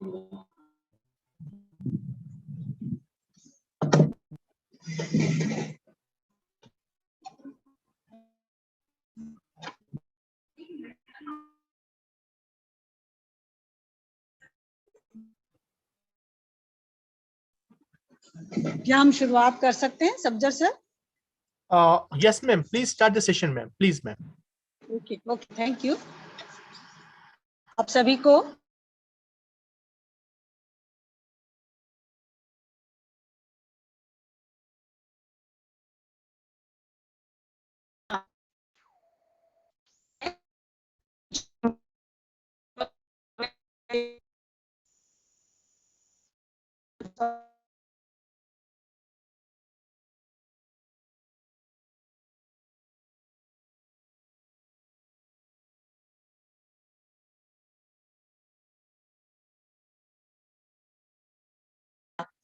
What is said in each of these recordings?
क्या हम शुरुआत कर सकते हैं सब्जर sir? Yes, ma'am. Please start the session, ma'am. Please, ma'am. Okay, thank you. आप सभी को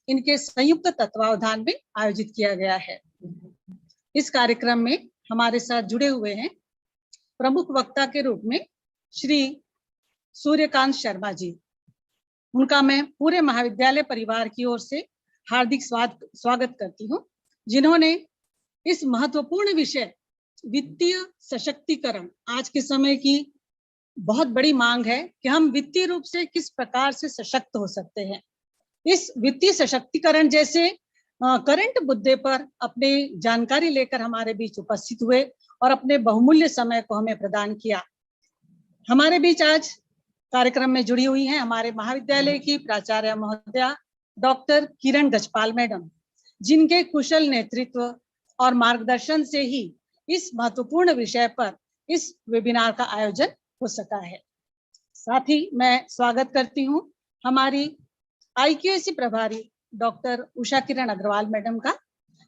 इनके संयुक्त तत्वावधान में आयोजित किया गया है। इस कार्यक्रम में हमारे साथ जुड़े हुए हैं प्रमुख वक्ता के रूप में श्री सूर्यकांत शर्मा जी। उनका मैं पूरे महाविद्यालय परिवार की ओर से हार्दिक स्वागत करती हूँ, जिन्होंने इस महत्वपूर्ण विषय वित्तीय सशक्तिकरण, आज के समय की बहुत बड़ी मांग है कि हम वित्तीय रूप से किस प्रकार से सशक्त हो सकते हैं। इस वित्तीय सशक्तिकरण जैसे करंट मुद्दे पर अपने जानकारी लेकर हमारे बीच उपस्थित हुए और अपने बहुमूल्य समय को हमें प्रदान किया। हमारे बीच आज कार्यक्रम में जुड़ी हुई हैं हमारे महाविद्यालय की प्राचार्य महोदया डॉक्टर किरण गजपाल मैडम, जिनके कुशल नेतृत्व और मार्गदर्शन से ही इस महत्वपूर्ण विषय पर इस वेबिनार का आयोजन हो सका है। साथ ही मैं स्वागत करती हूँ हमारी IQAC प्रभारी डॉक्टर उषा किरण अग्रवाल मैडम का,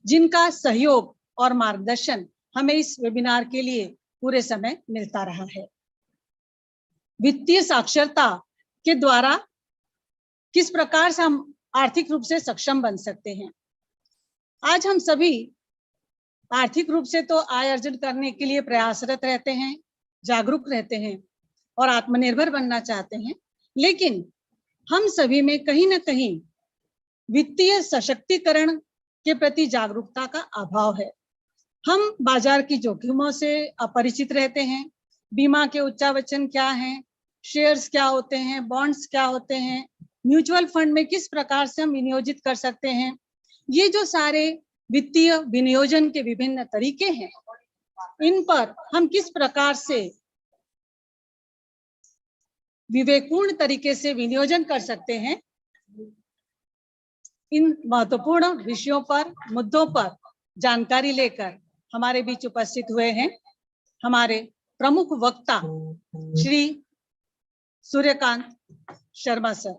जिनका सहयोग और मार्गदर्शन हमें इस वेबिनार के लिए पूरे समय मिलता रहा है। वित्तीय साक्षरता के द्वारा किस प्रकार से हम आर्थिक रूप से सक्षम बन सकते हैं। आज हम सभी आर्थिक रूप से तो आय अर्जन करने के लिए प्रयासरत रहते हैं, जागरूक रहते हैं और आत्मनिर्भर बनना चाहते हैं, लेकिन हम सभी में कहीं ना कहीं वित्तीय सशक्तिकरण के प्रति जागरूकता का अभाव है। हम बाजार की जोखिमों से अपरिचित रहते हैं। बीमा के उच्चावचन क्या हैं, शेयर्स क्या होते हैं, बॉन्ड्स क्या होते हैं, म्यूचुअल फंड में किस प्रकार से हम विनियोजित कर सकते हैं। ये जो सारे वित्तीय विनियोजन के विभिन्न तरीके हैं, इन पर हम किस प्रकार से विवेकपूर्ण तरीके से विनियोजन कर सकते हैं, इन महत्वपूर्ण विषयों पर, मुद्दों पर जानकारी लेकर हमारे बीच उपस्थित हुए हैं हमारे प्रमुख वक्ता श्री सूर्यकांत शर्मा सर।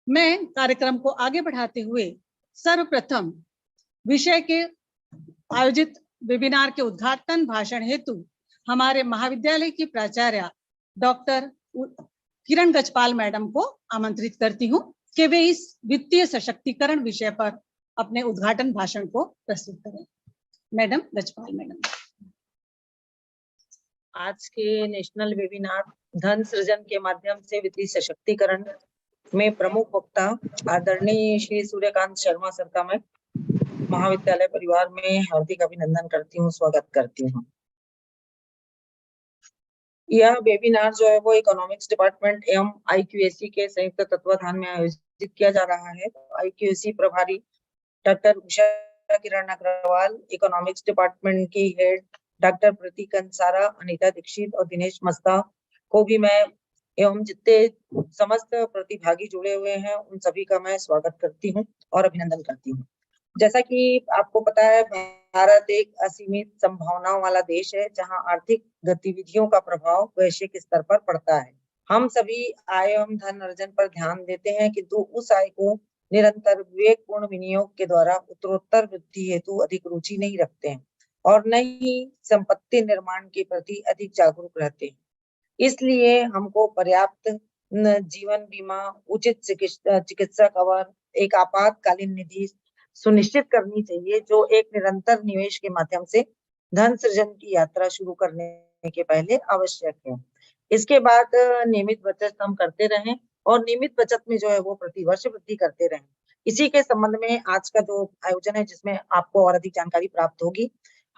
मैं कार्यक्रम को आगे बढ़ाते हुए सर्वप्रथम विषय के आयोजित वेबिनार के उद्घाटन भाषण हेतु हमारे महाविद्यालय की प्राचार्य डॉक्टर किरण गजपाल मैडम को आमंत्रित करती हूँ कि वे इस वित्तीय सशक्तिकरण विषय पर अपने उद्घाटन भाषण को प्रस्तुत करें। Madam Gajpal madam. आज के नेशनल वेबिनार धन सृजन के माध्यम से वित्तीय सशक्तिकरण में प्रमुख वक्ता आदरणीय श्री सूर्यकांत शर्मा सर का मैं महाविद्यालय परिवार में हार्दिक अभिनंदन करती हूँ, स्वागत करती हूँ। यह वेबिनार जो है वो इकोनॉमिक्स डिपार्टमेंट एवं IQAC के संयुक्त तत्वाधान में आयोजित किया जा रहा है। IQAC प्रभारी doctor Usha Kiran Agarwal, economics department की हेड डॉक्टर प्रतीक अंसारा, अनीता दीक्षित और दिनेश मस्ता को भी मैं एवं जितने समस्त प्रतिभागी जुड़े हुए हैं उन सभी का मैं स्वागत करती हूँ और अभिनंदन करती हूँ। जैसा कि आपको पता है, भारत एक असीमित संभावनाओं वाला देश है जहां आर्थिक गतिविधियों का प्रभाव वैश्विक स्तर पर पड़ता है। हम सभी आय एवं धन अर्जन पर ध्यान देते हैं, किंतु उस आय को निरंतर विवेकपूर्ण विनियोग के द्वारा उत्तरोत्तर वृद्धि हेतु अधिक रुचि नहीं रखते हैं और न ही संपत्ति निर्माण के प्रति अधिक जागरूक रहते हैं। इसलिए हमको पर्याप्त जीवन बीमा, उचित चिकित्सा कवर, एक आपातकालीन निधि सुनिश्चित करनी चाहिए, जो एक निरंतर निवेश के माध्यम से धन सृजन की यात्रा शुरू करने के पहले आवश्यक है। इसके बाद नियमित बचत हम करते रहें और नियमित बचत में जो है वो प्रतिवर्ष वृद्धि करते रहें। इसी के संबंध में आज का जो आयोजन है जिसमें आपको और अधिक जानकारी प्राप्त होगी।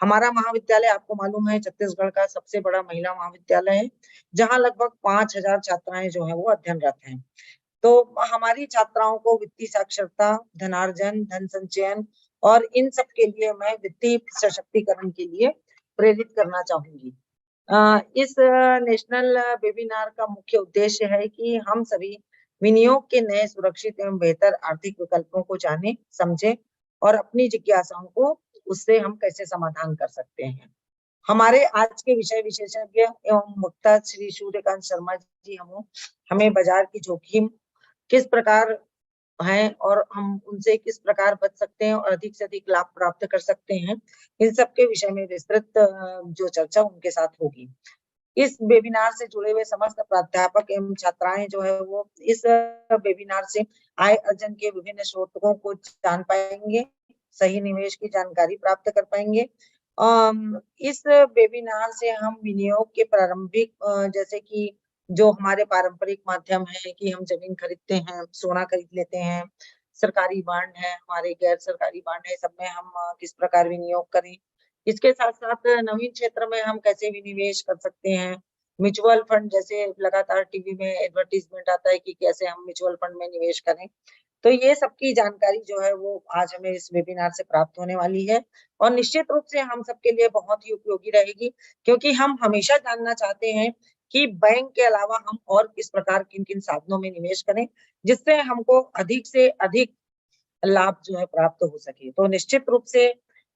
हमारा महाविद्यालय आपको मालूम है छत्तीसगढ़ का सबसे बड़ा महिला महाविद्यालय है, जहां लगभग 5000 छात्राएं जो है वो अध्ययनरत हैं। तो हमारी छात्राओं को वित्तीय साक्षरता, धनार्जन, धन संचयन और इन सब के लिए मैं वित्तीय सशक्तिकरण के लिए प्रेरित करना चाहूंगी। इस नेशनल वेबिनार का मुख्य उद्देश्य है कि हम सभी विनियोग के नए सुरक्षित एवं बेहतर आर्थिक विकल्पों को जाने, समझें और अपनी जिज्ञासाओं को उससे हम कैसे समाधान कर सकते हैं। हमारे आज के विषय विशेषज्ञ एवं वक्ता श्री सूर्यकांत शर्मा जी हमें बाजार की जोखिम किस प्रकार हैं और हम उनसे किस प्रकार बच सकते हैं और अधिक से अधिक लाभ प्राप्त कर सकते हैं, इन सब के विषय में विस्तृत जो चर्चा उनके साथ होगी। इस वेबिनार से जुड़े हुए समस्त प्राध्यापक एवं छात्राएं जो है वो इस वेबिनार से आय अर्जन के विभिन्न स्रोतों को जान पाएंगे, सही निवेश की जानकारी प्राप्त कर पाएंगे। इस वेबिनार से हम विनियोग के प्रारंभिक जैसे कि जो हमारे पारंपरिक माध्यम है कि हम जमीन खरीदते हैं, सोना खरीद लेते हैं, सरकारी बांड है, हमारे गैर सरकारी बांड है, सब में हम किस प्रकार विनियोग करें। इसके साथ साथ नवीन क्षेत्र में हम कैसे विनिवेश कर सकते हैं। म्यूचुअल फंड जैसे लगातार टीवी में एडवर्टीजमेंट आता है कि कैसे हम म्यूचुअल फंड में निवेश करें। तो ये सबकी जानकारी जो है वो आज हमें इस वेबिनार से प्राप्त होने वाली है और निश्चित रूप से हम सबके लिए बहुत ही उपयोगी रहेगी, क्योंकि हम हमेशा जानना चाहते हैं कि बैंक के अलावा हम और किस प्रकार किन किन साधनों में निवेश करें जिससे हमको अधिक से अधिक लाभ जो है प्राप्त हो सके। तो निश्चित रूप से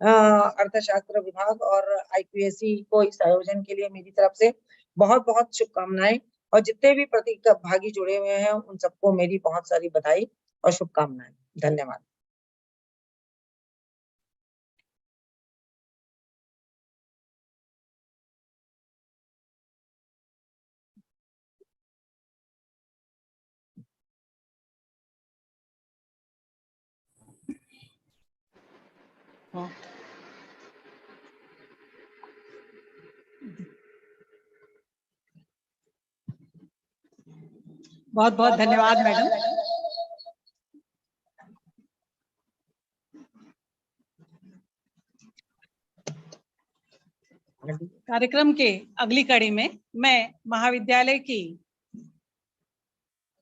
अर्थशास्त्र विभाग और IQAC को इस आयोजन के लिए मेरी तरफ से बहुत बहुत शुभकामनाएं और जितने भी प्रतिभागी जुड़े हुए हैं उन सबको मेरी बहुत सारी बधाई और शुभकामनाएं। धन्यवाद। बहुत बहुत धन्यवाद मैडम। कार्यक्रम के अगली कड़ी में मैं महाविद्यालय की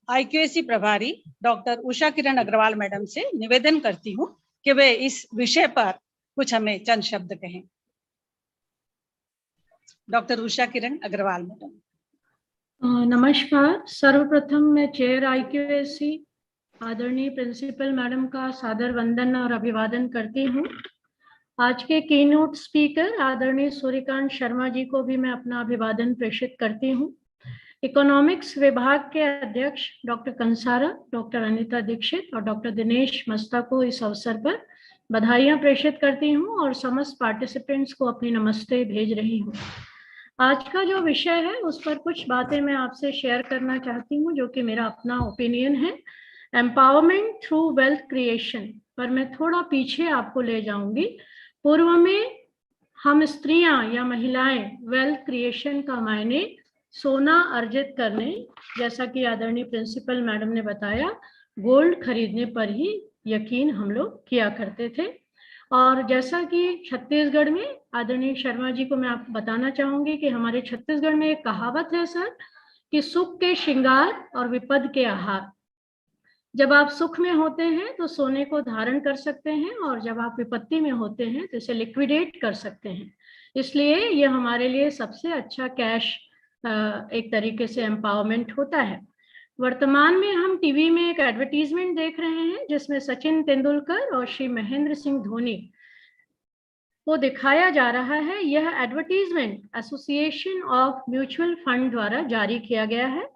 IQAC प्रभारी डॉक्टर उषा किरण अग्रवाल मैडम से निवेदन करती हूँ कि वे इस विषय पर कुछ हमें चंद शब्द कहें। Doctor Usha Kiran Agarwal madam. नमस्कार। सर्वप्रथम मैं चेयर IQAC आदरणीय प्रिंसिपल मैडम का सादर वंदन और अभिवादन करती हूँ। आज के कीनोट स्पीकर आदरणीय सूर्यकांत शर्मा जी को भी मैं अपना अभिवादन प्रेषित करती हूँ। इकोनॉमिक्स विभाग के अध्यक्ष डॉक्टर कंसारा, डॉक्टर अनिता दीक्षित और डॉक्टर दिनेश मस्ता को इस अवसर पर बधाइयाँ प्रेषित करती हूँ और समस्त पार्टिसिपेंट्स को अपनी नमस्ते भेज रही हूँ। आज का जो विषय है उस पर कुछ बातें मैं आपसे शेयर करना चाहती हूँ जो कि मेरा अपना ओपिनियन है। एम्पावरमेंट थ्रू वेल्थ क्रिएशन पर मैं थोड़ा पीछे आपको ले जाऊंगी। पूर्व में हम स्त्रियां या महिलाएं वेल्थ क्रिएशन का मायने सोना अर्जित करने, जैसा कि आदरणीय प्रिंसिपल मैडम ने बताया, गोल्ड खरीदने पर ही यकीन हम लोग किया करते थे। और जैसा कि छत्तीसगढ़ में आदरणीय शर्मा जी को मैं आपको बताना चाहूंगी कि हमारे छत्तीसगढ़ में एक कहावत है सर कि सुख के श्रृंगार और विपद के आहार। जब आप सुख में होते हैं तो सोने को धारण कर सकते हैं और जब आप विपत्ति में होते हैं तो इसे लिक्विडेट कर सकते हैं। इसलिए ये हमारे लिए सबसे अच्छा कैश एक तरीके से एम्पावरमेंट होता है। वर्तमान में हम टीवी में एक एडवर्टीजमेंट देख रहे हैं जिसमें सचिन तेंदुलकर और श्री महेंद्र सिंह धोनी को दिखाया जा रहा है। यह advertisement association of mutual fund द्वारा जारी किया गया है।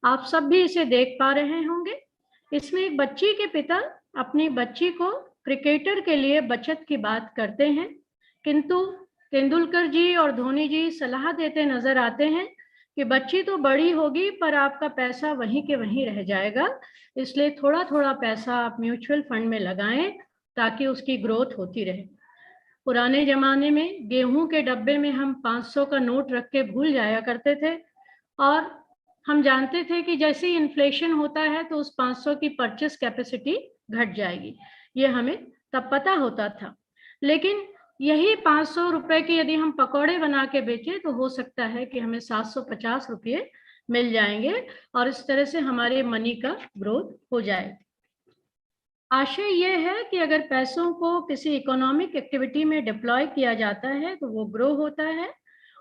आप सब भी इसे देख पा रहे होंगे। इसमें एक बच्ची के पिता अपनी बच्ची को क्रिकेटर के लिए बचत की बात करते हैं, किंतु तेंदुलकर जी और धोनी जी सलाह देते नजर आते हैं कि बच्ची तो बड़ी होगी पर आपका पैसा वहीं के वहीं रह जाएगा, इसलिए थोड़ा थोड़ा पैसा आप म्यूचुअल फंड में लगाएं ताकि उसकी ग्रोथ होती रहे। पुराने जमाने में गेहूं के डब्बे में हम 500 का नोट रख के भूल जाया करते थे और हम जानते थे कि जैसे ही इन्फ्लेशन होता है तो उस 500 की परचेस कैपेसिटी घट जाएगी, ये हमें तब पता होता था। लेकिन यही 500 रुपए की यदि हम पकौड़े बना के बेचें तो हो सकता है कि हमें 750 रुपये मिल जाएंगे और इस तरह से हमारे मनी का ग्रोथ हो जाए। आशय यह है कि अगर पैसों को किसी इकोनॉमिक एक्टिविटी में डिप्लॉय किया जाता है तो वो ग्रो होता है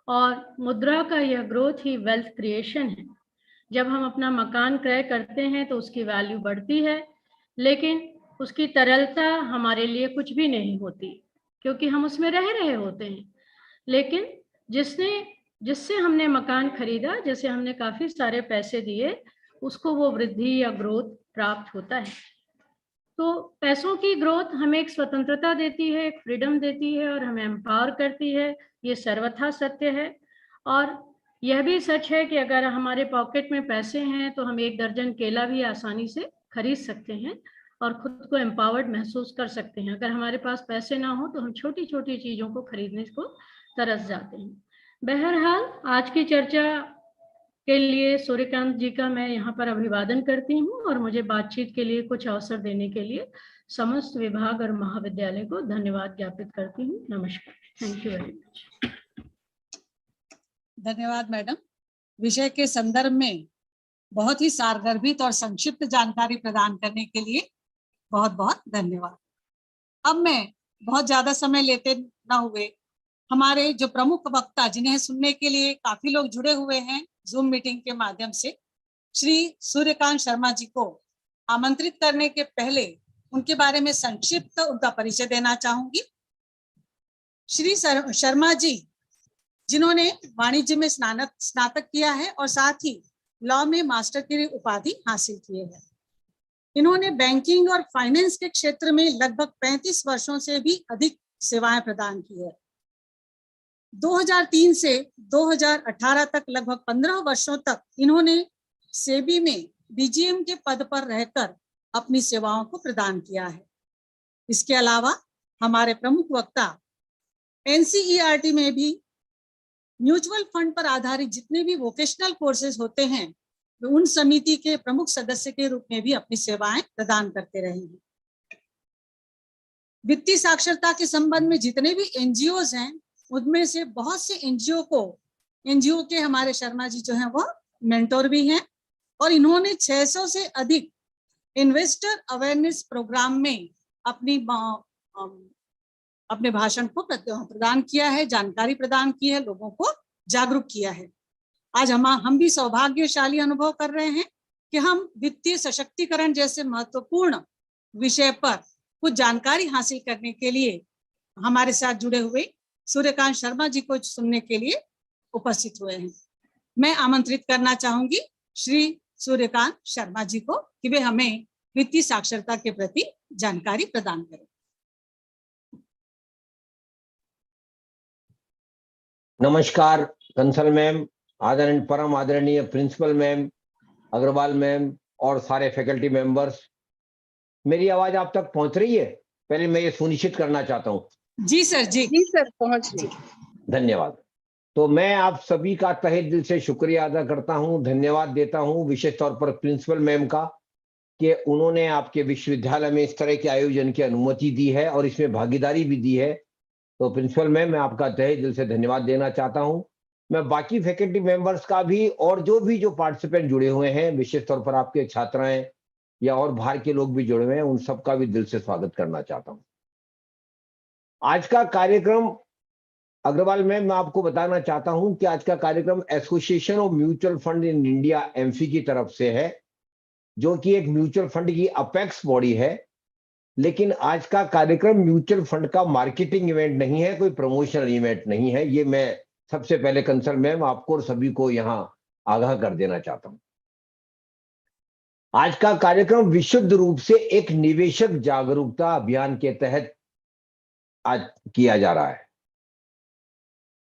और मुद्रा का यह ग्रोथ ही वेल्थ क्रिएशन है। जब हम अपना मकान क्रय करते हैं तो उसकी वैल्यू बढ़ती है, लेकिन उसकी तरलता हमारे लिए कुछ भी नहीं होती क्योंकि हम उसमें रह रहे होते हैं। लेकिन जिससे हमने मकान खरीदा, जैसे हमने काफी सारे पैसे दिए, उसको वो वृद्धि या ग्रोथ प्राप्त होता है। तो पैसों की ग्रोथ हमें एक स्वतंत्रता देती है, एक फ्रीडम देती है और हमें एम्पावर करती है, ये सर्वथा सत्य है। और यह भी सच है कि अगर हमारे पॉकेट में पैसे हैं तो हम 1 दर्जन केला भी आसानी से खरीद सकते हैं और खुद को एम्पावर्ड महसूस कर सकते हैं। अगर हमारे पास पैसे ना हो तो हम छोटी छोटी चीजों को खरीदने को तरस जाते हैं। बहरहाल आज की चर्चा के लिए सूर्यकांत जी का मैं यहाँ पर अभिवादन करती हूँ और मुझे बातचीत के लिए कुछ अवसर देने के लिए समस्त विभाग और महाविद्यालय को धन्यवाद ज्ञापित करती हूँ। नमस्कार। Thank you very much. धन्यवाद मैडम। विषय के संदर्भ में बहुत ही सारगर्भित और संक्षिप्त जानकारी प्रदान करने के लिए बहुत बहुत धन्यवाद। अब मैं बहुत ज्यादा समय लेते न हुए हमारे जो प्रमुख वक्ता, जिन्हें सुनने के लिए काफी लोग जुड़े हुए हैं जूम मीटिंग के माध्यम से, श्री सूर्यकांत शर्मा जी को आमंत्रित करने के पहले उनके बारे में संक्षिप्त उनका परिचय देना चाहूंगी। श्री शर्मा जी, जिन्होंने वाणिज्य में स्नातक किया है और साथ ही लॉ में मास्टर की उपाधि हासिल की है। इन्होंने बैंकिंग और फाइनेंस के क्षेत्र में लगभग 35 वर्षों से भी अधिक सेवाएं प्रदान की है। 2003 से 2018 तक लगभग 15 वर्षों तक इन्होंने सेबी में बीजीएम के पद पर रहकर अपनी सेवाओं को प्रदान किया है। इसके अलावा हमारे प्रमुख वक्ता एनसीईआरटी में भी म्यूचुअल फंड पर आधारित जितने भी वोकेशनल कोर्सेज होते हैं, उन समिति के प्रमुख सदस्य के रूप में भी अपनी सेवाएं प्रदान करते रहे हैं। वित्तीय साक्षरता के संबंध में जितने भी एनजीओज हैं, उनमें से बहुत से एनजीओ के हमारे शर्मा जी जो हैं वो मेंटोर भी हैं और इन्होंने 600 से अधिक इन्वेस्टर अवेयरनेस प्रोग्राम में अपने भाषण को प्रदान किया है, जानकारी प्रदान की है, लोगों को जागरूक किया है। आज हम भी सौभाग्यशाली अनुभव कर रहे हैं कि हम वित्तीय सशक्तिकरण जैसे महत्वपूर्ण विषय पर कुछ जानकारी हासिल करने के लिए हमारे साथ जुड़े हुए सूर्यकांत शर्मा जी को सुनने के लिए उपस्थित हुए हैं। मैं आमंत्रित करना चाहूंगी श्री सूर्यकांत शर्मा जी को कि वे हमें वित्तीय साक्षरता के प्रति जानकारी प्रदान करें। नमस्कार कंसल मैम, परम आदरणीय प्रिंसिपल मैम, अग्रवाल मैम और सारे फैकल्टी मेंबर्स, मेरी आवाज आप तक पहुंच रही है? पहले मैं ये सुनिश्चित करना चाहता हूँ। जी सर पहुंच रही। धन्यवाद। तो मैं आप सभी का तहे दिल से शुक्रिया अदा करता हूँ, धन्यवाद देता हूँ विशेष तौर पर प्रिंसिपल मैम का कि उन्होंने आपके विश्वविद्यालय में इस तरह के आयोजन की अनुमति दी है और इसमें भागीदारी भी दी है। तो प्रिंसिपल मैम, मैं आपका तहे दिल से धन्यवाद देना चाहता हूँ। मैं बाकी फैकल्टी मेंबर्स का भी और जो पार्टिसिपेंट जुड़े हुए हैं, विशेष तौर पर आपके छात्राएं या और बाहर के लोग भी जुड़े हुए हैं, उन सबका भी दिल से स्वागत करना चाहता हूँ। आज का कार्यक्रम, अग्रवाल मैम, मैं आपको बताना चाहता हूं कि आज का कार्यक्रम association of mutual fund in India AMFI की तरफ से है, जो कि एक म्यूचुअल फंड की अपेक्स बॉडी है। लेकिन आज का कार्यक्रम म्यूचुअल फंड का मार्केटिंग इवेंट नहीं है, कोई प्रमोशनल इवेंट नहीं है। ये मैं सबसे पहले कंसर्न मैम आपको और सभी को यहाँ आगाह कर देना चाहता हूं। आज का कार्यक्रम विशुद्ध रूप से एक निवेशक जागरूकता अभियान के तहत आज किया जा रहा है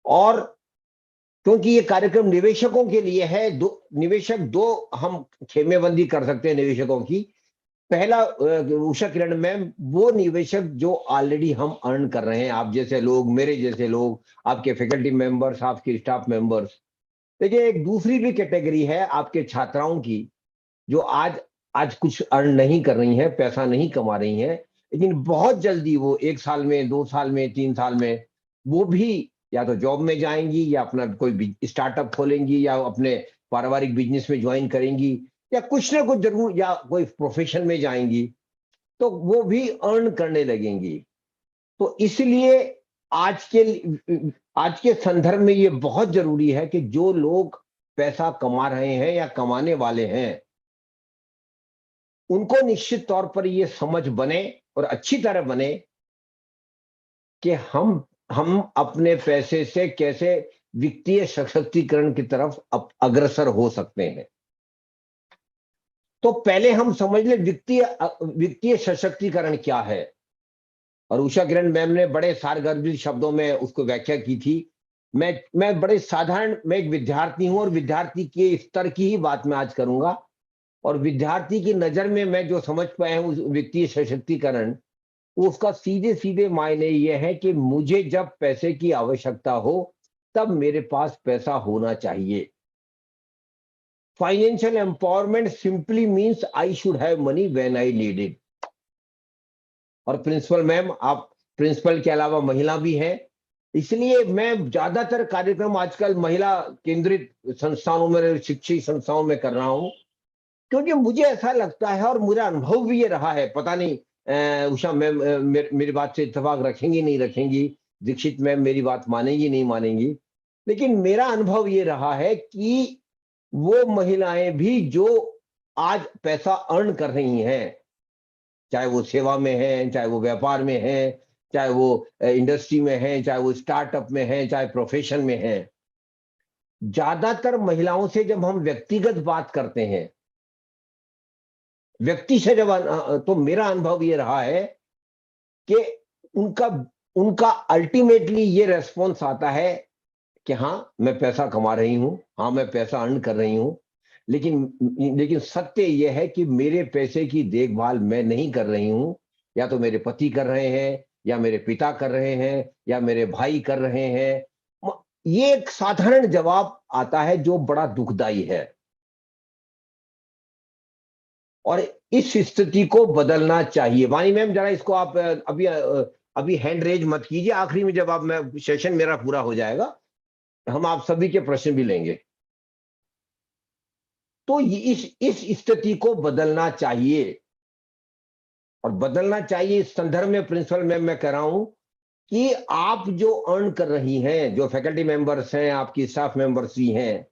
और क्योंकि ये कार्यक्रम निवेशकों के लिए है, दो हम खेमेबंदी कर सकते हैं निवेशकों की। पहला, उषा किरण मैम, वो निवेशक जो ऑलरेडी हम अर्न कर रहे हैं, आप जैसे लोग, मेरे जैसे लोग, आपके फैकल्टी मेंबर्स, आपके स्टाफ मेंबर्स, देखिए, एक दूसरी भी कैटेगरी है आपके छात्राओं की जो आज कुछ अर्न नहीं कर रही हैं, पैसा नहीं कमा रही हैं, लेकिन बहुत जल्दी वो 1 साल में, 2 साल में, 3 साल में वो भी या तो जॉब में जाएंगी या अपना कोई स्टार्टअप खोलेंगी या अपने पारिवारिक बिजनेस में ज्वाइन करेंगी या कुछ ना कुछ जरूर या कोई प्रोफेशन में जाएंगी, तो वो भी अर्न करने लगेंगी। तो इसलिए आज के संदर्भ में ये बहुत जरूरी है कि जो लोग पैसा कमा रहे हैं या कमाने वाले हैं, उनको निश्चित तौर पर ये समझ बने और अच्छी तरह बने कि हम अपने पैसे से कैसे वित्तीय सशक्तिकरण की तरफ अग्रसर हो सकते हैं। तो पहले हम समझ ले वित्तीय सशक्तिकरण क्या है। और उषा किरण मैम ने बड़े सारगर्भित शब्दों में उसको व्याख्या की थी। मैं बड़े साधारण, मैं एक विद्यार्थी हूं और विद्यार्थी के स्तर की ही बात मैं आज करूंगा। और विद्यार्थी की नजर में मैं जो समझ पाया हूं वित्तीय सशक्तिकरण, उसका सीधे सीधे मायने यह है कि मुझे जब पैसे की आवश्यकता हो तब मेरे पास पैसा होना चाहिए। Financial empowerment simply means I should have money when I need it. और प्रिंसिपल मैम, आप प्रिंसिपल के अलावा महिला भी हैं, इसलिए मैं ज्यादातर कार्यक्रम आजकल महिला केंद्रित संस्थानों में, शिक्षित संस्थाओं में कर रहा हूं, क्योंकि मुझे ऐसा लगता है और मेरा अनुभव भी ये रहा है। पता नहीं उषा मैम मेरी बात से इत्तेफाक रखेंगी नहीं रखेंगी, दीक्षित मैम मेरी बात मानेंगी नहीं मानेंगी, लेकिन मेरा अनुभव ये रहा है कि वो महिलाएं भी जो आज पैसा अर्न कर रही हैं, चाहे वो सेवा में है, चाहे वो व्यापार में है, चाहे वो इंडस्ट्री में है, चाहे वो स्टार्टअप में है, चाहे प्रोफेशन में है, ज्यादातर महिलाओं से जब हम व्यक्तिगत बात करते हैं, व्यक्ति से जब, तो मेरा अनुभव ये रहा है कि उनका अल्टीमेटली ये रेस्पॉन्स आता है कि हाँ मैं पैसा कमा रही हूं, हाँ मैं पैसा अर्न कर रही हूं, लेकिन सत्य यह है कि मेरे पैसे की देखभाल मैं नहीं कर रही हूं, या तो मेरे पति कर रहे हैं, या मेरे पिता कर रहे हैं, या मेरे भाई कर रहे हैं। ये एक साधारण जवाब आता है जो बड़ा दुखदाई है। और इस स्थिति को बदलना चाहिए। वाणी मैम जरा इसको आप अभी हैंड रेज मत कीजिए, आखिरी में जब मैं सेशन मेरा पूरा हो जाएगा हम आप सभी के प्रश्न भी लेंगे। तो इस स्थिति को बदलना चाहिए, और बदलना चाहिए इस संदर्भ में प्रिंसिपल मैम मैं कह रहा हूं कि आप जो अर्न कर रही हैं, जो फैकल्टी मेंबर्स हैं, आपकी स्टाफ मेंबर्स भी हैं,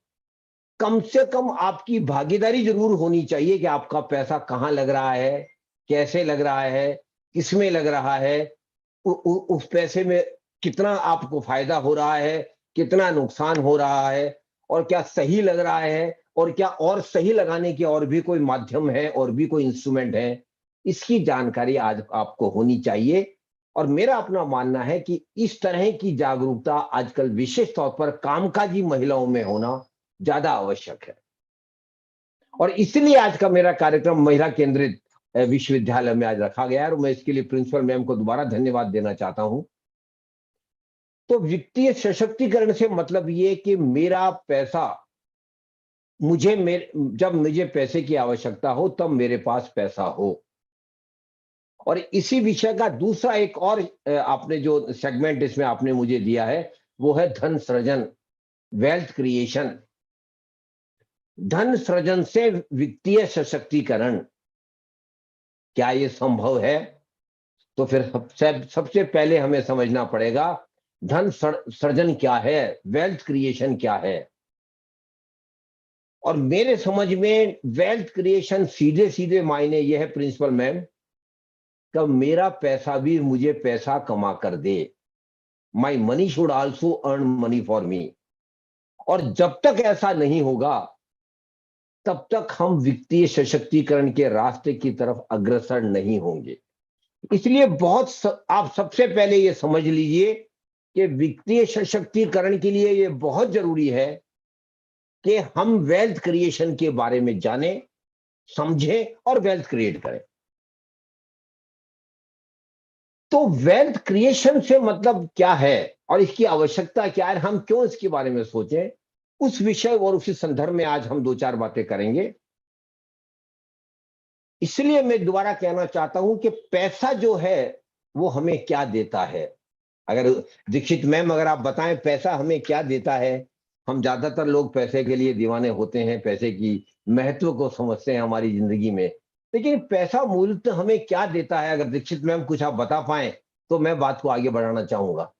कम से कम आपकी भागीदारी जरूर होनी चाहिए कि आपका पैसा कहाँ लग रहा है, कैसे लग रहा है, किसमें लग रहा है, उस पैसे में कितना आपको फायदा हो रहा है, कितना नुकसान हो रहा है, और क्या सही लग रहा है, और क्या और सही लगाने के और भी कोई माध्यम है, और भी कोई इंस्ट्रूमेंट है, इसकी जानकारी आज आपको होनी चाहिए। और मेरा अपना मानना है कि इस तरह की जागरूकता आजकल विशेष तौर पर कामकाजी महिलाओं में होना ज्यादा आवश्यक है। और इसलिए आज का मेरा कार्यक्रम महिला केंद्रित विश्वविद्यालय में आज रखा गया है, और मैं इसके लिए प्रिंसिपल मैम को दोबारा धन्यवाद देना चाहता हूं। तो वित्तीय सशक्तिकरण से मतलब ये कि मेरा पैसा जब मुझे पैसे की आवश्यकता हो तब मेरे पास पैसा हो। और इसी विषय का दूसरा एक और आपने जो सेगमेंट इसमें आपने मुझे दिया है वो है धन सृजन, वेल्थ क्रिएशन। धन सृजन से वित्तीय सशक्तिकरण, क्या ये संभव है? तो फिर सबसे पहले हमें समझना पड़ेगा धन सृजन क्या है, वेल्थ क्रिएशन क्या है। और मेरे समझ में वेल्थ क्रिएशन सीधे सीधे मायने यह है प्रिंसिपल मैम, कि मेरा पैसा भी मुझे पैसा कमा कर दे। My money should also earn money for me. और जब तक ऐसा नहीं होगा तब तक हम वित्तीय सशक्तिकरण के रास्ते की तरफ अग्रसर नहीं होंगे। इसलिए आप सबसे पहले ये समझ लीजिए कि वित्तीय सशक्तिकरण के लिए ये बहुत जरूरी है कि हम वेल्थ क्रिएशन के बारे में जानें, समझें और वेल्थ क्रिएट करें। तो वेल्थ क्रिएशन से मतलब क्या है और इसकी आवश्यकता क्या है, हम क्यों इसके बारे में सोचें? उस विषय और उसी संदर्भ में आज हम 2-4 बातें करेंगे। इसलिए मैं दोबारा कहना चाहता हूं कि पैसा जो है वो हमें क्या देता है। अगर दीक्षित मैम अगर आप बताएं पैसा हमें क्या देता है। हम ज्यादातर लोग पैसे के लिए दीवाने होते हैं, पैसे की महत्व को समझते हैं हमारी जिंदगी में, लेकिन पैसा मूलतः हमें क्या देता है? अगर दीक्षित मैम कुछ आप बता पाए तो मैं बात को आगे बढ़ाना चाहूंगा।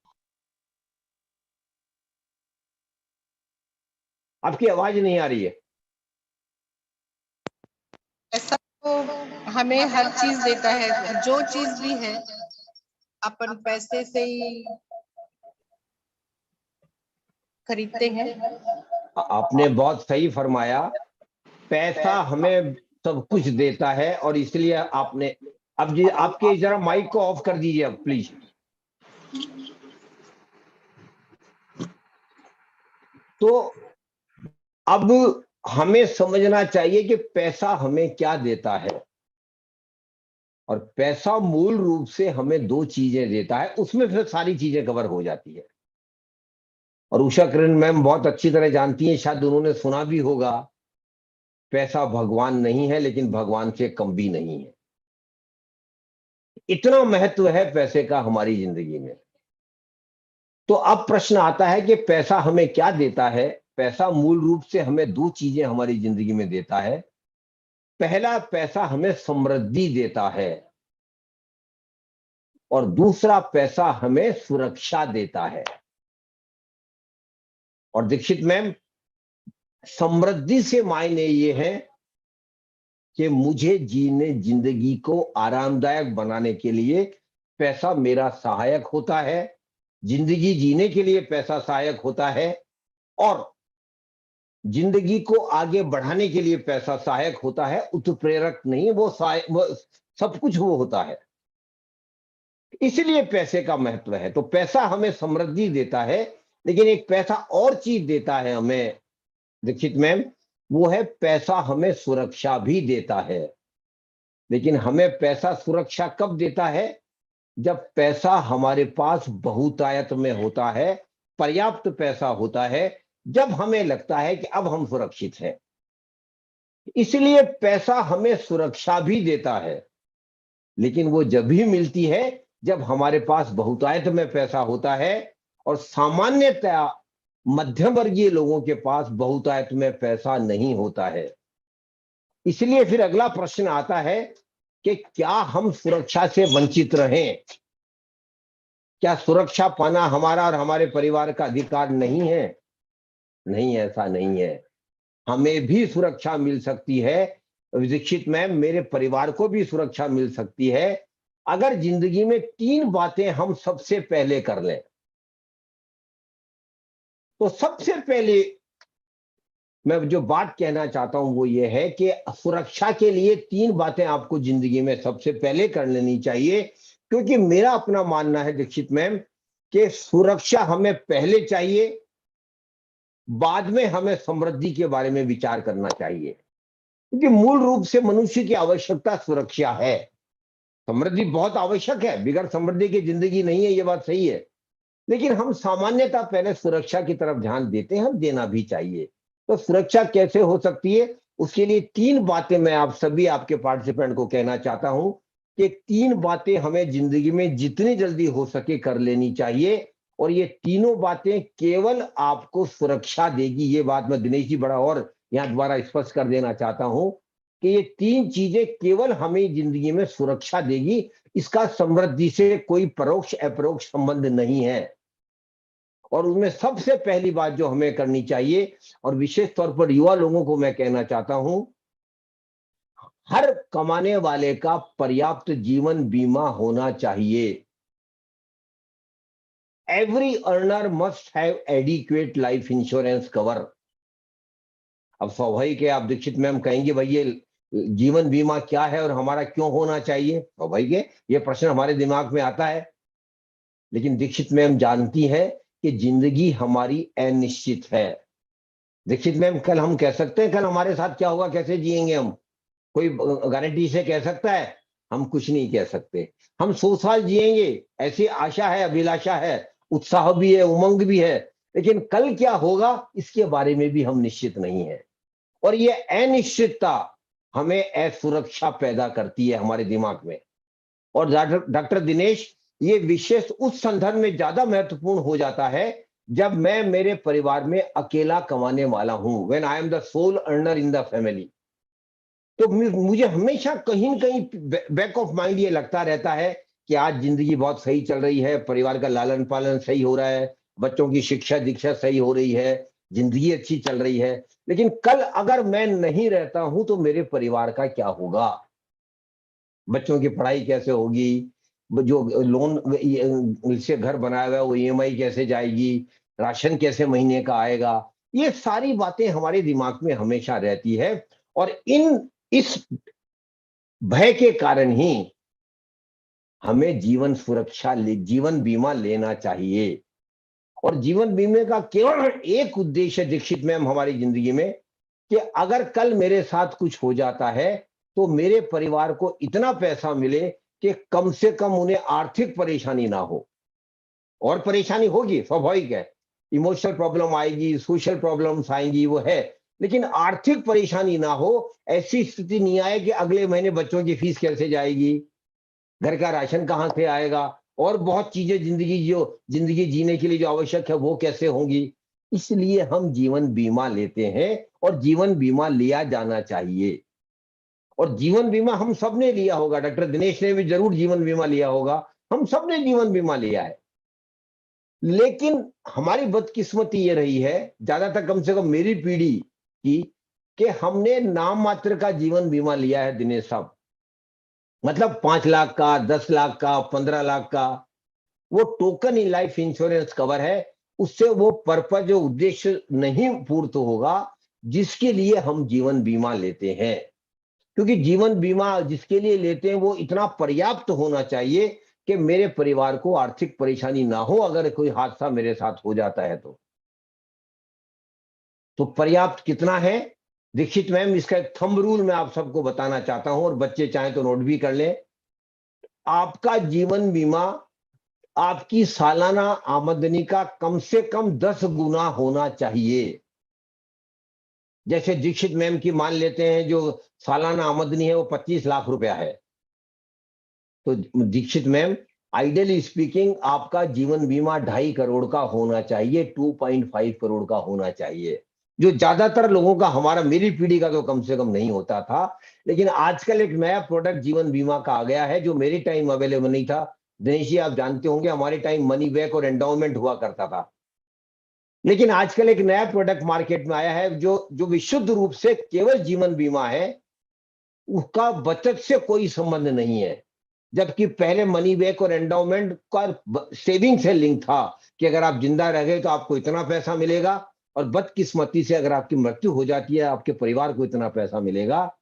आपकी आवाज नहीं आ रही है। ऐसा तो हमें हर चीज देता है, जो चीज भी है अपन पैसे से ही खरीदते हैं। आपने बहुत सही फरमाया, पैसा हमें सब कुछ देता है और इसलिए आपने अब जी आपके जरा माइक को ऑफ कर दीजिए अब प्लीज। तो अब हमें समझना चाहिए कि पैसा हमें क्या देता है, और पैसा मूल रूप से हमें 2 चीजें देता है, उसमें फिर सारी चीजें कवर हो जाती है। और उषा किरण मैम बहुत अच्छी तरह जानती हैं, शायद उन्होंने सुना भी होगा, पैसा भगवान नहीं है लेकिन भगवान से कम भी नहीं है। इतना महत्व है पैसे का हमारी जिंदगी में। तो अब प्रश्न आता है कि पैसा हमें क्या देता है। पैसा मूल रूप से हमें 2 चीजें हमारी जिंदगी में देता है। पहला, पैसा हमें समृद्धि देता है और दूसरा, पैसा हमें सुरक्षा देता है। और दीक्षित मैम, समृद्धि से मायने ये है कि मुझे जिंदगी को आरामदायक बनाने के लिए पैसा मेरा सहायक होता है, जिंदगी जीने के लिए पैसा सहायक होता है, और जिंदगी को आगे बढ़ाने के लिए पैसा सहायक होता है, उत्प्रेरक नहीं। वो सब कुछ वो होता है, इसलिए पैसे का महत्व है। तो पैसा हमें समृद्धि देता है, लेकिन एक पैसा और चीज देता है हमें दीक्षित मैम, वो है पैसा हमें सुरक्षा भी देता है। लेकिन हमें पैसा सुरक्षा कब देता है? जब पैसा हमारे पास बहुतायत में होता है, पर्याप्त पैसा होता है, जब हमें लगता है कि अब हम सुरक्षित हैं। इसलिए पैसा हमें सुरक्षा भी देता है, लेकिन वो जब भी मिलती है जब हमारे पास बहुतायत में पैसा होता है, और सामान्यतया मध्यम वर्गीय लोगों के पास बहुतायत में पैसा नहीं होता है। इसलिए फिर अगला प्रश्न आता है कि क्या हम सुरक्षा से वंचित रहें? क्या सुरक्षा पाना हमारा और हमारे परिवार का अधिकार नहीं है? नहीं, ऐसा नहीं है। हमें भी सुरक्षा मिल सकती है दीक्षित मैम, मेरे परिवार को भी सुरक्षा मिल सकती है अगर जिंदगी में 3 बातें हम सबसे पहले कर लें। तो सबसे पहले मैं जो बात कहना चाहता हूं वो ये है कि सुरक्षा के लिए 3 बातें आपको जिंदगी में सबसे पहले कर लेनी चाहिए, क्योंकि मेरा अपना मानना है दीक्षित मैम कि सुरक्षा हमें पहले चाहिए, बाद में हमें समृद्धि के बारे में विचार करना चाहिए। क्योंकि मूल रूप से मनुष्य की आवश्यकता सुरक्षा है। समृद्धि बहुत आवश्यक है, बिगड़ समृद्धि की जिंदगी नहीं है, ये बात सही है, लेकिन हम सामान्यतः पहले सुरक्षा की तरफ ध्यान देते हैं, हम देना भी चाहिए। तो सुरक्षा कैसे हो सकती है, उसके लिए 3 बातें मैं आप सभी आपके पार्टिसिपेंट को कहना चाहता हूं कि 3 बातें हमें जिंदगी में जितनी जल्दी हो सके कर लेनी चाहिए, और ये तीनों बातें केवल आपको सुरक्षा देगी। ये बात मैं दिनेश जी बड़ा और यहां दोबारा स्पष्ट कर देना चाहता हूं कि ये 3 चीजें केवल हमें जिंदगी में सुरक्षा देगी, इसका समृद्धि से कोई परोक्ष अपरोक्ष संबंध नहीं है। और उसमें सबसे पहली बात जो हमें करनी चाहिए, और विशेष तौर पर युवा लोगों को मैं कहना चाहता हूं, हर कमाने वाले का पर्याप्त जीवन बीमा होना चाहिए। Every earner must have adequate life insurance cover. अब स्वाभाविक है, आप दीक्षित मैम कहेंगे भाई ये जीवन बीमा क्या है और हमारा क्यों होना चाहिए? स्वाभाविक है, ये प्रश्न हमारे दिमाग में आता है। लेकिन दीक्षित मैम जानती है कि जिंदगी हमारी अनिश्चित है। दीक्षित मैम, कल हम कह सकते हैं कल हमारे साथ क्या होगा, कैसे जिएंगे हम? कोई गारंटी से कह सकता है? हम कुछ नहीं कह सकते। हम 100 साल जिएंगे ऐसी आशा है, अभिलाषा है, उत्साह भी है, उमंग भी है, लेकिन कल क्या होगा इसके बारे में भी हम निश्चित नहीं है। और ये अनिश्चितता हमें असुरक्षा पैदा करती है हमारे दिमाग में। और डॉक्टर दिनेश, ये विशेष उस संदर्भ में ज्यादा महत्वपूर्ण हो जाता है जब मैं मेरे परिवार में अकेला कमाने वाला हूं, when I am the soul earner in the family. तो मुझे हमेशा कहीं न कहीं बैक ऑफ माइंड ये लगता रहता है कि आज जिंदगी बहुत सही चल रही है, परिवार का लालन पालन सही हो रहा है, बच्चों की शिक्षा दीक्षा सही हो रही है, जिंदगी अच्छी चल रही है, लेकिन कल अगर मैं नहीं रहता हूं तो मेरे परिवार का क्या होगा? बच्चों की पढ़ाई कैसे होगी? जो लोन से घर बनाया हुआ है वो ईएमआई कैसे जाएगी? राशन कैसे महीने का आएगा? ये सारी बातें हमारे दिमाग में हमेशा रहती है। और इस भय के कारण ही हमें जीवन बीमा लेना चाहिए। और जीवन बीमे का केवल एक उद्देश्य दीक्षित मैम हमारी जिंदगी में, कि अगर कल मेरे साथ कुछ हो जाता है तो मेरे परिवार को इतना पैसा मिले कि कम से कम उन्हें आर्थिक परेशानी ना हो। और परेशानी होगी, स्वाभाविक है, इमोशनल प्रॉब्लम आएगी, सोशल प्रॉब्लम्स आएंगी, वो है, लेकिन आर्थिक परेशानी ना हो। ऐसी स्थिति नहीं आए कि अगले महीने बच्चों की फीस कैसे जाएगी, घर का राशन कहां से आएगा, और बहुत चीजें जिंदगी जीने के लिए जो आवश्यक है वो कैसे होंगी। इसलिए हम जीवन बीमा लेते हैं और जीवन बीमा लिया जाना चाहिए। और जीवन बीमा हम सब ने लिया होगा, डॉक्टर दिनेश ने भी जरूर जीवन बीमा लिया होगा, हम सब ने जीवन बीमा लिया है। लेकिन हमारी बदकिस्मती ये रही है, ज्यादातर कम से कम मेरी पीढ़ी की, कि हमने नाम मात्र का जीवन बीमा लिया है दिनेश साहब। मतलब 5 लाख का, 10 लाख का, 15 लाख का, वो token in life insurance cover है। उससे वो पर्पज, जो उद्देश्य नहीं पूर्त होगा जिसके लिए हम जीवन बीमा लेते हैं। क्योंकि जीवन बीमा जिसके लिए लेते हैं वो इतना पर्याप्त होना चाहिए कि मेरे परिवार को आर्थिक परेशानी ना हो अगर कोई हादसा मेरे साथ हो जाता है तो पर्याप्त कितना है दीक्षित मैम, इसका एक थंब रूल मैं आप सबको बताना चाहता हूं, और बच्चे चाहें तो नोट भी कर लें। आपका जीवन बीमा आपकी सालाना आमदनी का कम से कम 10 गुना होना चाहिए। जैसे दीक्षित मैम की मान लेते हैं जो सालाना आमदनी है वो 25 लाख रुपया है, तो दीक्षित मैम आइडियली स्पीकिंग आपका जीवन बीमा 2.5 करोड़ का होना चाहिए, 2.5 करोड़ का होना चाहिए, जो ज्यादातर लोगों का, हमारा, मेरी पीढ़ी का तो कम से कम नहीं होता था। लेकिन आजकल एक नया प्रोडक्ट जीवन बीमा का आ गया है जो मेरे टाइम अवेलेबल नहीं था। दिनेश जी आप जानते होंगे हमारे टाइम मनी बैक और एंडाउमेंट हुआ करता था, लेकिन आजकल एक नया प्रोडक्ट मार्केट में आया है जो विशुद्ध रूप से केवल जीवन बीमा है, उसका बचत से कोई संबंध नहीं है। जबकि पहले मनी बैक और एंडाउमेंट का सेविंग से लिंक था कि अगर आप जिंदा रह गए तो आपको इतना पैसा मिलेगा, और बदकिस्मती से अगर आपकी मृत्यु हो जाती है आपके परिवार को इतना पैसा मिलेगा।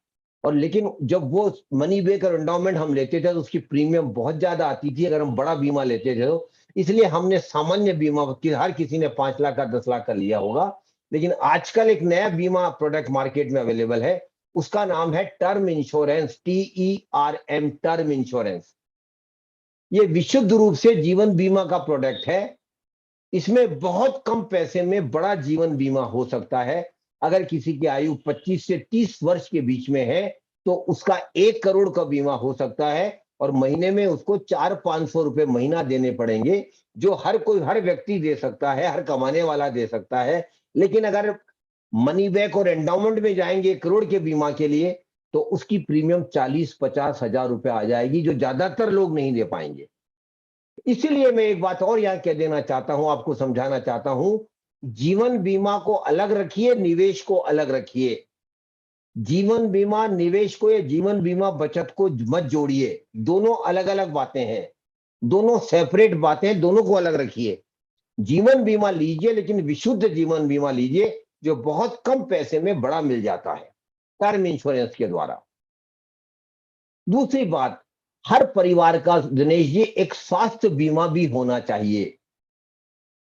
और लेकिन जब वो मनी बैक और एंडाउमेंट हम लेते थे तो उसकी प्रीमियम बहुत ज्यादा आती थी अगर हम बड़ा बीमा लेते थे तो, इसलिए हमने सामान्य बीमा, हर किसी ने 5 लाख का 10 लाख का लिया होगा। लेकिन आजकल एक नया बीमा प्रोडक्ट मार्केट में अवेलेबल है, उसका नाम है term insurance, TERM, term insurance. ये विशुद्ध रूप से जीवन बीमा का प्रोडक्ट है। इसमें बहुत कम पैसे में बड़ा जीवन बीमा हो सकता है। अगर किसी की आयु 25 से 30 वर्ष के बीच में है तो उसका 1 करोड़ का बीमा हो सकता है, और महीने में उसको 400-500 रुपए महीना देने पड़ेंगे, जो हर व्यक्ति दे सकता है, हर कमाने वाला दे सकता है। लेकिन अगर मनी बैक और एंडाउमेंट में जाएंगे 1 करोड़ के बीमा के लिए तो उसकी प्रीमियम 40-50 हजार रुपए आ जाएगी, जो ज्यादातर लोग नहीं दे पाएंगे। इसीलिए मैं एक बात और यहां कह देना चाहता हूं, आपको समझाना चाहता हूं, जीवन बीमा को अलग रखिए, निवेश को अलग रखिए। जीवन बीमा निवेश को या जीवन बीमा बचत को मत जोड़िए, दोनों अलग अलग बातें हैं, दोनों सेपरेट बातें, दोनों को अलग रखिए। जीवन बीमा लीजिए लेकिन विशुद्ध जीवन बीमा लीजिए जो बहुत कम पैसे में बड़ा मिल जाता है टर्म इंश्योरेंस के द्वारा। दूसरी बात, हर परिवार का दिनेश जी एक स्वास्थ्य बीमा भी होना चाहिए।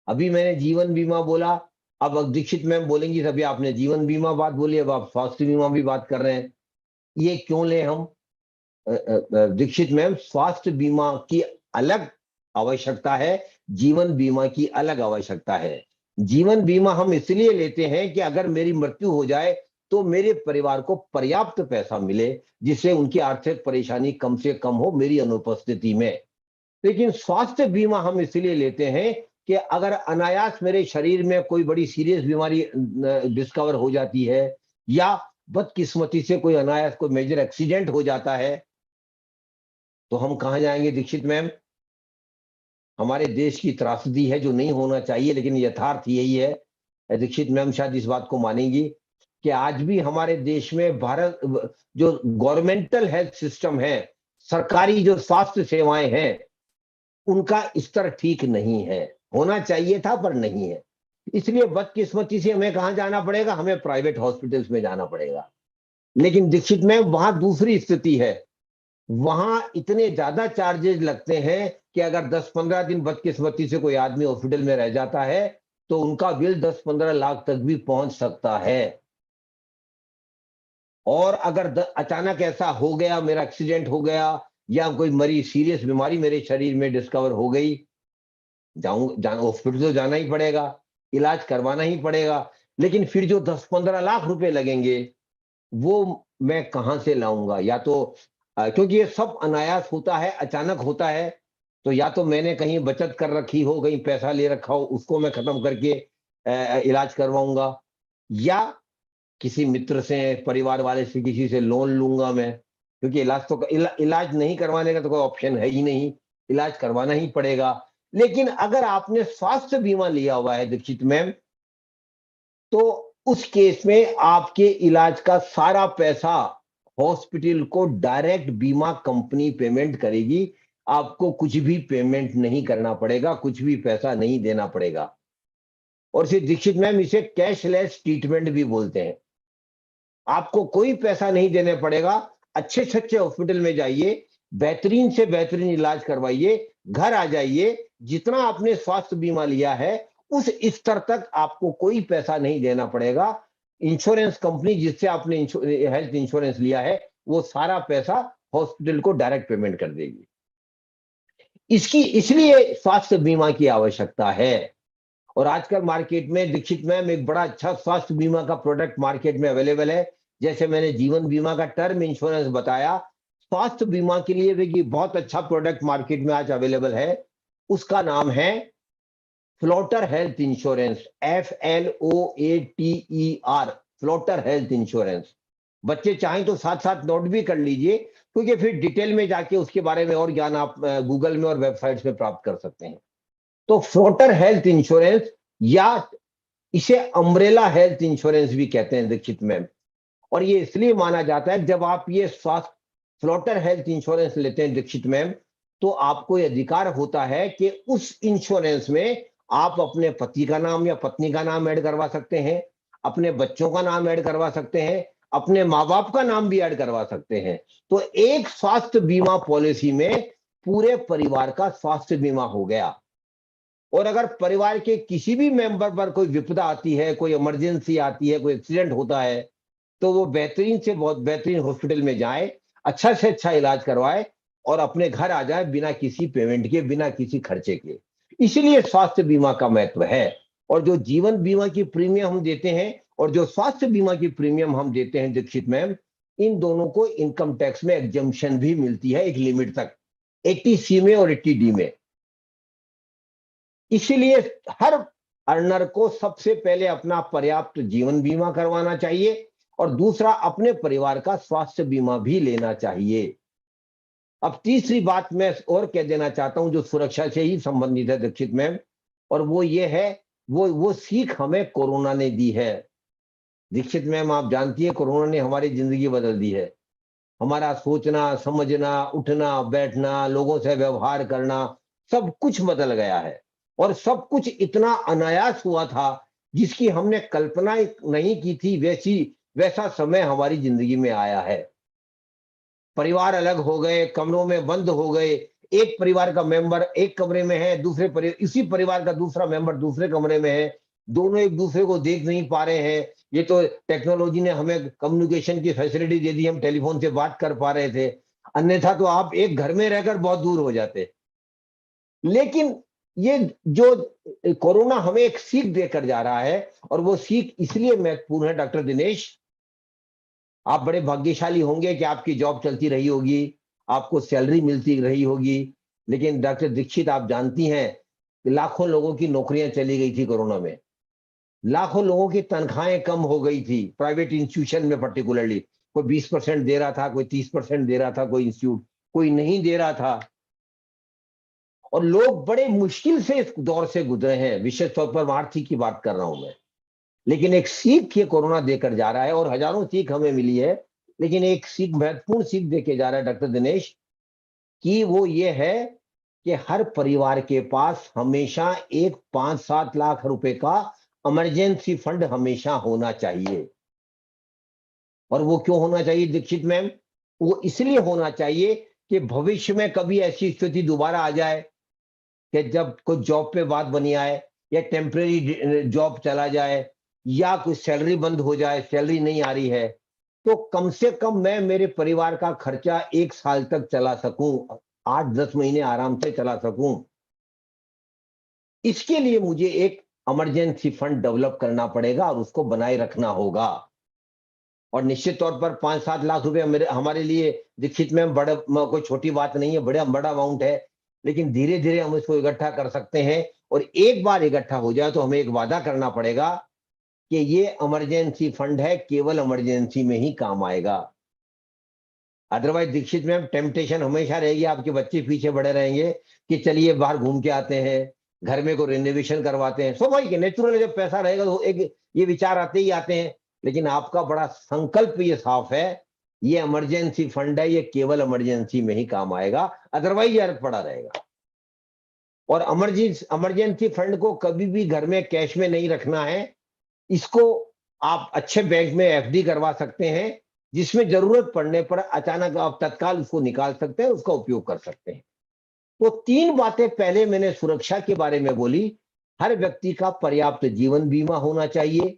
अभी मैंने जीवन बीमा बोला, अब दीक्षित मैम बोलेंगी अभी आपने जीवन बीमा बात बोली, अब आप स्वास्थ्य बीमा भी बात कर रहे हैं। ये क्यों ले हम दीक्षित मैम? स्वास्थ्य बीमा की अलग आवश्यकता है, जीवन बीमा की अलग आवश्यकता है। जीवन बीमा हम इसलिए लेते हैं कि अगर मेरी मृत्यु हो जाए तो मेरे परिवार को पर्याप्त पैसा मिले, जिससे उनकी आर्थिक परेशानी कम से कम हो मेरी अनुपस्थिति में। लेकिन स्वास्थ्य बीमा हम इसलिए लेते हैं कि अगर अनायास मेरे शरीर में कोई बड़ी सीरियस बीमारी डिस्कवर हो जाती है, या बदकिस्मती से कोई अनायास कोई मेजर एक्सीडेंट हो जाता है, तो हम कहां जाएंगे दीक्षित मैम? हमारे देश की त्रासदी है जो नहीं होना चाहिए, लेकिन यथार्थ यही है। दीक्षित मैम शायद इस बात को मानेंगी कि आज भी हमारे देश में भारत जो गवर्नमेंटल हेल्थ सिस्टम है, सरकारी जो स्वास्थ्य सेवाएं हैं, उनका स्तर ठीक नहीं है। होना चाहिए था पर नहीं है। इसलिए बदकिस्मती से हमें कहां जाना पड़ेगा? हमें प्राइवेट हॉस्पिटल्स में जाना पड़ेगा। लेकिन दीक्षित मैम वहां दूसरी स्थिति है, वहां इतने ज्यादा चार्जेस लगते हैं कि अगर 10-15 दिन बदकिस्मती से कोई आदमी हॉस्पिटल में रह जाता है तो उनका बिल 10-15 लाख तक भी पहुंच सकता है। और अगर अचानक ऐसा हो गया, मेरा एक्सीडेंट हो गया या कोई मरी सीरियस बीमारी मेरे शरीर में डिस्कवर हो गई, हॉस्पिटल तो जाना ही पड़ेगा, इलाज करवाना ही पड़ेगा। लेकिन फिर जो 10-15 लाख रुपए लगेंगे वो मैं कहां से लाऊंगा? या तो क्योंकि ये सब अनायास होता है, अचानक होता है, तो या तो मैंने कहीं बचत कर रखी हो, कहीं पैसा ले रखा हो, उसको मैं खत्म करके इलाज करवाऊंगा, या किसी मित्र से, परिवार वाले से, किसी से लोन लूंगा मैं, क्योंकि इलाज नहीं करवाने का तो कोई ऑप्शन है ही नहीं, इलाज करवाना ही पड़ेगा। लेकिन अगर आपने स्वास्थ्य बीमा लिया हुआ है दीक्षित मैम, तो उस केस में आपके इलाज का सारा पैसा हॉस्पिटल को डायरेक्ट बीमा कंपनी पेमेंट करेगी। आपको कुछ भी पेमेंट नहीं करना पड़ेगा, कुछ भी पैसा नहीं देना पड़ेगा। और इसे दीक्षित मैम इसे कैशलेस ट्रीटमेंट भी बोलते हैं। आपको कोई पैसा नहीं देने पड़ेगा, अच्छे से अच्छे हॉस्पिटल में जाइए, बेहतरीन से बेहतरीन इलाज करवाइए, घर आ जाइए, जितना आपने स्वास्थ्य बीमा लिया है उस स्तर तक आपको कोई पैसा नहीं देना पड़ेगा। इंश्योरेंस कंपनी जिससे आपने हेल्थ इंश्योरेंस लिया है वो सारा पैसा हॉस्पिटल को डायरेक्ट पेमेंट कर देगी। इसलिए स्वास्थ्य बीमा की आवश्यकता है। और आजकल मार्केट में दीक्षित मैम एक बड़ा अच्छा स्वास्थ्य बीमा का प्रोडक्ट मार्केट में अवेलेबल है। जैसे मैंने जीवन बीमा का टर्म इंश्योरेंस बताया, स्वास्थ्य बीमा के लिए भी बहुत अच्छा प्रोडक्ट मार्केट में आज अवेलेबल है। उसका नाम है floater health insurance, FLOATER, floater health insurance. बच्चे चाहें तो साथ साथ नोट भी कर लीजिए, क्योंकि फिर डिटेल में जाके उसके बारे में और ज्ञान आप गूगल में और वेबसाइट्स में प्राप्त कर सकते हैं। तो फ्लोटर हेल्थ इंश्योरेंस, या इसे अम्ब्रेला हेल्थ इंश्योरेंस भी कहते हैं दीक्षित मैम। और ये इसलिए माना जाता है जब आप ये स्वास्थ्य फ्लोटर हेल्थ इंश्योरेंस लेते हैं दीक्षित मैम, तो आपको यह अधिकार होता है कि उस इंश्योरेंस में आप अपने पति का नाम या पत्नी का नाम ऐड करवा सकते हैं, अपने बच्चों का नाम ऐड करवा सकते हैं, अपने माँ बाप का नाम भी ऐड करवा सकते हैं। तो एक स्वास्थ्य बीमा पॉलिसी में पूरे परिवार का स्वास्थ्य बीमा हो गया। और अगर परिवार के किसी भी मेंबर पर कोई विपदा आती है, कोई इमरजेंसी आती है, कोई एक्सीडेंट होता है, तो वो बेहतरीन से बहुत बेहतरीन हॉस्पिटल में जाए, अच्छा से अच्छा इलाज करवाए और अपने घर आ जाए बिना किसी पेमेंट के, बिना किसी खर्चे के। इसलिए स्वास्थ्य बीमा का महत्व है। और जो जीवन बीमा की प्रीमियम हम देते हैं और जो स्वास्थ्य बीमा की प्रीमियम हम देते हैं दीक्षित मैम, इन दोनों को इनकम टैक्स में एग्जम्पशन भी मिलती है एक लिमिट तक, 80C में और 80D में। इसलिए हर अर्नर को सबसे पहले अपना पर्याप्त जीवन बीमा करवाना चाहिए और दूसरा अपने परिवार का स्वास्थ्य बीमा भी लेना चाहिए। अब तीसरी बात मैं और कह देना चाहता हूं जो सुरक्षा से ही संबंधित है दीक्षित मैम, और वो ये है, वो सीख हमें कोरोना ने दी है। दीक्षित मैम आप जानती है कोरोना ने हमारी जिंदगी बदल दी है। हमारा सोचना, समझना, उठना, बैठना, लोगों से व्यवहार करना, सब कुछ बदल गया है। और सब कुछ इतना अनायास हुआ था जिसकी हमने कल्पना नहीं की थी, वैसा समय हमारी जिंदगी में आया है। परिवार अलग हो गए, कमरों में बंद हो गए, एक परिवार का मेंबर एक कमरे में है, इसी परिवार का दूसरा मेंबर दूसरे कमरे में है, दोनों एक दूसरे को देख नहीं पा रहे हैं। ये तो टेक्नोलॉजी ने हमें कम्युनिकेशन की फैसिलिटी दे दी, हम टेलीफोन से बात कर पा रहे थे, अन्यथा तो आप एक घर में रहकर बहुत दूर हो जाते। लेकिन ये जो कोरोना हमें एक सीख देकर जा रहा है, और वो सीख इसलिए महत्वपूर्ण है डॉक्टर दिनेश, आप बड़े भाग्यशाली होंगे कि आपकी जॉब चलती रही होगी, आपको सैलरी मिलती रही होगी, लेकिन डॉक्टर दीक्षित आप जानती हैं कि लाखों लोगों की नौकरियां चली गई थी कोरोना में, लाखों लोगों की तनख्वाहें कम हो गई थी, प्राइवेट इंस्टीट्यूशन में पर्टिकुलरली। कोई 20% दे रहा था, कोई 30% दे रहा था, कोई इंस्टीट्यूट कोई नहीं दे रहा था, और लोग बड़े मुश्किल से इस दौर से गुजरे हैं। विशेष तौर पर आर्थिक की बात कर रहा हूं मैं, लेकिन एक सीख ये कोरोना देकर जा रहा है, और हजारों सीख हमें मिली है, लेकिन एक सीख, महत्वपूर्ण सीख देके जा रहा है डॉक्टर दिनेश, कि वो ये है कि हर परिवार के पास हमेशा एक 5-7 लाख रुपए का इमरजेंसी फंड हमेशा होना चाहिए। और वो क्यों होना चाहिए दीक्षित मैम? वो इसलिए होना चाहिए कि भविष्य में कभी ऐसी स्थिति दोबारा आ जाए कि जब कोई जॉब पे बात बनी आए, या टेम्परेरी जॉब चला जाए, या कोई सैलरी बंद हो जाए, सैलरी नहीं आ रही है, तो कम से कम मैं मेरे परिवार का खर्चा 1 साल तक चला सकूं, 8-10 महीने आराम से चला सकूं। इसके लिए मुझे एक इमरजेंसी फंड डेवलप करना पड़ेगा और उसको बनाए रखना होगा। और निश्चित तौर पर 5-7 लाख रुपए हमारे लिए दीक्षित में बड़ा कोई छोटी बात नहीं है, बड़ा अमाउंट है, लेकिन धीरे धीरे हम इसको इकट्ठा कर सकते हैं। और एक बार इकट्ठा हो जाए तो हमें एक वादा करना पड़ेगा कि ये इमरजेंसी फंड है, केवल इमरजेंसी में ही काम आएगा। अदरवाइज दीक्षित मैम टेम्पटेशन हमेशा रहेगी, आपके बच्चे पीछे बड़े रहेंगे कि चलिए बाहर घूम के आते हैं, घर में को रिनोवेशन करवाते हैं। स्वाभाविक है, नेचुरल, जब पैसा रहेगा तो एक ये विचार आते ही आते हैं, लेकिन आपका बड़ा संकल्प ये साफ है, ये इमरजेंसी फंड है, ये केवल इमरजेंसी में ही काम आएगा, अदरवाइज यार पड़ा रहेगा। और इमरजेंसी फंड को कभी भी घर में कैश में नहीं रखना है, इसको आप अच्छे बैंक में एफडी करवा सकते हैं, जिसमें जरूरत पड़ने पर अचानक आप तत्काल उसको निकाल सकते हैं, उसका उपयोग कर सकते हैं। तो 3 बातें पहले मैंने सुरक्षा के बारे में बोली। हर व्यक्ति का पर्याप्त जीवन बीमा होना चाहिए,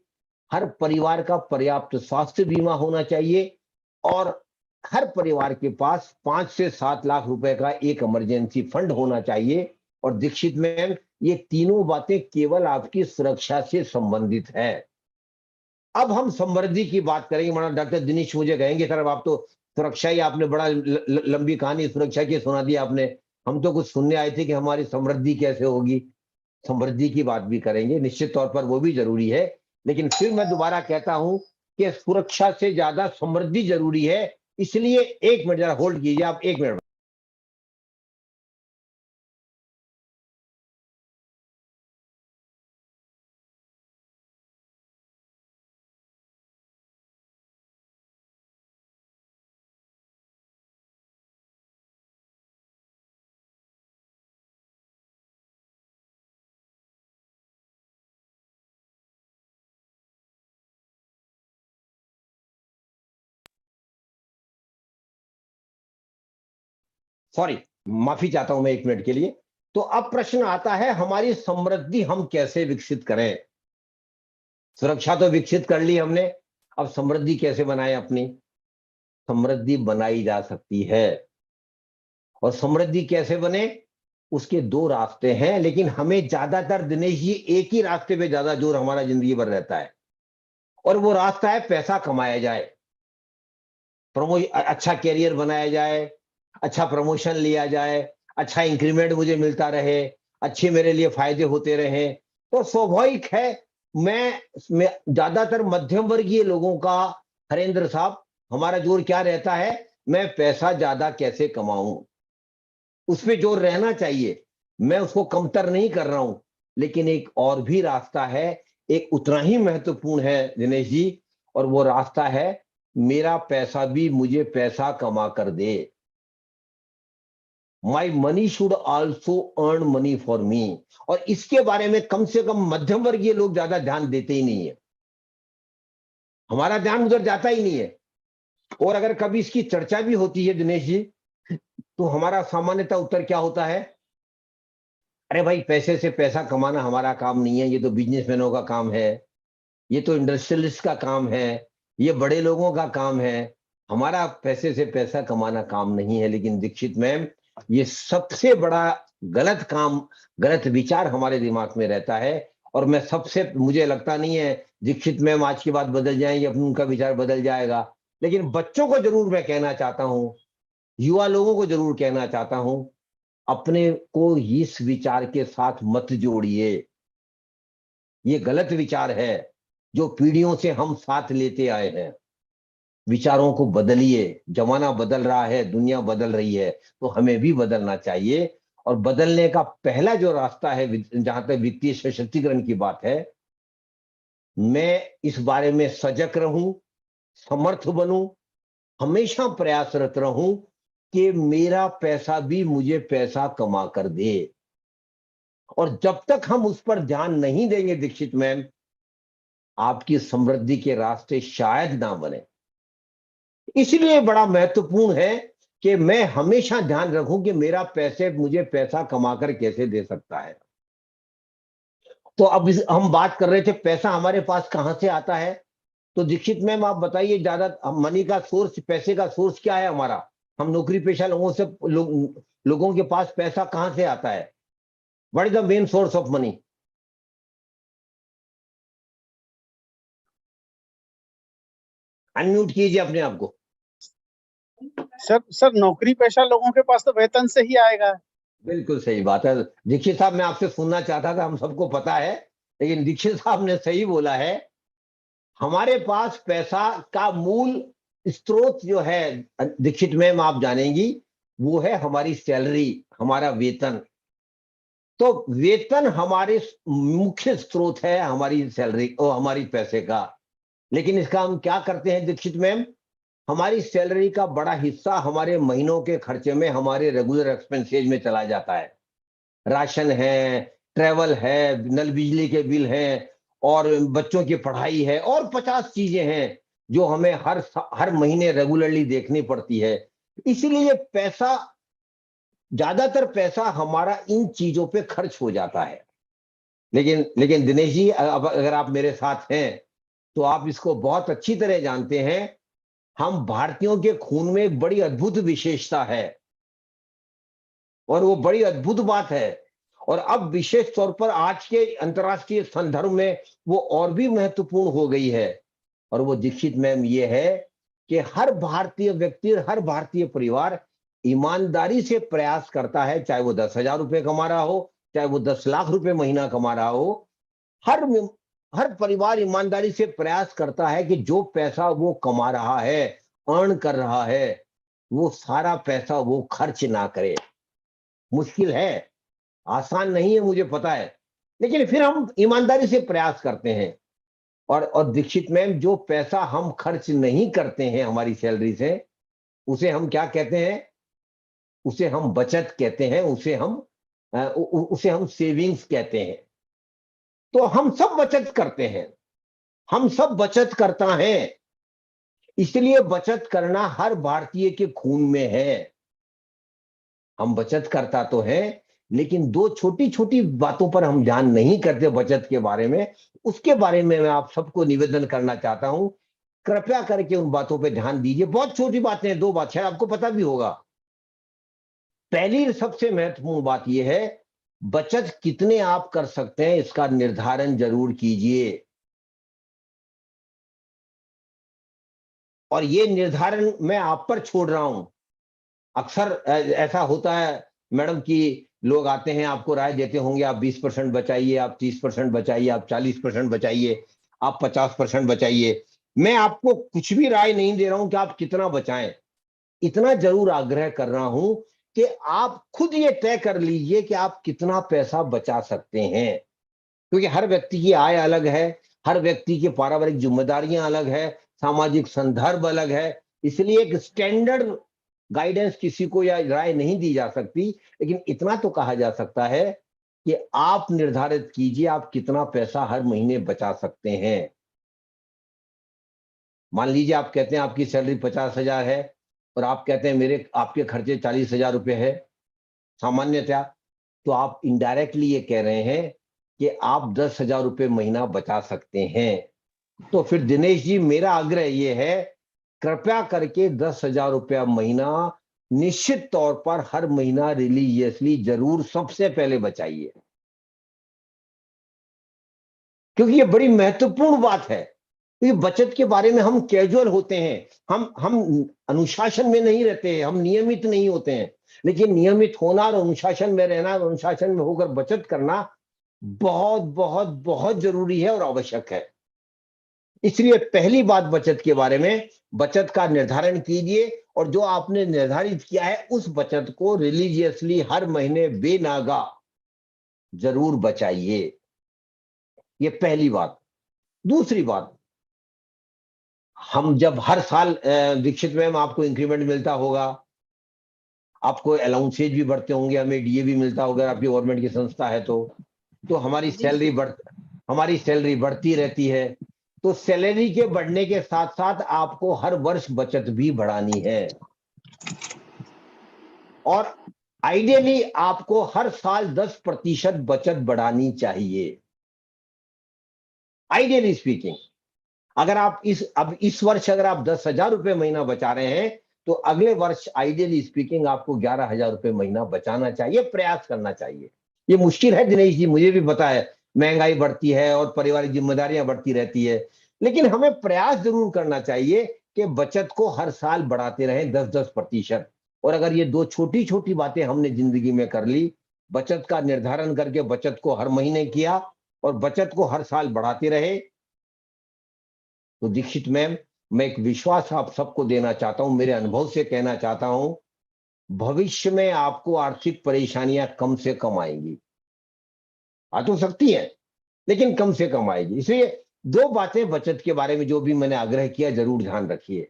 हर परिवार का पर्याप्त स्वास्थ्य बीमा होना चाहिए, और हर परिवार के पास 5 से 7 लाख रुपए का एक इमरजेंसी फंड होना चाहिए। और दीक्षित मैम, ये तीनों बातें केवल आपकी सुरक्षा से संबंधित है। अब हम समृद्धि की बात करेंगे। माना डॉक्टर दिनेश मुझे कहेंगे सर आप तो सुरक्षा ही, आपने बड़ा लंबी कहानी सुरक्षा की सुना दी आपने, हम तो कुछ सुनने आए थे कि हमारी समृद्धि कैसे होगी। समृद्धि की बात भी करेंगे, निश्चित तौर पर वो भी जरूरी है, लेकिन फिर मैं दोबारा कहता हूं कि सुरक्षा से ज्यादा समृद्धि जरूरी है। इसलिए 1 मिनट जरा होल्ड कीजिए आप, 1 मिनट। सॉरी, माफी चाहता हूं मैं 1 मिनट के लिए। तो अब प्रश्न आता है, हमारी समृद्धि हम कैसे विकसित करें? सुरक्षा तो विकसित कर ली हमने, अब समृद्धि कैसे बनाएं अपनी? समृद्धि बनाई जा सकती है, और समृद्धि कैसे बने उसके 2 रास्ते हैं, लेकिन हमें ज्यादातर दिनेश जी एक ही रास्ते पे ज्यादा जोर हमारा जिंदगी भर रहता है, और वो रास्ता है पैसा कमाया जाए, अच्छा कैरियर बनाया जाए, अच्छा प्रमोशन लिया जाए, अच्छा इंक्रीमेंट मुझे मिलता रहे, अच्छे मेरे लिए फायदे होते रहे। तो स्वाभाविक है, मैं ज्यादातर मध्यम वर्गीय लोगों का, हरेंद्र साहब, हमारा जोर क्या रहता है? मैं पैसा ज्यादा कैसे कमाऊं, उस पर जोर रहना चाहिए। मैं उसको कमतर नहीं कर रहा हूं, लेकिन एक और भी रास्ता है, एक उतना ही महत्वपूर्ण है दिनेश जी, और वो रास्ता है, मेरा पैसा भी मुझे पैसा कमा कर दे। My money should also earn money for me. और इसके बारे में कम से कम मध्यम वर्गीय लोग ज्यादा ध्यान देते ही नहीं है, हमारा ध्यान उधर जाता ही नहीं है। और अगर कभी इसकी चर्चा भी होती है दिनेश जी, तो हमारा सामान्यतः उत्तर क्या होता है? अरे भाई, पैसे से पैसा कमाना हमारा काम नहीं है, ये तो बिजनेसमैनों का काम है, ये तो इंडस्ट्रियलिस्ट का काम है, ये बड़े लोगों का काम है, हमारा पैसे से पैसा कमाना काम नहीं है। लेकिन दीक्षित मैम, ये सबसे बड़ा गलत काम, गलत विचार हमारे दिमाग में रहता है। और मैं सबसे, मुझे लगता नहीं है दीक्षित मैम आज की बात बदल जाएंगे, अपने उनका विचार बदल जाएगा, लेकिन बच्चों को जरूर मैं कहना चाहता हूं, युवा लोगों को जरूर कहना चाहता हूं, अपने को इस विचार के साथ मत जोड़िए। ये गलत विचार है जो पीढ़ियों से हम साथ लेते आए हैं। विचारों को बदलिए, जमाना बदल रहा है, दुनिया बदल रही है, तो हमें भी बदलना चाहिए। और बदलने का पहला जो रास्ता है, जहां तक वित्तीय सशक्तिकरण की बात है, मैं इस बारे में सजग रहूं, समर्थ बनूं, हमेशा प्रयासरत रहूं कि मेरा पैसा भी मुझे पैसा कमा कर दे। और जब तक हम उस पर ध्यान नहीं देंगे दीक्षित मैम, आपकी समृद्धि के रास्ते शायद ना बने। इसलिए बड़ा महत्वपूर्ण है कि मैं हमेशा ध्यान रखूं कि मेरा पैसे मुझे पैसा कमाकर कैसे दे सकता है। तो अब हम बात कर रहे थे पैसा हमारे पास कहां से आता है। तो दीक्षित मैम आप बताइए, ज्यादा मनी का सोर्स, पैसे का सोर्स क्या है हमारा? हम नौकरी पेशा लोगों से लोगों के पास पैसा कहां से आता है? What is the main source of money? Unmute कीजिए अपने आप को। सर नौकरी पेशा लोगों के पास तो वेतन से ही आएगा। बिल्कुल सही बात है दीक्षित साहब, मैं आपसे सुनना चाहता था, हम सबको पता है, लेकिन दीक्षित साहब ने सही बोला है। हमारे पास पैसा का मूल स्रोत जो है दीक्षित मैम आप जानेंगी, वो है हमारी सैलरी, हमारा वेतन। तो वेतन हमारे मुख्य स्रोत है, हमारी सैलरी और हमारी पैसे का। लेकिन इसका हम क्या करते हैं दीक्षित मैम? हमारी सैलरी का बड़ा हिस्सा हमारे महीनों के खर्चे में, हमारे रेगुलर एक्सपेंसेज में चला जाता है। राशन है, ट्रेवल है, नल बिजली के बिल हैं, और बच्चों की पढ़ाई है, और 50 चीजें हैं जो हमें हर महीने रेगुलरली देखनी पड़ती है। इसलिए पैसा, ज्यादातर पैसा हमारा इन चीजों पे खर्च हो जाता है। लेकिन दिनेश जी, अब अगर आप मेरे साथ हैं तो आप इसको बहुत अच्छी तरह जानते हैं, हम भारतीयों के खून में एक बड़ी अद्भुत विशेषता है, और वो बड़ी अद्भुत बात है। और अब विशेष तौर पर आज के अंतर्राष्ट्रीय संदर्भ में वो और भी महत्वपूर्ण हो गई है। और वो दीक्षित मैम ये है कि हर भारतीय व्यक्ति, हर भारतीय परिवार ईमानदारी से प्रयास करता है, चाहे वो 10,000 रुपए कमा रहा हो, चाहे वो 10 लाख रुपए महीना कमा रहा हो। हर परिवार ईमानदारी से प्रयास करता है कि जो पैसा वो कमा रहा है, अर्न कर रहा है, वो सारा पैसा वो खर्च ना करे। मुश्किल है, आसान नहीं है, मुझे पता है, लेकिन फिर हम ईमानदारी से प्रयास करते हैं। और दीक्षित मैम, जो पैसा हम खर्च नहीं करते हैं हमारी सैलरी से, उसे हम क्या कहते हैं? उसे हम बचत कहते हैं, उसे हम सेविंग्स कहते हैं। तो हम सब बचत करते हैं, हम सब बचत करता है। इसलिए बचत करना हर भारतीय के खून में है। हम बचत करता तो है, लेकिन दो छोटी छोटी बातों पर हम ध्यान नहीं करते बचत के बारे में। उसके बारे में मैं आप सबको निवेदन करना चाहता हूं, कृपया करके उन बातों पर ध्यान दीजिए। बहुत छोटी बातें हैं, 2 बात, शायद आपको पता भी होगा। पहली सबसे महत्वपूर्ण बात यह है, बचत कितने आप कर सकते हैं इसका निर्धारण जरूर कीजिए। और ये निर्धारण मैं आप पर छोड़ रहा हूं। अक्सर ऐसा होता है मैडम कि लोग आते हैं, आपको राय देते होंगे, आप 20% बचाइए, आप 30% बचाइए, आप 40% बचाइए, आप 50% बचाइए। मैं आपको कुछ भी राय नहीं दे रहा हूं कि आप कितना बचाएं। इतना जरूर आग्रह कर रहा हूं कि आप खुद ये तय कर लीजिए कि आप कितना पैसा बचा सकते हैं। क्योंकि हर व्यक्ति की आय अलग है, हर व्यक्ति की पारिवारिक जिम्मेदारियां अलग है, सामाजिक संदर्भ अलग है। इसलिए एक स्टैंडर्ड गाइडेंस किसी को या राय नहीं दी जा सकती, लेकिन इतना तो कहा जा सकता है कि आप निर्धारित कीजिए आप कितना पैसा हर महीने बचा सकते हैं। मान लीजिए आप कहते हैं आपकी सैलरी 50,000 है और आप कहते हैं आपके खर्चे 40,000 रुपए है सामान्यतया, तो आप इनडायरेक्टली ये कह रहे हैं कि आप 10,000 रुपए महीना बचा सकते हैं। तो फिर दिनेश जी, मेरा आग्रह ये है, कृपया करके 10,000 रुपया महीना निश्चित तौर पर हर महीना रिलीजियसली जरूर सबसे पहले बचाइए, क्योंकि ये बड़ी महत्वपूर्ण बात है। क्योंकि बचत के बारे में हम कैजुअल होते हैं, हम अनुशासन में नहीं रहते हैं, हम नियमित नहीं होते हैं। लेकिन नियमित होना और अनुशासन में रहना और अनुशासन में होकर बचत करना बहुत बहुत बहुत जरूरी है और आवश्यक है। इसलिए पहली बात बचत के बारे में, बचत का निर्धारण कीजिए और जो आपने निर्धारित किया है उस बचत को रिलीजियसली हर महीने बेनागा जरूर बचाइए। ये पहली बात। दूसरी बात, हम जब हर साल दीक्षित मैम आपको इंक्रीमेंट मिलता होगा, आपको अलाउंसेज भी बढ़ते होंगे, हमें डीए भी मिलता होगा, आपकी गवर्नमेंट की संस्था है तो हमारी सैलरी बढ़ती रहती है। तो सैलरी के बढ़ने के साथ साथ आपको हर वर्ष बचत भी बढ़ानी है और आइडियली आपको हर साल 10% बचत बढ़ानी चाहिए। आइडियली स्पीकिंग, अगर आप इस वर्ष अगर आप 10,000 रुपए महीना बचा रहे हैं तो अगले वर्ष आइडियली स्पीकिंग आपको 11,000 रुपए महीना बचाना चाहिए, प्रयास करना चाहिए। ये मुश्किल है दिनेश जी, मुझे भी पता है, महंगाई बढ़ती है और पारिवारिक जिम्मेदारियां बढ़ती रहती है, लेकिन हमें प्रयास जरूर करना चाहिए कि बचत को हर साल बढ़ाते रहें 10-10%। और अगर ये दो छोटी छोटी बातें हमने जिंदगी में कर ली, बचत का निर्धारण करके बचत को हर महीने किया और बचत को हर साल बढ़ाते रहे, तो दीक्षित मैम, मैं एक विश्वास आप सबको देना चाहता हूं, मेरे अनुभव से कहना चाहता हूं, भविष्य में आपको आर्थिक परेशानियां कम से कम आएंगी। आ तो सकती है लेकिन कम से कम आएगी। इसलिए दो बातें बचत के बारे में जो भी मैंने आग्रह किया जरूर ध्यान रखिए।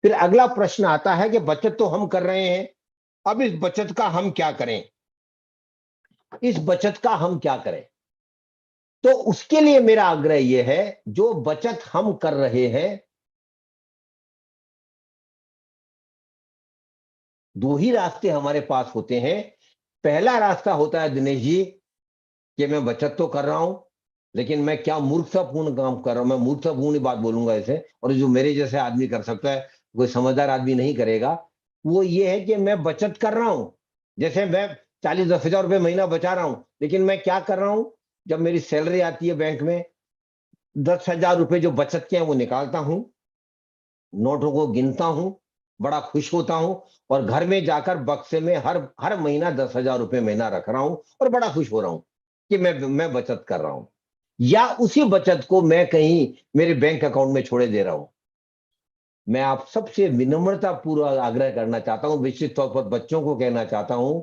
फिर अगला प्रश्न आता है कि बचत तो हम कर रहे हैं, अब इस बचत का हम क्या करें, इस बचत का हम क्या करें। तो उसके लिए मेरा आग्रह यह है, जो बचत हम कर रहे हैं, दो ही रास्ते हमारे पास होते हैं। पहला रास्ता होता है दिनेश जी कि मैं बचत तो कर रहा हूं लेकिन मैं क्या मूर्खतापूर्ण काम कर रहा हूं, मैं मूर्खतापूर्ण बात बोलूंगा इसे, और जो मेरे जैसे आदमी कर सकता है, कोई समझदार आदमी नहीं करेगा। वो ये है कि मैं बचत कर रहा हूं, जैसे मैं 40-10,000 रुपए महीना बचा रहा हूं, लेकिन मैं क्या कर रहा हूं, जब मेरी सैलरी आती है बैंक में, 10,000 रुपए जो बचत के हैं वो निकालता हूं, नोटों को गिनता हूं, बड़ा खुश होता हूं और घर में जाकर बक्से में हर महीना 10,000 रुपए महीना रख रहा हूं और बड़ा खुश हो रहा हूं कि मैं बचत कर रहा हूं। या उसी बचत को मैं कहीं मेरे बैंक अकाउंट में छोड़े दे रहा हूं। मैं आप सबसे विनम्रता पूर्वक आग्रह करना चाहता हूं, विशेष तौर पर बच्चों को कहना चाहता हूं,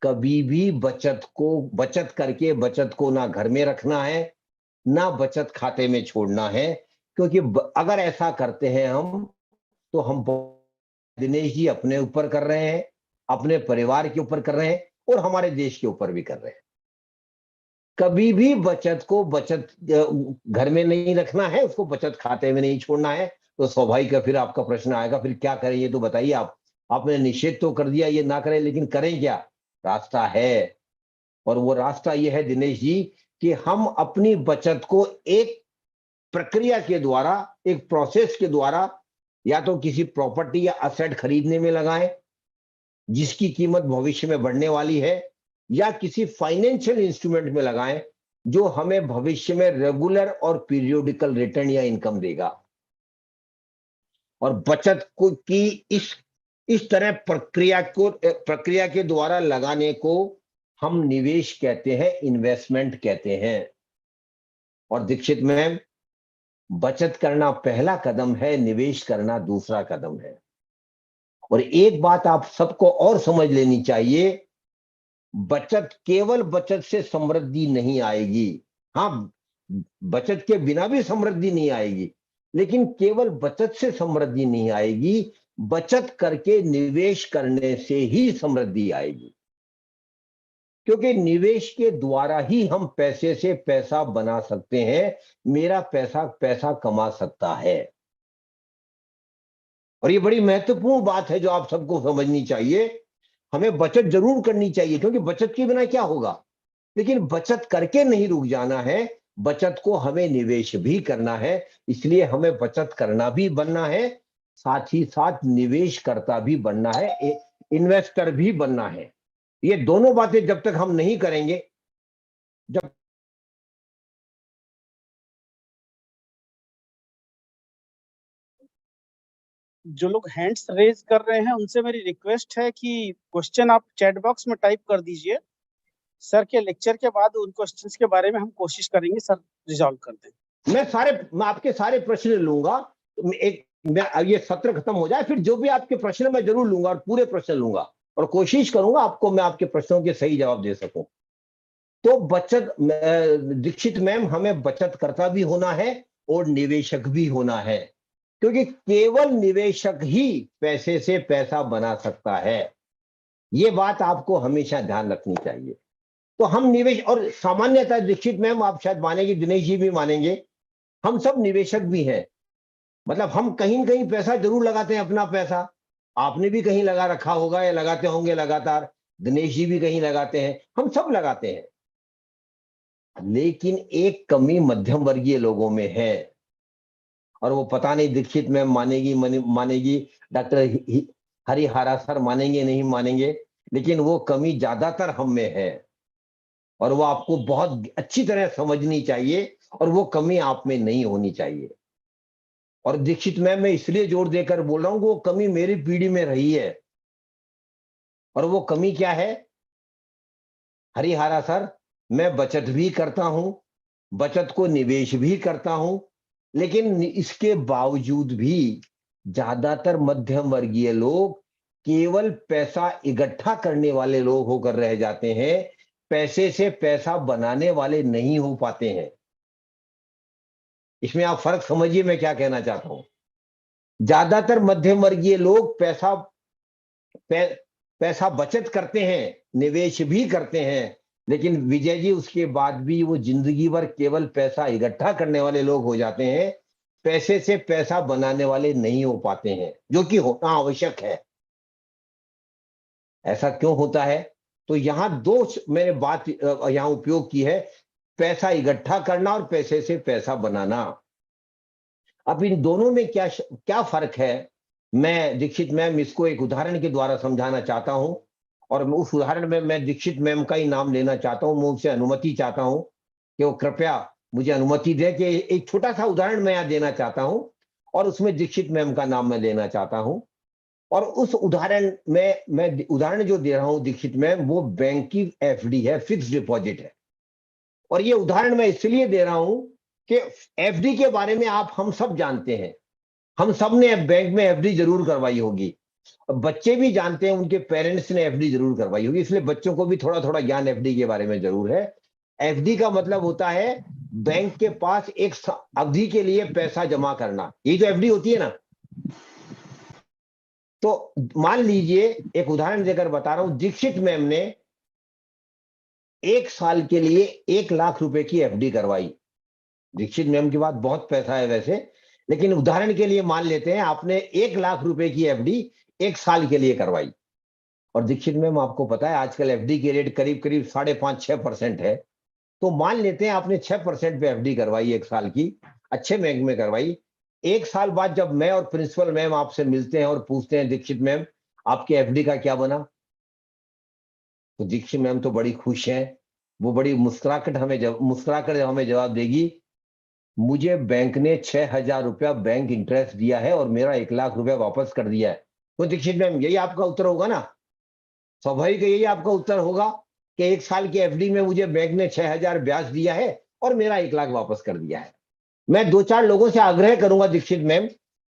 कभी भी बचत करके बचत को ना घर में रखना है ना बचत खाते में छोड़ना है, क्योंकि अगर ऐसा करते हैं हम तो हम दिनेश जी अपने ऊपर कर रहे हैं, अपने परिवार के ऊपर कर रहे हैं और हमारे देश के ऊपर भी कर रहे हैं। कभी भी बचत को घर में नहीं रखना है, उसको बचत खाते में नहीं छोड़ना है। तो स्वाभाविक है, फिर आपका प्रश्न आएगा फिर क्या करें, ये तो बताइए आप। आपने निषेध तो कर दिया ये ना करें, लेकिन करें क्या? रास्ता है, और वो रास्ता ये है दिनेश जी कि हम अपनी बचत को एक प्रक्रिया के द्वारा, एक प्रोसेस के द्वारा, या तो किसी प्रॉपर्टी या असेट खरीदने में लगाएं जिसकी कीमत भविष्य में बढ़ने वाली है, या किसी फाइनेंशियल इंस्ट्रूमेंट में लगाएं जो हमें भविष्य में रेगुलर और पीरियोडिकल रिटर्न या इनकम देगा। और बचत को की इस तरह प्रक्रिया के द्वारा लगाने को हम निवेश कहते हैं, इन्वेस्टमेंट कहते हैं। और दीक्षित मैम, बचत करना पहला कदम है, निवेश करना दूसरा कदम है। और एक बात आप सबको और समझ लेनी चाहिए, केवल बचत से समृद्धि नहीं आएगी। हाँ, बचत के बिना भी समृद्धि नहीं आएगी, लेकिन केवल बचत से समृद्धि नहीं आएगी, बचत करके निवेश करने से ही समृद्धि आएगी। क्योंकि निवेश के द्वारा ही हम पैसे से पैसा बना सकते हैं, मेरा पैसा कमा सकता है। और ये बड़ी महत्वपूर्ण बात है जो आप सबको समझनी चाहिए। हमें बचत जरूर करनी चाहिए, क्योंकि बचत के बिना क्या होगा, लेकिन बचत करके नहीं रुक जाना है, बचत को हमें निवेश भी करना है। इसलिए हमें बचत करना भी बनना है, साथ ही साथ निवेश करता भी बनना है। इन्वेस्टर भी बनना है। ये दोनों बातें जब तक हम नहीं करेंगे, जब जो लोग हैंड्स रेज कर रहे हैं उनसे मेरी रिक्वेस्ट है कि क्वेश्चन आप चैट बॉक्स में टाइप कर दीजिए। सर के लेक्चर के बाद उन क्वेश्चंस के बारे में हम कोशिश करेंगे सर रिजॉल्व कर दें। मैं आपके सारे प्रश्न लूंगा। ये सत्र खत्म हो जाए, फिर जो भी आपके प्रश्न मैं जरूर लूंगा और पूरे प्रश्न लूंगा और कोशिश करूंगा आपको मैं आपके प्रश्नों के सही जवाब दे सकूं। तो बचत, दीक्षित मैम, हमें बचतकर्ता भी होना है और निवेशक भी होना है, क्योंकि केवल निवेशक ही पैसे से पैसा बना सकता है। ये बात आपको हमेशा ध्यान रखनी चाहिए। तो हम निवेश, और सामान्यतः दीक्षित मैम आप शायद मानेंगे, दिनेश जी भी मानेंगे, हम सब निवेशक भी हैं। मतलब हम कहीं न कहीं पैसा जरूर लगाते हैं, अपना पैसा आपने भी कहीं लगा रखा होगा या लगाते होंगे लगातार, दिनेश जी भी कहीं लगाते हैं, हम सब लगाते हैं। लेकिन एक कमी मध्यम वर्गीय लोगों में है, और वो पता नहीं दीक्षित मैम मानेगी, डॉक्टर हरिहरा सर मानेंगे नहीं मानेंगे, लेकिन वो कमी ज्यादातर हम में है और वो आपको बहुत अच्छी तरह समझनी चाहिए और वो कमी आप में नहीं होनी चाहिए। और दीक्षित मैम, मैं इसलिए जोर देकर बोल रहा हूं कि वो कमी मेरी पीढ़ी में रही है। और वो कमी क्या है? हरिहरा सर, मैं बचत भी करता हूं, बचत को निवेश भी करता हूं, लेकिन इसके बावजूद भी ज्यादातर मध्यम वर्गीय लोग केवल पैसा इकट्ठा करने वाले लोग होकर रह जाते हैं, पैसे से पैसा बनाने वाले नहीं हो पाते हैं। इसमें आप फर्क समझिए मैं क्या कहना चाहता हूं। ज्यादातर मध्यम वर्गीय लोग पैसा बचत करते हैं, निवेश भी करते हैं, लेकिन विजय जी उसके बाद भी वो जिंदगी भर केवल पैसा इकट्ठा करने वाले लोग हो जाते हैं, पैसे से पैसा बनाने वाले नहीं हो पाते हैं, जो कि होना आवश्यक है। ऐसा क्यों होता है? तो यहां दो मैंने बात यहां उपयोग की है, पैसा इकट्ठा करना और पैसे से पैसा बनाना। अब इन दोनों में क्या फर्क है? मैं दीक्षित मैम इसको एक उदाहरण के द्वारा समझाना चाहता हूं, और उस उदाहरण में मैं दीक्षित मैम का ही नाम लेना चाहता हूं। मैं उनसे अनुमति चाहता हूं कि वो कृपया मुझे अनुमति दे कि एक छोटा सा उदाहरण मैं यहाँ देना चाहता हूं और उसमें दीक्षित मैम का नाम मैं लेना चाहता हूं। और उस उदाहरण में मैं उदाहरण जो दे रहा हूं दीक्षित मैम, वो बैंक की एफडी है, फिक्स डिपॉजिट है। और ये उदाहरण मैं इसलिए दे रहा हूं कि एफडी के बारे में हम सब जानते हैं, हम सब ने बैंक में एफडी जरूर करवाई होगी, बच्चे भी जानते हैं, उनके पेरेंट्स ने एफडी जरूर करवाई होगी, इसलिए बच्चों को भी थोड़ा थोड़ा ज्ञान एफडी के बारे में जरूर है। एफडी का मतलब होता है बैंक के पास एक अवधि के लिए पैसा जमा करना, यही तो एफडी होती है ना। तो मान लीजिए, एक उदाहरण देकर बता रहा हूं, दीक्षित मैम ने 1 साल के लिए 1 लाख रुपए की एफडी करवाई। दीक्षित मैम के पास बहुत पैसा है वैसे, लेकिन उदाहरण के लिए मान लेते हैं आपने 1 लाख रुपए की एफडी 1 साल के लिए करवाई। और दीक्षित मैम आपको पता है आजकल एफडी के रेट करीब करीब 5.5-6% है। तो मान लेते हैं आपने 6% पे एफडी करवाई 1 साल की, अच्छे बैंक में करवाई। 1 साल बाद जब मैं और प्रिंसिपल मैम आपसे मिलते हैं और पूछते हैं दीक्षित मैम आपके एफडी का क्या बना, तो दीक्षित मैम तो बड़ी खुश हैं, वो बड़ी मुस्कुराकर हमें जवाब देगी, मुझे बैंक ने 6,000 रुपया बैंक इंटरेस्ट दिया है और मेरा 1 लाख रुपया वापस कर दिया है। तो दीक्षित मैम यही आपका उत्तर होगा ना, स्वाभाविक यही आपका उत्तर होगा कि 1 साल की एफडी में मुझे बैंक ने 6,000 ब्याज दिया है और मेरा 1 लाख वापस कर दिया है। मैं 2-4 लोगों से आग्रह करूंगा दीक्षित मैम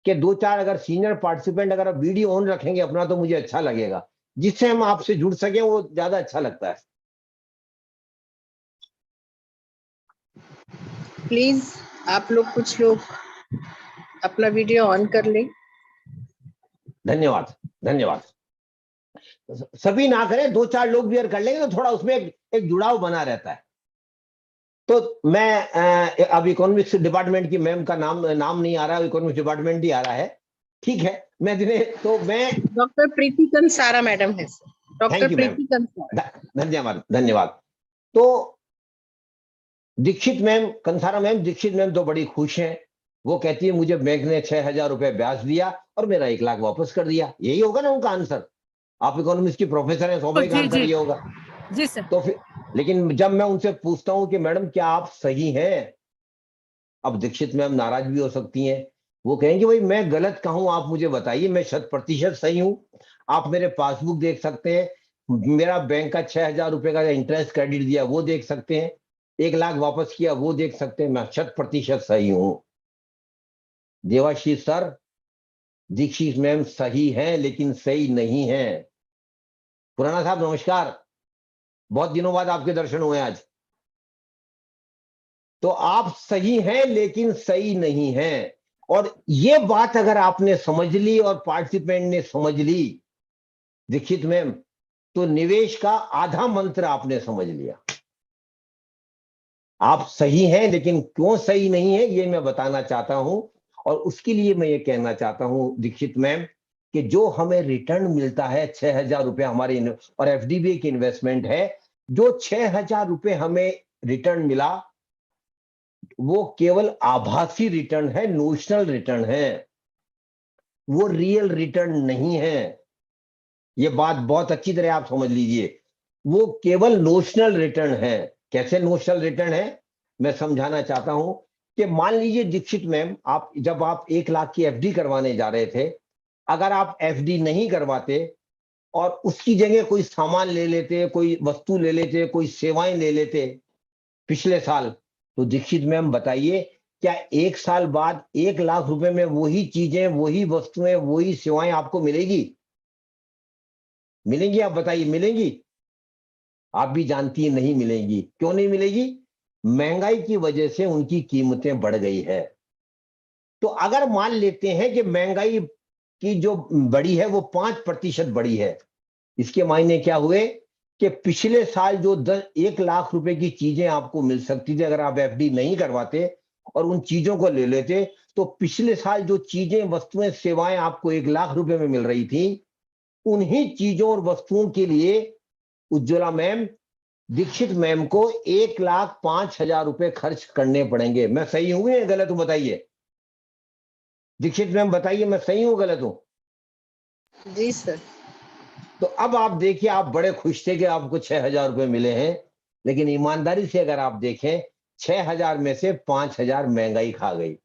कि 2-4 अगर सीनियर पार्टिसिपेंट अगर आप वीडियो ऑन रखेंगे अपना, तो मुझे अच्छा लगेगा, जिससे हम आपसे जुड़ सके, वो ज्यादा अच्छा लगता है। प्लीज आप लोग कुछ लोग अपना वीडियो ऑन कर लें। धन्यवाद धन्यवाद। सभी ना करें, 2-4 लोग भी अगर कर लेंगे तो थोड़ा उसमें एक जुड़ाव बना रहता है। तो मैं अब इकोनॉमिक्स डिपार्टमेंट की मैम का नाम नहीं आ रहा, इकोनॉमिक्स डिपार्टमेंट ही आ रहा है, ठीक है। मैं डॉक्टर प्रीति कंसारा मैडम है सर, डॉक्टर प्रीति कंसारा। धन्यवाद। तो Dikshit ma'am, Kansara ma'am, Dikshit ma'am तो बड़ी खुश हैं, वो कहती है मुझे बैंक ने 6,000 रुपए ब्याज दिया और मेरा 1 लाख वापस कर दिया। यही होगा ना उनका आंसर। आप इकोनॉमिक्स की प्रोफेसर हैं, स्वाभाविक आंसर ये होगा। जी सर। तो फिर लेकिन जब मैं उनसे पूछता हूं कि मैडम क्या आप सही हैं, अब दीक्षित मैम नाराज भी हो सकती हैं, वो कहेंगे भाई मैं गलत कहूं आप मुझे बताइए, मैं 100% सही हूं। आप मेरे पासबुक देख सकते हैं, मेरा बैंक का 6,000 रुपए का इंटरेस्ट क्रेडिट दिया वो देख सकते हैं, 1 लाख वापस किया वो देख सकते हैं, मैं 100% सही हूं। देवाशीष सर, दीक्षित मैम सही हैं लेकिन सही नहीं है। खुराना साहब नमस्कार, बहुत दिनों बाद आपके दर्शन हुए आज। तो आप सही हैं लेकिन सही नहीं हैं, और ये बात अगर आपने समझ ली और पार्टिसिपेंट ने समझ ली दीक्षित मैम, तो निवेश का आधा मंत्र आपने समझ लिया। आप सही हैं लेकिन क्यों सही नहीं है ये मैं बताना चाहता हूं, और उसके लिए मैं ये कहना चाहता हूं दीक्षित मैम कि जो हमें रिटर्न मिलता है 6,000 रुपए हमारे, और एफडी भी एक इन्वेस्टमेंट है, जो 6,000 रुपए हमें रिटर्न मिला वो केवल आभासी रिटर्न है, नोशनल रिटर्न है, वो रियल रिटर्न नहीं है। ये बात बहुत अच्छी तरह आप समझ लीजिए, वो केवल नोशनल रिटर्न है। कैसे नोशनल रिटर्न है मैं समझाना चाहता हूं कि मान लीजिए दीक्षित मैम, आप जब आप 1 लाख की एफडी करवाने जा रहे थे, अगर आप एफडी नहीं करवाते और उसकी जगह कोई सामान ले लेते, कोई वस्तु ले लेते, कोई सेवाएं ले लेते पिछले साल, तो दीक्षित मैम बताइए क्या 1 साल बाद 1 लाख रुपए में वही चीजें, वही वस्तुएं, वही सेवाएं आपको मिलेगी? मिलेंगी? आप बताइए मिलेंगी? आप भी जानती है नहीं मिलेंगी। क्यों नहीं मिलेगी? महंगाई की वजह से उनकी कीमतें बढ़ गई है। तो अगर मान लेते हैं कि महंगाई की जो बढ़ी है वो 5% बढ़ी है, इसके मायने क्या हुए कि पिछले साल जो 1 लाख रुपए की चीजें आपको मिल सकती थी अगर आप एफडी नहीं करवाते और उन चीजों को ले लेते, तो पिछले साल जो चीजें, वस्तुएं, सेवाएं आपको 1 लाख रुपए में मिल रही थी, उन्हीं चीजों और वस्तुओं के लिए उज्ज्वला मैम, दीक्षित मैम को 1,05,000 रुपए खर्च करने पड़ेंगे। मैं सही हूं या गलत हूं बताइए? दीक्षित मैम बताइए मैं सही हूं गलत हूं? जी सर। तो अब आप देखिए, आप बड़े खुश थे कि आपको 6,000 रुपए मिले हैं, लेकिन ईमानदारी से अगर आप देखें 6,000 में से 5,000 महंगाई खा गई।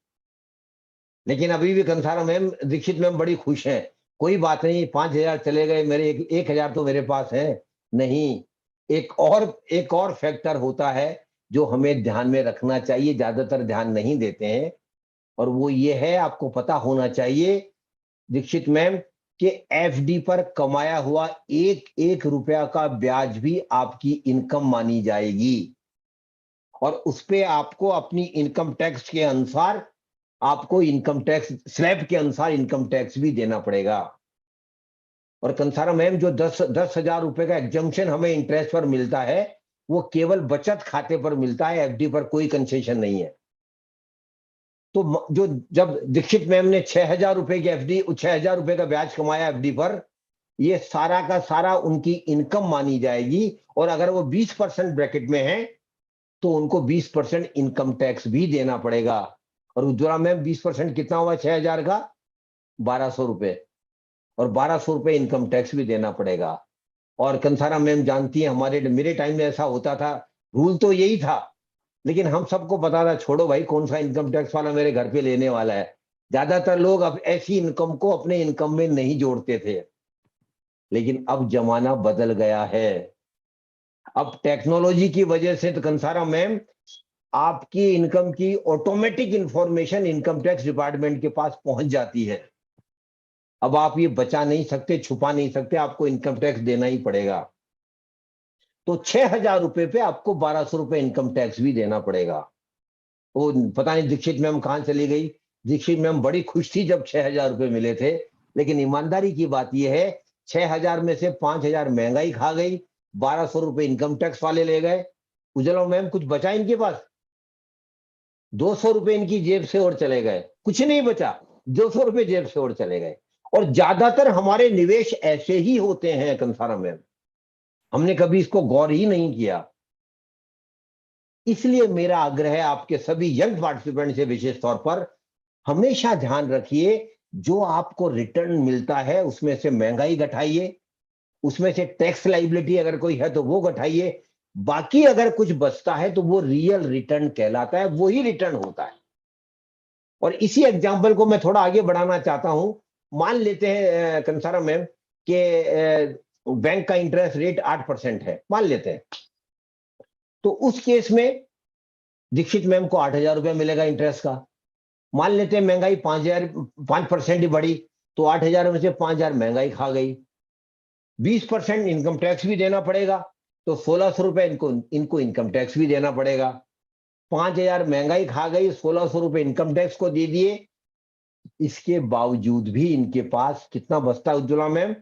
लेकिन अभी भी कंसारा मैम, दीक्षित मैम बड़ी खुश हैं, कोई बात नहीं, 5,000 चले गए, मेरे 1,000 तो मेरे पास है। नहीं, एक और फैक्टर होता है जो हमें ध्यान में रखना चाहिए, ज्यादातर ध्यान नहीं देते हैं, और वो ये है, आपको पता होना चाहिए दीक्षित मैम कि एफडी पर कमाया हुआ एक रुपया का ब्याज भी आपकी इनकम मानी जाएगी, और उस पे आपको अपनी इनकम टैक्स के अनुसार, आपको इनकम टैक्स स्लैब के अनुसार इनकम टैक्स भी देना पड़ेगा। और कंसारा मैम, जो 10,000 रुपए का एग्जम्पशन हमें इंटरेस्ट पर मिलता है वो केवल बचत खाते पर मिलता है, एफडी पर कोई कंसेशन नहीं है। तो जो जब दीक्षित मैम ने 6,000 रुपए की एफडी, 6,000 रुपए का ब्याज कमाया एफडी पर, ये सारा का सारा उनकी इनकम मानी जाएगी, और अगर वो 20% ब्रैकेट में है तो उनको 20% इनकम टैक्स भी देना पड़ेगा। और उज्ज्वला मैम 20% कितना हुआ 6,000 का? 1,200 रुपए, और 1,200 रुपए इनकम टैक्स भी देना पड़ेगा। और कंसारा मैम जानती है, मेरे टाइम में ऐसा होता था, रूल तो यही था, लेकिन हम सबको पता था छोड़ो भाई, कौन सा इनकम टैक्स वाला मेरे घर पे लेने वाला है। ज्यादातर लोग अब ऐसी इनकम को अपने इनकम में नहीं जोड़ते थे, लेकिन अब जमाना बदल गया है। अब टेक्नोलॉजी की वजह से तो कंसारा मैम, आपकी इनकम की automatic information income tax department के पास पहुंच जाती है। अब आप ये बचा नहीं सकते, छुपा नहीं सकते, आपको इनकम टैक्स देना ही पड़ेगा। तो 6,000 रुपए पे आपको 1,200 रुपए इनकम टैक्स भी देना पड़ेगा। वो पता नहीं दीक्षित मैम कहां चली गई। दीक्षित मैम बड़ी खुश थी जब 6,000 रुपए मिले थे, लेकिन ईमानदारी की बात यह है 6,000 में से 5,000 महंगाई खा गई, 1,200 रुपए इनकम टैक्स वाले ले गए। उज्ज्वला मैम कुछ बचा इनके पास? 200 रुपए इनकी जेब से और चले गए, कुछ नहीं बचा, 200 रुपए जेब से और चले गए। और ज्यादातर हमारे निवेश ऐसे ही होते हैं कंसारा मैम, हमने कभी इसको गौर ही नहीं किया। इसलिए मेरा आग्रह है आपके सभी यंग पार्टिसिपेंट से विशेष तौर पर, हमेशा ध्यान रखिए जो आपको रिटर्न मिलता है उसमें से महंगाई घटाइए, उसमें से टैक्स लाइबिलिटी अगर कोई है तो वो घटाइए, बाकी अगर कुछ बचता है तो वो रियल रिटर्न कहलाता है, वही रिटर्न होता है। और इसी एग्जाम्पल को मैं थोड़ा आगे बढ़ाना चाहता हूं। मान लेते हैं कंसारा मैम कि बैंक का इंटरेस्ट रेट 8% है, मान लेते हैं। तो उस केस में दीक्षित मैम को 8,000 रुपया मिलेगा इंटरेस्ट का। मान लेते हैं महंगाई 5% ही बढ़ी, तो 8,000 में से 5,000 महंगाई खा गई। 20% इनकम टैक्स भी देना पड़ेगा, तो 1,600 रुपए इनको इनकम टैक्स भी देना पड़ेगा। 5,000 महंगाई खा गई, 1,600 रुपए इनकम टैक्स को दे दिए। इसके बावजूद भी इनके पास कितना बचता है उज्ज्वला मैम?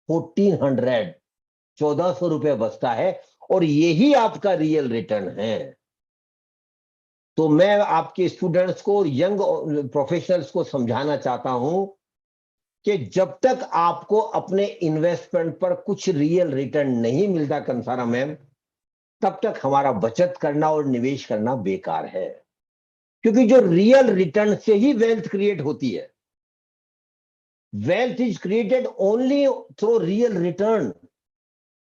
1,400 रुपए बचता है, और यही आपका रियल रिटर्न है। तो मैं आपके स्टूडेंट्स को, यंग प्रोफेशनल्स को समझाना चाहता हूं कि जब तक आपको अपने इन्वेस्टमेंट पर कुछ रियल रिटर्न नहीं मिलता कंसारा मैम, तब तक हमारा बचत करना और निवेश करना बेकार है। क्योंकि जो रियल रिटर्न से ही वेल्थ क्रिएट होती है। Wealth is created only through real return.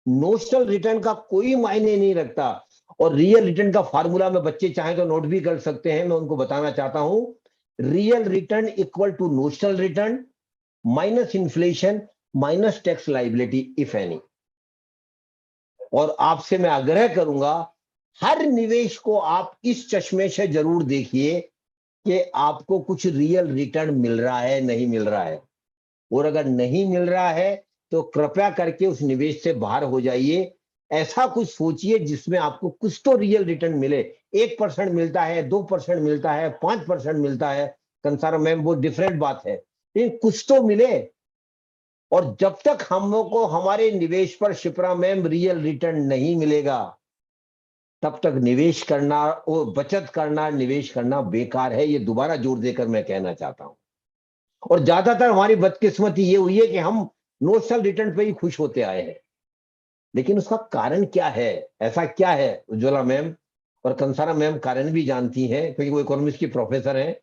Notional return का कोई मायने नहीं रखता। और रियल रिटर्न का फार्मूला में बच्चे चाहें तो नोट भी कर सकते हैं, मैं उनको बताना चाहता हूं। Real return equal to notional return minus inflation minus tax liability if any. और आपसे मैं आग्रह करूंगा, हर निवेश को आप इस चश्मे से जरूर देखिए कि आपको कुछ रियल रिटर्न मिल रहा है, नहीं मिल रहा है। और अगर नहीं मिल रहा है तो कृपया करके उस निवेश से बाहर हो जाइए। ऐसा कुछ सोचिए जिसमें आपको कुछ तो रियल रिटर्न मिले। 1% मिलता है, 2% मिलता है, 5% मिलता है, कंसारा मैम वो डिफरेंट बात है, लेकिन कुछ तो मिले। और जब तक हमको हमारे निवेश पर शिप्रा मैम रियल रिटर्न नहीं मिलेगा, तब तक निवेश करना और बचत करना, निवेश करना बेकार है। ये दोबारा जोर देकर मैं कहना चाहता हूं। और ज्यादातर हमारी बदकिस्मती ये हुई है कि हम नोशनल रिटर्न पे ही खुश होते आए हैं। लेकिन उसका कारण क्या है? ऐसा क्या है उज्ज्वला मैम और कंसारा मैम कारण भी जानती हैं, क्योंकि वो इकोनॉमिक्स की प्रोफेसर हैं।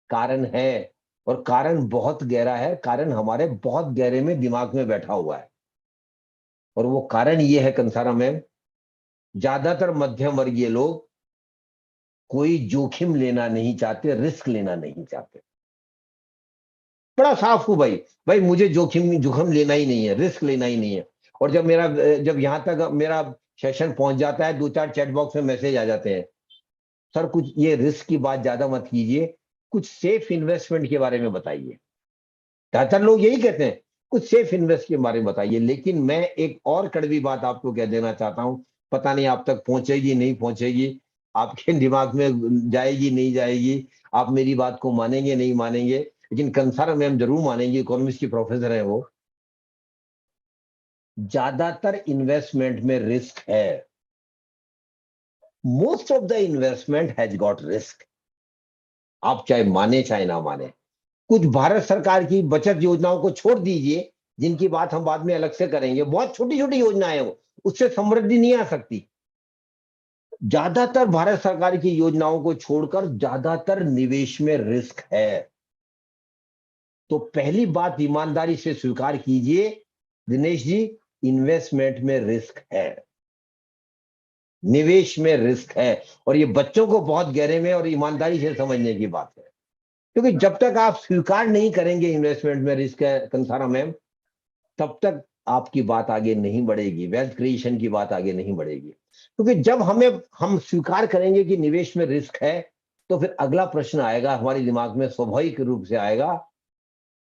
कारण है, और कारण बहुत गहरा है। कारण हमारे बहुत गहरे में दिमाग में बैठा हुआ है। और वो कारण ये है कंसारा मैम, ज्यादातर मध्यम वर्गीय लोग कोई जोखिम लेना नहीं चाहते, रिस्क लेना नहीं चाहते। बड़ा साफ हूं भाई मुझे जोखिम लेना ही नहीं है, रिस्क लेना ही नहीं है। और जब यहां तक मेरा सेशन पहुंच जाता है, 2-4 चैट बॉक्स में मैसेज आ जाते हैं, सर कुछ ये रिस्क की बात ज्यादा मत कीजिए, कुछ सेफ इन्वेस्टमेंट के बारे में बताइए। ज्यादातर लोग यही कहते हैं, कुछ सेफ इन्वेस्ट के बारे में बताइए। लेकिन मैं एक और कड़वी बात आपको कह देना चाहता हूं, पता नहीं आप तक पहुंचेगी नहीं पहुंचेगी, आपके दिमाग में जाएगी नहीं जाएगी, आप मेरी बात को मानेंगे नहीं मानेंगे, लेकिन कंसारा मैम जरूर मानेंगे, इकोनॉमिक्स की प्रोफेसर है वो। ज्यादातर इन्वेस्टमेंट में रिस्क है। Most of the investment has got risk. आप चाहे माने चाहे ना माने। कुछ भारत सरकार की बचत योजनाओं को छोड़ दीजिए, जिनकी बात हम बाद में अलग से करेंगे, बहुत छोटी छोटी योजनाएं वो, उससे समृद्धि नहीं आ सकती। ज्यादातर भारत सरकार की योजनाओं को छोड़कर ज्यादातर निवेश में रिस्क है। तो पहली बात ईमानदारी से स्वीकार कीजिए दिनेश जी, इन्वेस्टमेंट में रिस्क है, निवेश में रिस्क है। और ये बच्चों को बहुत गहरे में और ईमानदारी से समझने की बात है। क्योंकि जब तक आप स्वीकार नहीं करेंगे इन्वेस्टमेंट में रिस्क है कंसारा मैम, तब तक आपकी बात आगे नहीं बढ़ेगी, वेल्थ क्रिएशन की बात आगे नहीं बढ़ेगी। क्योंकि जब हम स्वीकार करेंगे कि निवेश में रिस्क है, तो फिर अगला प्रश्न आएगा हमारे दिमाग में, स्वाभाविक रूप से आएगा,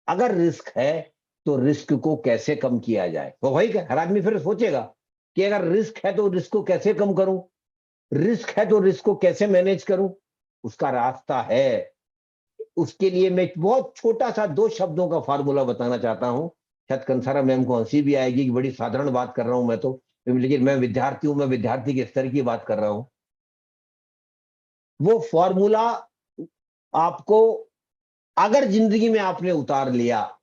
अगर रिस्क है तो रिस्क को कैसे कम किया जाए। स्वाभाविक है, हर आदमी फिर सोचेगा कि अगर रिस्क है तो रिस्क को कैसे कम करूं, रिस्क है तो रिस्क को कैसे मैनेज करूं। उसका रास्ता है। उसके लिए मैं बहुत छोटा सा 2 शब्दों का फार्मूला बताना चाहता हूं। शायद कंसारा मैम को हंसी भी आएगी कि बड़ी साधारण बात कर रहा हूं मैं तो, लेकिन मैं विद्यार्थी हूं, मैं विद्यार्थी के स्तर की बात कर रहा हूं। वो फॉर्मूला आपको अगर जिंदगी में आपने उतार लिया,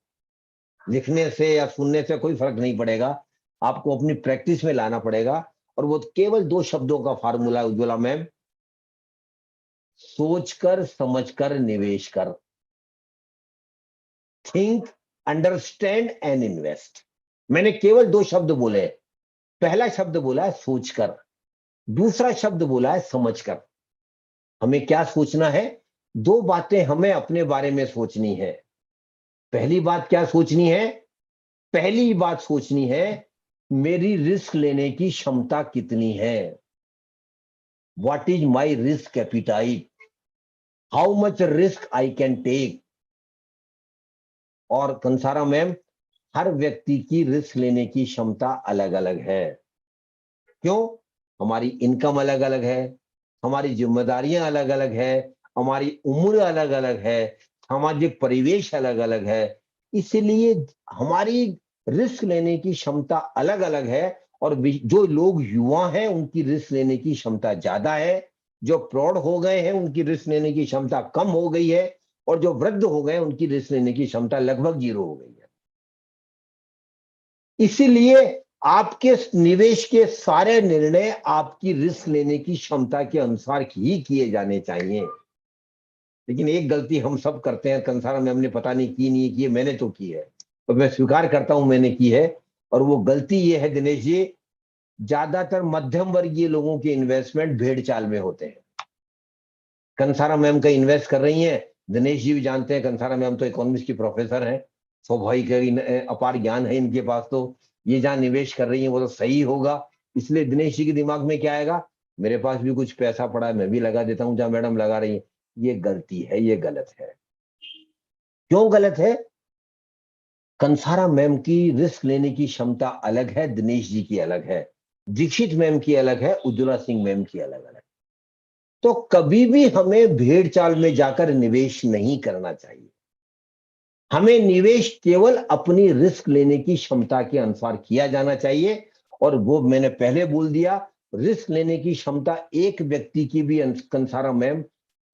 लिखने से या सुनने से कोई फर्क नहीं पड़ेगा, आपको अपनी प्रैक्टिस में लाना पड़ेगा। और वो केवल 2 शब्दों का फार्मूला है उज्ज्वला मैम, सोचकर समझकर निवेश कर। Think, understand and invest. मैंने केवल 2 शब्द बोले हैं। पहला शब्द बोला है सोचकर, दूसरा शब्द बोला है समझकर। हमें क्या सोचना है? 2 बातें हमें अपने बारे में सोचनी है। पहली बात क्या सोचनी है? पहली बात सोचनी है मेरी रिस्क लेने की क्षमता कितनी है। What is my risk appetite, how much risk I can take. और कंसारा मैम, हर व्यक्ति की रिस्क लेने की क्षमता अलग अलग है। क्यों? हमारी इनकम अलग अलग है, हमारी जिम्मेदारियां अलग अलग है, हमारी उम्र अलग अलग है, सामाजिक परिवेश अलग अलग है। इसलिए हमारी रिस्क लेने की क्षमता अलग अलग है। और जो लोग युवा हैं उनकी रिस्क लेने की क्षमता ज्यादा है, जो प्रौढ़ हो गए हैं उनकी रिस्क लेने की क्षमता कम हो गई है, और जो वृद्ध हो गए उनकी रिस्क लेने की क्षमता लगभग 0 हो गई है। इसीलिए आपके निवेश के सारे निर्णय आपकी रिस्क लेने की क्षमता के अनुसार ही किए जाने चाहिए। लेकिन एक गलती हम सब करते हैं, कंसारा में हमने पता नहीं की नहीं की है, मैंने तो की है, और मैं स्वीकार करता हूं मैंने की है। और वो गलती ये है दिनेश जी, ज्यादातर मध्यम वर्गीय लोगों के इन्वेस्टमेंट भेड़ चाल में होते हैं। कंसारा मैम का इन्वेस्ट कर रही हैं, दिनेश जी भी जानते हैं, कंसारा मैम तो इकोनॉमिक्स की प्रोफेसर हैं, स्वाभाविक अपार ज्ञान है इनके पास, तो ये जहां निवेश कर रही है वो तो सही होगा। इसलिए दिनेश जी के दिमाग में क्या आएगा, मेरे पास भी कुछ पैसा पड़ा है, मैं भी लगा देता हूं जहां मैडम लगा रही है। ये गलती है, ये गलत है। क्यों गलत है? कंसारा मैम की रिस्क लेने की क्षमता अलग है, दिनेश जी की अलग है, दीक्षित मैम की अलग है, उज्ज्वला सिंह मैम की अलग अलग। तो कभी भी हमें भेड़ चाल में जाकर निवेश नहीं करना चाहिए। हमें निवेश केवल अपनी रिस्क लेने की क्षमता के अनुसार किया जाना चाहिए। और वो मैंने पहले बोल दिया, रिस्क लेने की क्षमता एक व्यक्ति की भी, कंसारा मैम,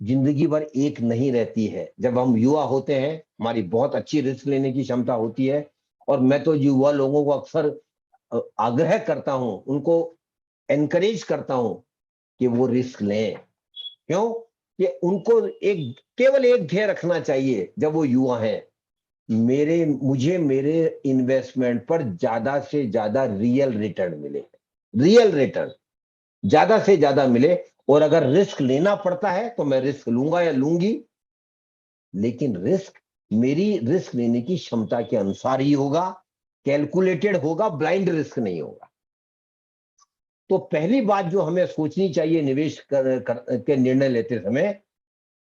जिंदगी भर एक नहीं रहती है। जब हम युवा होते हैं हमारी बहुत अच्छी रिस्क लेने की क्षमता होती है, और मैं तो युवा लोगों को अक्सर आग्रह करता हूं, उनको एनकरेज करता हूं कि वो रिस्क लें। क्यों? कि उनको केवल एक ध्येय रखना चाहिए जब वो युवा हैं, मुझे मेरे इन्वेस्टमेंट पर ज्यादा से ज्यादा रियल रिटर्न मिले, रियल रिटर्न ज्यादा से ज्यादा मिले। और अगर रिस्क लेना पड़ता है तो मैं रिस्क लूंगा या लूंगी, लेकिन रिस्क मेरी रिस्क लेने की क्षमता के अनुसार ही होगा, कैलकुलेटेड होगा, ब्लाइंड रिस्क नहीं होगा। तो पहली बात जो हमें सोचनी चाहिए निवेश के निर्णय लेते समय,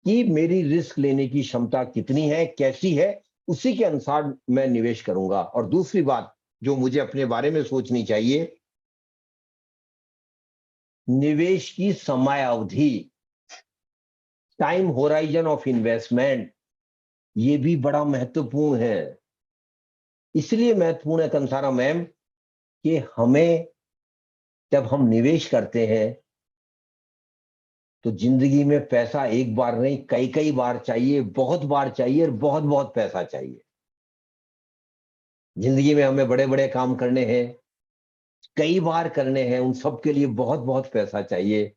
कि मेरी रिस्क लेने की क्षमता कितनी है, कैसी है, उसी के अनुसार मैं निवेश करूंगा। और दूसरी बात जो मुझे अपने बारे में सोचनी चाहिए, निवेश की समय अवधि, टाइम होराइजन ऑफ इन्वेस्टमेंट, ये भी बड़ा महत्वपूर्ण है। इसलिए महत्वपूर्ण है कंसारा मैम कि हमें जब हम निवेश करते हैं तो जिंदगी में पैसा एक बार नहीं, कई कई बार चाहिए, बहुत बार चाहिए, और बहुत बहुत पैसा चाहिए। जिंदगी में हमें बड़े बड़े काम करने हैं, कई बार करने हैं, उन सब के लिए बहुत बहुत पैसा चाहिए।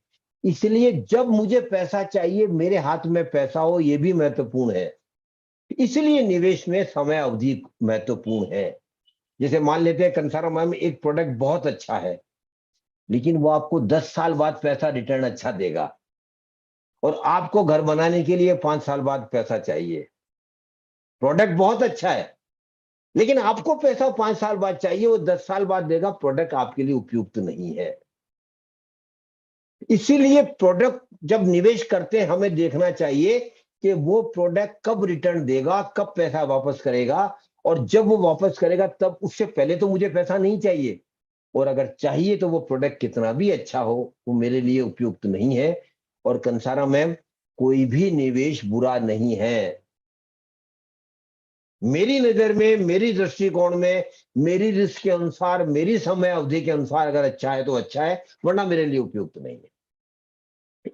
इसलिए जब मुझे पैसा चाहिए, मेरे हाथ में पैसा हो, यह भी महत्वपूर्ण है। इसलिए निवेश में समय अवधि महत्वपूर्ण है। जैसे मान लेते हैं कंसारा मैम, एक प्रोडक्ट बहुत अच्छा है, लेकिन वो आपको 10 साल बाद पैसा रिटर्न अच्छा देगा, और आपको घर बनाने के लिए 5 साल बाद पैसा चाहिए। प्रोडक्ट बहुत अच्छा है, लेकिन आपको पैसा 5 साल बाद चाहिए, वो 10 साल बाद देगा, प्रोडक्ट आपके लिए उपयुक्त नहीं है। इसीलिए प्रोडक्ट जब निवेश करते हैं हमें देखना चाहिए कि वो प्रोडक्ट कब रिटर्न देगा, कब पैसा वापस करेगा, और जब वो वापस करेगा तब उससे पहले तो मुझे पैसा नहीं चाहिए, और अगर चाहिए तो वो प्रोडक्ट कितना भी अच्छा हो, वो मेरे लिए उपयुक्त नहीं है। और कंसारा मैम, कोई भी निवेश बुरा नहीं है। मेरी नजर में, मेरी दृष्टिकोण में, मेरी रिस्क के अनुसार, मेरी समय अवधि के अनुसार अगर अच्छा है तो अच्छा है, वरना मेरे लिए उपयुक्त नहीं है।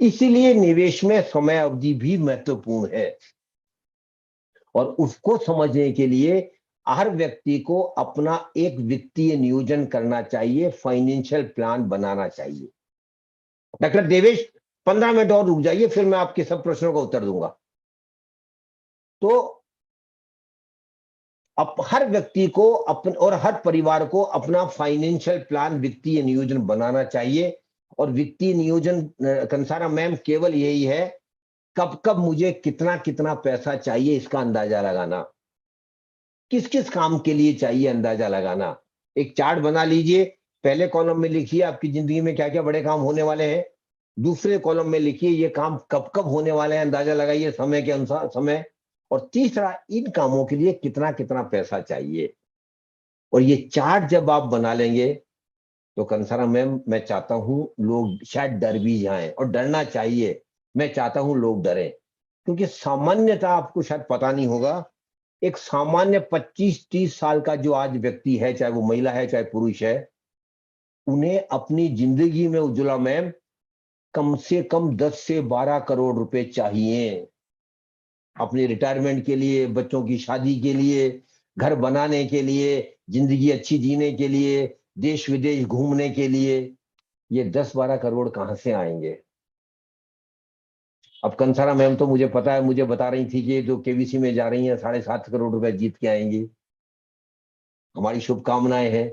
इसीलिए निवेश में समय अवधि भी महत्वपूर्ण है, और उसको समझने के लिए हर व्यक्ति को अपना एक वित्तीय नियोजन करना चाहिए, फाइनेंशियल प्लान बनाना चाहिए। डॉक्टर देवेश, 15 मिनट और रुक जाइए, फिर मैं आपके सब प्रश्नों का उत्तर दूंगा। तो हर व्यक्ति को और हर परिवार को अपना फाइनेंशियल प्लान, वित्तीय नियोजन बनाना चाहिए। और वित्तीय नियोजन कंसारा मैम केवल यही है, कब कब मुझे कितना कितना पैसा चाहिए इसका अंदाजा लगाना, किस किस काम के लिए चाहिए अंदाजा लगाना। एक चार्ट बना लीजिए, पहले कॉलम में लिखिए आपकी जिंदगी में क्या क्या बड़े काम होने वाले हैं, दूसरे कॉलम में लिखिए ये काम कब कब होने वाले हैं, अंदाजा लगाइए समय के अनुसार समय, और तीसरा इन कामों के लिए कितना कितना पैसा चाहिए। और ये चार्ट जब आप बना लेंगे तो कंसारा मैम मैं चाहता हूं लोग शायद डर भी जाएं, और डरना चाहिए, मैं चाहता हूं लोग डरें, क्योंकि सामान्यतः आपको शायद पता नहीं होगा, एक सामान्य 25-30 साल का जो आज व्यक्ति है, चाहे वो महिला है चाहे पुरुष है, उन्हें अपनी जिंदगी में उज्ज्वला मैम कम से कम 10 से 12 करोड़ रुपए चाहिए अपनी रिटायरमेंट के लिए, बच्चों की शादी के लिए, घर बनाने के लिए, जिंदगी अच्छी जीने के लिए, देश विदेश घूमने के लिए। ये 10-12 करोड़ कहां से आएंगे? अब कंसारा मैम तो मुझे पता है, मुझे बता रही थी कि जो केवीसी में जा रही हैं 7.5 करोड़ रुपए जीत के आएंगी, हमारी शुभकामनाएं हैं।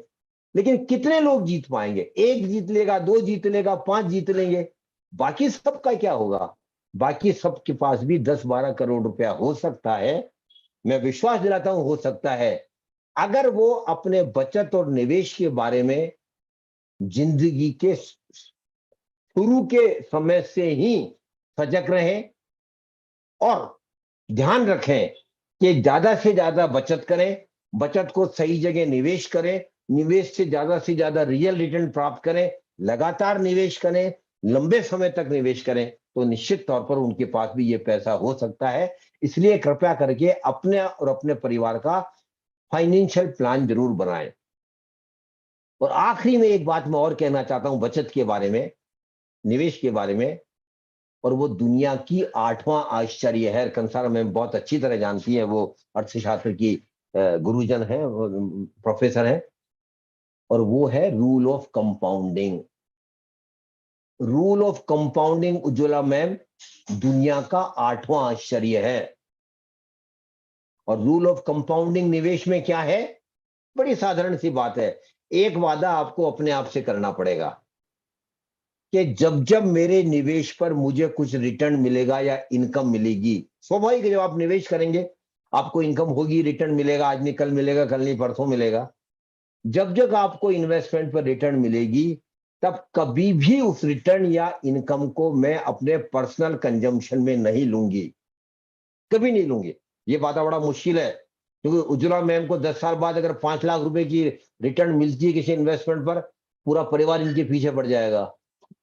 लेकिन कितने लोग जीत पाएंगे? 1 जीत लेगा, 2 जीत लेगा, 5 जीत लेंगे, बाकी सबका क्या होगा? बाकी सबके पास भी 10-12 करोड़ रुपया हो सकता है, मैं विश्वास दिलाता हूं हो सकता है, अगर वो अपने बचत और निवेश के बारे में जिंदगी के शुरू के समय से ही सजग रहें और ध्यान रखें कि ज्यादा से ज्यादा बचत करें, बचत को सही जगह निवेश करें, निवेश से ज्यादा रियल रिटर्न प्राप्त करें, लगातार निवेश करें, लंबे समय तक निवेश करें, तो निश्चित तौर पर उनके पास भी ये पैसा हो सकता है। इसलिए कृपया करके अपने और अपने परिवार का फाइनेंशियल प्लान जरूर बनाएं। और आखिरी में एक बात मैं और कहना चाहता हूं बचत के बारे में, निवेश के बारे में, और वो दुनिया की 8वां आश्चर्य है। कंसारा मैम बहुत अच्छी तरह जानती है, वो अर्थशास्त्र की गुरुजन है, प्रोफेसर है, और वो है rule of compounding. Rule of compounding Ujjwala ma'am दुनिया का 8वां आश्चर्य है। और रूल ऑफ कंपाउंडिंग निवेश में क्या है? बड़ी साधारण सी बात है, एक वादा आपको अपने आप से करना पड़ेगा कि जब जब मेरे निवेश पर मुझे कुछ रिटर्न मिलेगा या इनकम मिलेगी, स्वाभाविक है जब आप निवेश करेंगे आपको इनकम होगी, रिटर्न मिलेगा, आज नहीं कल मिलेगा, कल नहीं परसों मिलेगा। जब जब आपको इन्वेस्टमेंट पर रिटर्न मिलेगी तब कभी भी उस रिटर्न या इनकम को मैं अपने पर्सनल कंजम्पशन में नहीं लूंगी, कभी नहीं लूंगी। ये बात बड़ा मुश्किल है, क्योंकि उज्ज्वला मैम को 10 साल बाद अगर 5 लाख रुपए की रिटर्न मिलती है किसी इन्वेस्टमेंट पर, पूरा परिवार इनके पीछे पड़ जाएगा।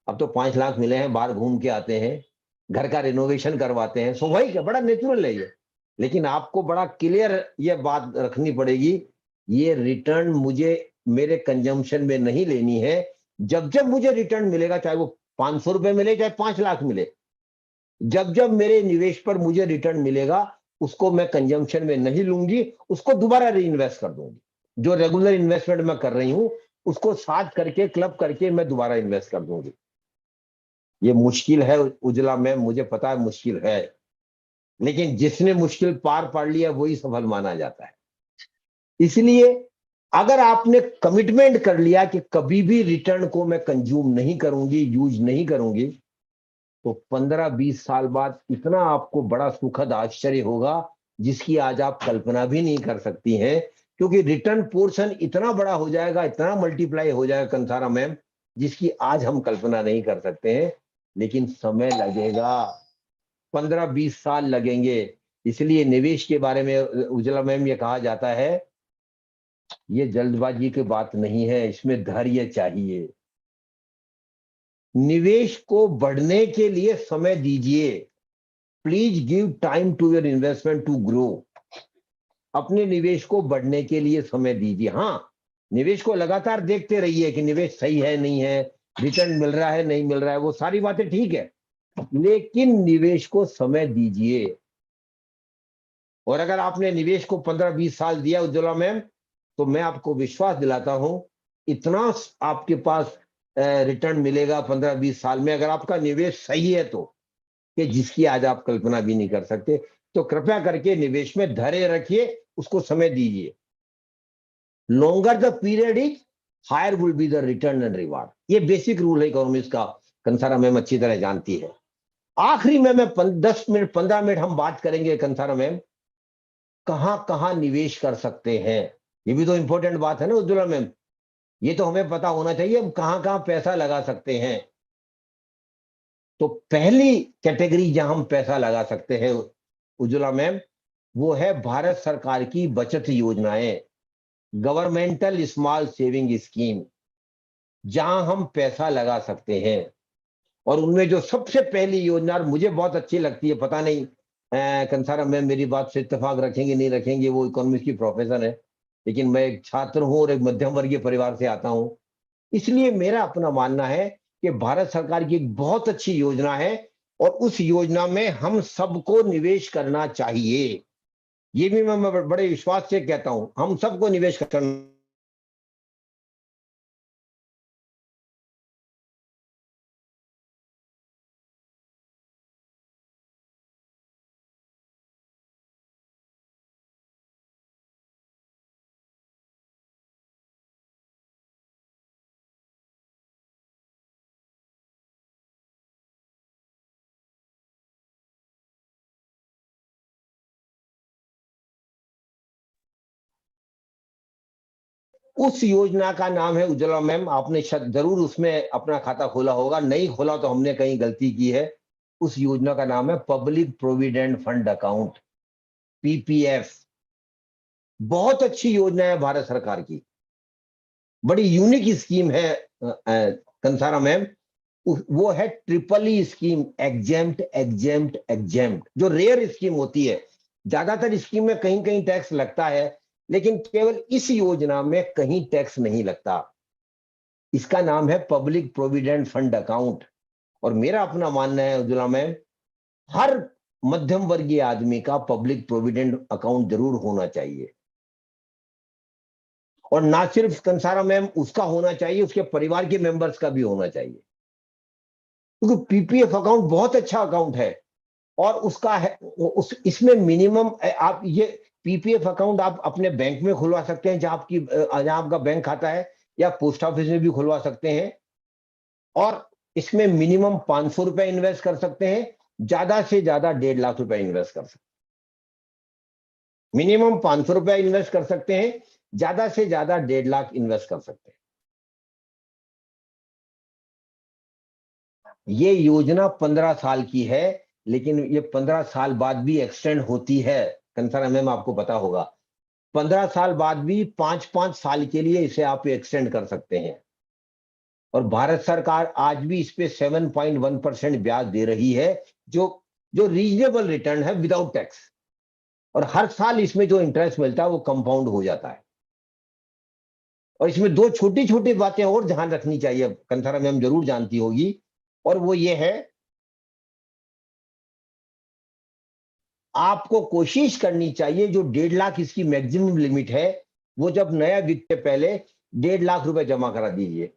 अब तो 5 लाख मिले हैं, बाहर घूम के आते हैं, घर का रिनोवेशन करवाते हैं, स्वाभाविक है, बड़ा नेचुरल है ये। लेकिन आपको बड़ा क्लियर ये बात रखनी पड़ेगी, ये रिटर्न मुझे मेरे कंजम्पशन में नहीं लेनी है। जब जब मुझे रिटर्न मिलेगा, चाहे वो 500 रुपए मिले चाहे 5 लाख मिले, जब जब मेरे निवेश पर मुझे रिटर्न मिलेगा उसको मैं कंजम्पशन में नहीं लूंगी, उसको दोबारा री इन्वेस्ट कर दूंगी। जो रेगुलर इन्वेस्टमेंट मैं कर रही हूं उसको साथ करके क्लब करके मैं दोबारा इन्वेस्ट कर दूंगी। ये मुश्किल है उज्ज्वला मैम, मुझे पता है मुश्किल है, लेकिन जिसने मुश्किल पार पा लिया वही सफल माना जाता है। इसलिए अगर आपने कमिटमेंट कर लिया कि कभी भी रिटर्न को मैं कंज्यूम नहीं करूंगी, यूज नहीं करूंगी, तो 15-20 साल बाद इतना आपको बड़ा सुखद आश्चर्य होगा जिसकी आज आप कल्पना भी नहीं कर सकती हैं, क्योंकि रिटर्न पोर्शन इतना बड़ा हो जाएगा, इतना मल्टीप्लाई हो जाएगा कंसारा मैम, जिसकी आज हम कल्पना नहीं कर सकते हैं। लेकिन समय लगेगा, 15-20 साल लगेंगे। इसलिए निवेश के बारे में उज्ज्वला मैम ये कहा जाता है, ये जल्दबाजी की बात नहीं है, इसमें धैर्य चाहिए। निवेश को बढ़ने के लिए समय दीजिए। Please give time to your investment to grow. अपने निवेश को बढ़ने के लिए समय दीजिए। हाँ, निवेश को लगातार देखते रहिए कि निवेश सही है नहीं है, रिटर्न मिल रहा है नहीं मिल रहा है, वो सारी बातें ठीक है, लेकिन निवेश को समय दीजिए। और अगर आपने निवेश को 15-20 साल दिया उज्ज्वला मैम, तो मैं आपको विश्वास दिलाता हूं इतना आपके पास रिटर्न मिलेगा 15-20 साल में, अगर आपका निवेश सही है तो, कि जिसकी आज आप कल्पना भी नहीं कर सकते। तो कृपया करके निवेश में धैर्य रखिए, उसको समय दीजिए। Longer the period is higher will be the return and reward. ये बेसिक रूल है इकोनॉमिक्स का, कंसारा मैम अच्छी तरह जानती है। आखिरी में मैं 10 मिनट 15 मिनट हम बात करेंगे कंसारा मैम कहां कहां निवेश कर सकते हैं। ये भी तो इंपॉर्टेंट बात है ना उज्ज्वला मैम, ये तो हमें पता होना चाहिए हम कहां कहां पैसा लगा सकते हैं। तो पहली कैटेगरी जहां हम पैसा लगा सकते हैं उज्ज्वला मैम, वो है भारत सरकार की बचत योजनाएं, गवर्नमेंटल स्मॉल सेविंग स्कीम, जहां हम पैसा लगा सकते हैं। और उनमें जो सबसे पहली योजना मुझे बहुत अच्छी लगती है, पता नहीं कंसारा मैम मेरी बात से इत्तेफाक रखेंगे नहीं रखेंगे, वो इकोनॉमिक्स की प्रोफेसर है, लेकिन मैं एक छात्र हूं और एक मध्यम वर्गीय परिवार से आता हूं, इसलिए मेरा अपना मानना है कि भारत सरकार की एक बहुत अच्छी योजना है और उस योजना में हम सबको निवेश करना चाहिए। ये भी मैं बड़े विश्वास से कहता हूं, हम सबको निवेश करना। उस योजना का नाम है उज्ज्वला मैम, आपने जरूर उसमें अपना खाता खोला होगा, नहीं खोला तो हमने कहीं गलती की है। उस योजना का नाम है public provident fund account, PPF. बहुत अच्छी योजना है भारत सरकार की, बड़ी यूनिक स्कीम है कंसारा मैम। वो है triple E scheme, exempt exempt exempt, जो रेयर स्कीम होती है। ज्यादातर स्कीम में कहीं कहीं टैक्स लगता है, लेकिन केवल इस योजना में कहीं टैक्स नहीं लगता। इसका नाम है पब्लिक प्रोविडेंट फंड अकाउंट। और मेरा अपना मानना है उज्ज्वला मैम, हर मध्यम वर्गीय आदमी का पब्लिक प्रोविडेंट अकाउंट जरूर होना चाहिए। और ना सिर्फ कंसारा मैम उसका होना चाहिए, उसके परिवार के मेंबर्स का भी होना चाहिए, क्योंकि पीपीएफ अकाउंट बहुत अच्छा अकाउंट है। और उसका है इसमें मिनिमम, आप ये पीपीएफ अकाउंट आप अपने बैंक में खुलवा सकते हैं जहां आपका बैंक खाता है, या पोस्ट ऑफिस में भी खुलवा सकते हैं। और इसमें मिनिमम 500 रुपए इन्वेस्ट कर सकते हैं, ज्यादा से ज्यादा 1.5 लाख रुपए इन्वेस्ट कर सकते हैं। मिनिमम 500 रुपए इन्वेस्ट कर सकते हैं, ज्यादा से ज्यादा 1.5 लाख इन्वेस्ट कर सकते हैं। ये योजना 15 साल की है, लेकिन ये 15 साल बाद भी एक्सटेंड होती है। कंसारा मैम आपको पता होगा, 15 साल बाद भी 5-5 साल के लिए इसे आप एक्सटेंड कर सकते हैं। और भारत सरकार आज भी इस पे 7.1% ब्याज दे रही है, जो रीजनेबल रिटर्न है विदाउट टैक्स। और हर साल इसमें जो इंटरेस्ट मिलता है वो कंपाउंड हो जाता है। और इसमें दो छोटी छोटी बातें और ध्यान रखनी चाहिए, कंसारा मैम जरूर जानती होगी, और वो ये है, आपको कोशिश करनी चाहिए जो 1.5 लाख इसकी मैक्सिमम लिमिट है, वो जब नया बिकते पहले 1.5 लाख रुपए जमा करा दीजिए।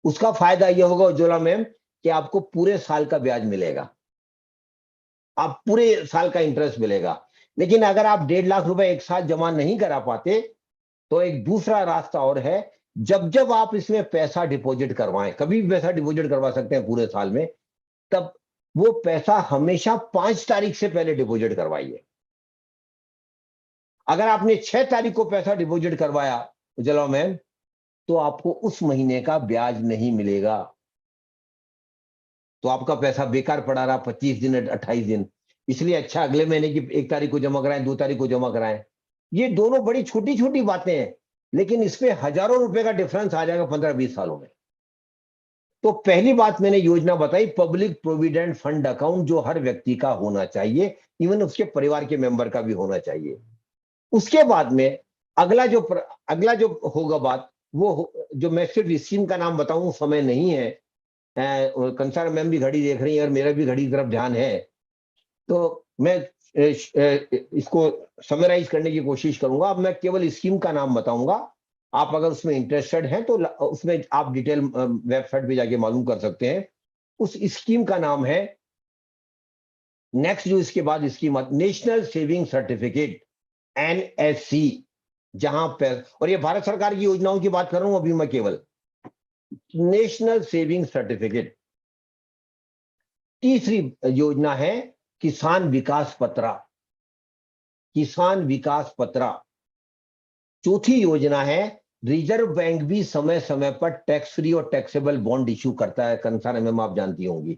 उसका फायदा यह होगा उज्ज्वला मैम कि आपको पूरे साल का ब्याज मिलेगा, आप पूरे साल का इंटरेस्ट मिलेगा। लेकिन अगर आप 1.5 लाख रुपए एक साथ जमा नहीं करा पाते, तो एक दूसरा रास्ता और है, जब जब आप इसमें पैसा डिपॉजिट करवाएं, कभी भी पैसा डिपॉजिट करवा सकते हैं पूरे साल में, तब वो पैसा हमेशा 5 तारीख से पहले डिपॉजिट करवाइए। अगर आपने 6 तारीख को पैसा डिपॉजिट करवाया उज्ज्वला मैम, तो आपको उस महीने का ब्याज नहीं मिलेगा, तो आपका पैसा बेकार पड़ा रहा 25 दिन 28 दिन। इसलिए अच्छा अगले महीने की 1 तारीख को जमा कराएं, 2 तारीख को जमा कराएं। ये दोनों बड़ी छोटी छोटी बातें हैं, लेकिन इसमें हजारों रुपए का डिफरेंस आ जाएगा 15-20 सालों में। तो पहली बात मैंने योजना बताई, पब्लिक प्रोविडेंट फंड अकाउंट, जो हर व्यक्ति का होना चाहिए, इवन उसके परिवार के मेंबर का भी होना चाहिए। उसके बाद में अगला जो होगा बात, वो जो मैं सिर्फ स्कीम का नाम बताऊं, समय नहीं है, कंसारा मैम भी घड़ी देख रही है और मेरा भी घड़ी की तरफ ध्यान है, तो मैं इसको समराइज करने की कोशिश करूंगा। अब मैं केवल स्कीम का नाम बताऊंगा, आप अगर उसमें इंटरेस्टेड हैं तो उसमें आप डिटेल वेबसाइट पे जाके मालूम कर सकते हैं। उस स्कीम का नाम है, नेक्स्ट जो इसके बाद scheme, national saving certificate NSC, जहां पर, और ये भारत सरकार की योजनाओं की बात कर रहा हूं अभी मैं केवल, नेशनल सेविंग सर्टिफिकेट। तीसरी योजना है किसान विकास पत्रा, किसान विकास पत्रा। चौथी योजना है रिजर्व बैंक भी समय समय पर टैक्स फ्री और टैक्सेबल बॉन्ड इश्यू करता है, कंसारा मैम आप जानती होंगी,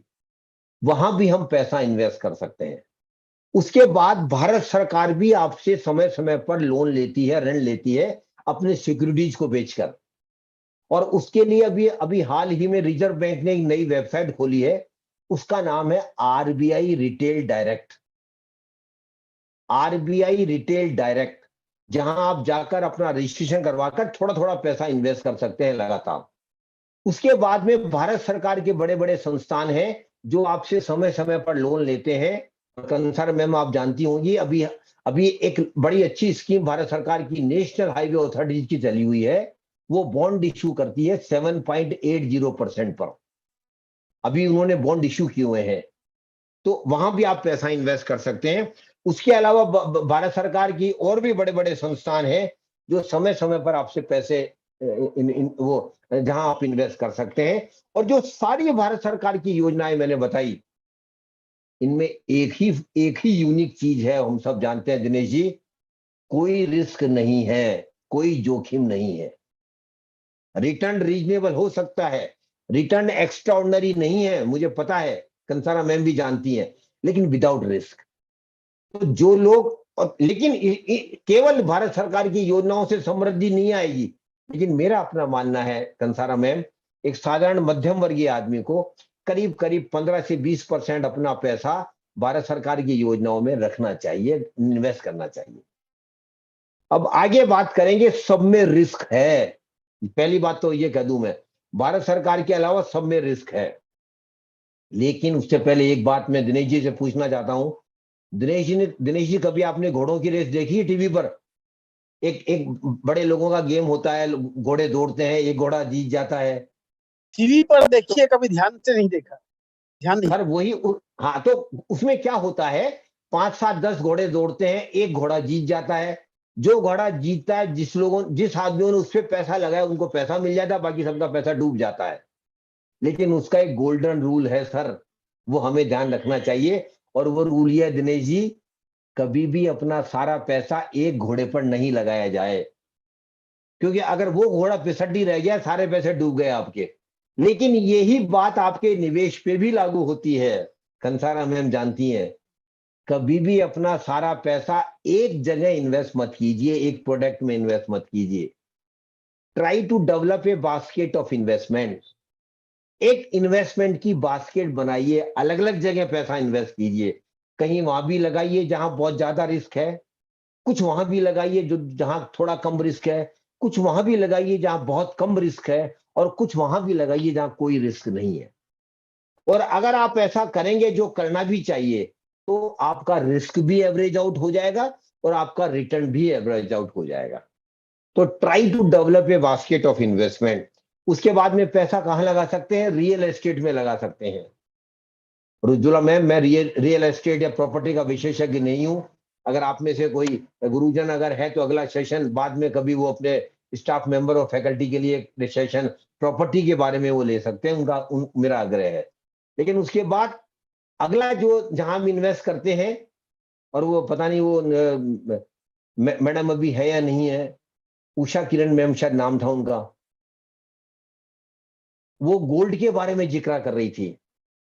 वहां भी हम पैसा इन्वेस्ट कर सकते हैं। उसके बाद भारत सरकार भी आपसे समय समय पर लोन लेती है, ऋण लेती है अपने सिक्योरिटीज को बेचकर, और उसके लिए अभी अभी हाल ही में रिजर्व बैंक ने एक नई वेबसाइट खोली है, उसका नाम है RBI retail direct. RBI retail direct, जहां आप जाकर अपना रजिस्ट्रेशन करवाकर थोड़ा थोड़ा पैसा इन्वेस्ट कर सकते हैं लगातार। उसके बाद में भारत सरकार के बड़े बड़े संस्थान हैं जो आपसे समय समय पर लोन लेते हैं। कंसर मैम आप जानती होंगी, अभी अभी एक बड़ी अच्छी स्कीम भारत सरकार की नेशनल हाईवे अथॉरिटी की चली हुई है, वो बॉन्ड इश्यू करती है 7.80% पर। अभी उन्होंने बॉन्ड इश्यू किए हुए हैं, तो वहां भी आप पैसा इन्वेस्ट कर सकते हैं। उसके अलावा भारत सरकार की और भी बड़े बड़े संस्थान हैं जो समय समय पर आपसे पैसे वो जहां आप इन्वेस्ट कर सकते हैं। और जो सारी भारत सरकार की योजनाएं मैंने बताई, इनमें एक ही यूनिक चीज है, हम सब जानते हैं दिनेश जी, कोई रिस्क नहीं है, कोई जोखिम नहीं है। रिटर्न रीजनेबल हो सकता है, रिटर्न एक्स्ट्राऑर्डिनरी नहीं है, मुझे पता है, कंसारा मैम भी जानती हैं, लेकिन विदाउट रिस्क। तो जो लोग, लेकिन केवल भारत सरकार की योजनाओं से समृद्धि नहीं आएगी, लेकिन मेरा अपना मानना है कंसारा मैम, एक साधारण मध्यम वर्गीय आदमी को करीब करीब 15 से 20% अपना पैसा भारत सरकार की योजनाओं में रखना चाहिए, इन्वेस्ट करना चाहिए। अब आगे बात करेंगे, सब में रिस्क है। पहली बात तो ये कह दूं मैं, भारत सरकार के अलावा सब में रिस्क है। लेकिन उससे पहले एक बात मैं दिनेश जी से पूछना चाहता हूं, दिनेश जी कभी आपने घोड़ों की रेस देखी है टीवी पर? एक बड़े लोगों का गेम होता है, घोड़े दौड़ते हैं, एक घोड़ा जीत जाता है। टीवी पर देखिए, कभी ध्यान से नहीं देखा, ध्यान नहीं। सर वही, हाँ, तो उसमें क्या होता है, 5, 7, 10 घोड़े दौड़ते हैं, एक घोड़ा जीत जाता है। जो घोड़ा जीतता है, जिस आदमियों ने उस पर पैसा लगाया उनको पैसा मिल जाता है, बाकी सबका पैसा डूब जाता है। लेकिन उसका एक गोल्डन रूल है सर, वो हमें ध्यान रखना चाहिए, और वो रूल ये है दिनेश जी, कभी भी अपना सारा पैसा एक घोड़े पर नहीं लगाया जाए, क्योंकि अगर वो घोड़ा फिसड्डी रह गया, सारे पैसे डूब गए आपके। लेकिन यही बात आपके निवेश पे भी लागू होती है, कंसारा मैम जानती हैं, कभी भी अपना सारा पैसा एक जगह इन्वेस्ट मत कीजिए, एक प्रोडक्ट में इन्वेस्ट मत कीजिए। Try to develop a basket of investment, एक इन्वेस्टमेंट की बास्केट बनाइए, अलग अलग जगह पैसा इन्वेस्ट कीजिए। कहीं वहां भी लगाइए जहां बहुत ज्यादा रिस्क है, कुछ वहां भी लगाइए जो जहां थोड़ा कम रिस्क है, कुछ वहां भी लगाइए जहां बहुत कम रिस्क है, और कुछ वहां भी लगाइए जहां कोई रिस्क नहीं है। और अगर आप ऐसा करेंगे, जो करना भी चाहिए, तो आपका रिस्क भी एवरेज आउट हो जाएगा और आपका रिटर्न भी एवरेज आउट हो जाएगा। तो try to develop a basket of investment. उसके बाद में पैसा कहां लगा सकते हैं? रियल एस्टेट में लगा सकते हैं। रुजुला मैम, मैं रियल एस्टेट या प्रॉपर्टी का विशेषज्ञ नहीं हूं। अगर आप में से कोई गुरुजन अगर है तो अगला सेशन बाद में कभी वो अपने स्टाफ मेंबर और फैकल्टी के लिए सेशन प्रॉपर्टी के बारे में वो ले सकते हैं, मेरा आग्रह है। लेकिन उसके बाद अगला जो जहां हम इन्वेस्ट करते हैं, और वो पता नहीं वो मैडम अभी है या नहीं है, उषा किरण मैम शायद नाम था उनका, वो गोल्ड के बारे में जिक्र कर रही थी।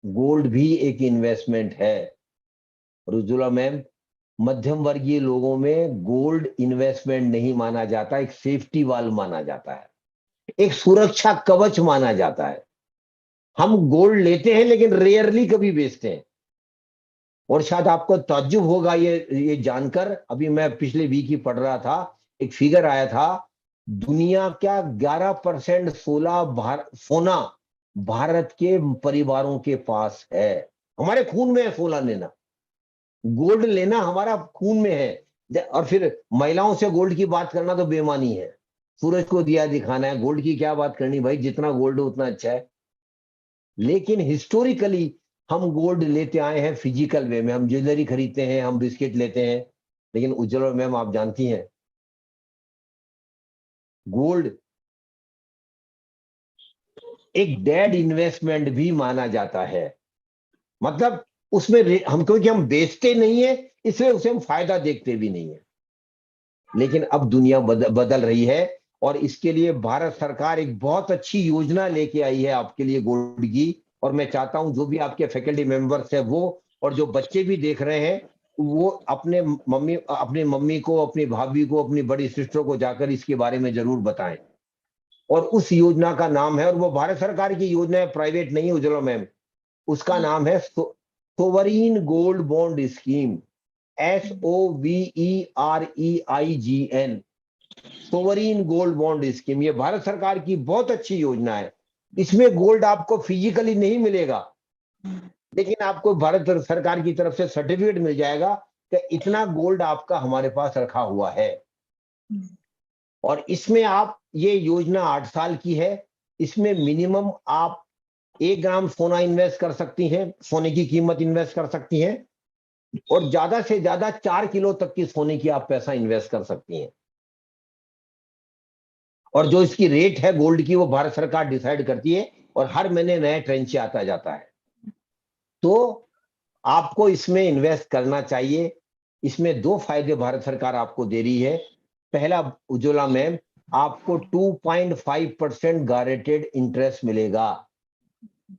गोल्ड भी एक इन्वेस्टमेंट है रुजुला मैम। मध्यम वर्गीय लोगों में गोल्ड इन्वेस्टमेंट नहीं माना जाता, एक सेफ्टी वाल माना जाता है, एक सुरक्षा कवच माना जाता है। हम गोल्ड लेते हैं लेकिन रेयरली कभी बेचते हैं। और शायद आपको ताज्जुब होगा ये जानकर, अभी मैं पिछले वीक ही पढ़ रहा था, एक फिगर आया था, दुनिया का 11% सोना भारत के परिवारों के पास है। हमारे खून में है सोना लेना, गोल्ड लेना हमारा खून में है। और फिर महिलाओं से गोल्ड की बात करना तो बेईमानी है, सूरज को दिया दिखाना है, गोल्ड की क्या बात करनी भाई, जितना गोल्ड हो उतना अच्छा है। लेकिन हिस्टोरिकली हम गोल्ड लेते आए हैं फिजिकल वे में, हम ज्वेलरी खरीदते हैं, हम बिस्किट लेते हैं, लेकिन उज्ज्वला मैम आप जानती हैं, गोल्ड एक डेड इन्वेस्टमेंट भी माना जाता है। मतलब उसमें हम, क्योंकि हम बेचते नहीं है इसलिए उसे हम फायदा देखते भी नहीं है। लेकिन अब दुनिया बदल रही है और इसके लिए भारत सरकार एक बहुत अच्छी योजना लेके आई है आपके लिए गोल्ड की। और मैं चाहता हूं जो भी आपके फैकल्टी मेंबर्स है वो और जो बच्चे भी देख रहे हैं वो अपनी मम्मी को, अपनी भाभी को, अपनी बड़ी सिस्टर को जाकर इसके बारे में जरूर बताएं। और उस योजना का नाम है, और वो भारत सरकार की योजना है, प्राइवेट नहीं है उज्ज्वला मैम, उसका नाम है sovereign gold bond scheme, SOVEREIGN, sovereign gold bond scheme. ये भारत सरकार की बहुत अच्छी योजना है। इसमें गोल्ड आपको फिजिकली नहीं मिलेगा, लेकिन आपको भारत सरकार की तरफ से सर्टिफिकेट मिल जाएगा कि इतना गोल्ड आपका हमारे पास रखा हुआ है। और इसमें आप, ये योजना 8 साल की है। इसमें मिनिमम आप 1 ग्राम सोना इन्वेस्ट कर सकती हैं, सोने की कीमत इन्वेस्ट कर सकती हैं, और ज्यादा से ज्यादा 4 किलो तक की सोने की आप पैसा इन्वेस्ट कर सकती हैं। और जो इसकी रेट है गोल्ड की वो भारत सरकार डिसाइड करती है और हर महीने नया ट्रेंच आता जाता है। तो आपको इसमें इन्वेस्ट करना चाहिए। इसमें 2 फायदे भारत सरकार आपको दे रही है। पहला उज्ज्वला मैम, आपको 2.5% गारंटेड इंटरेस्ट मिलेगा।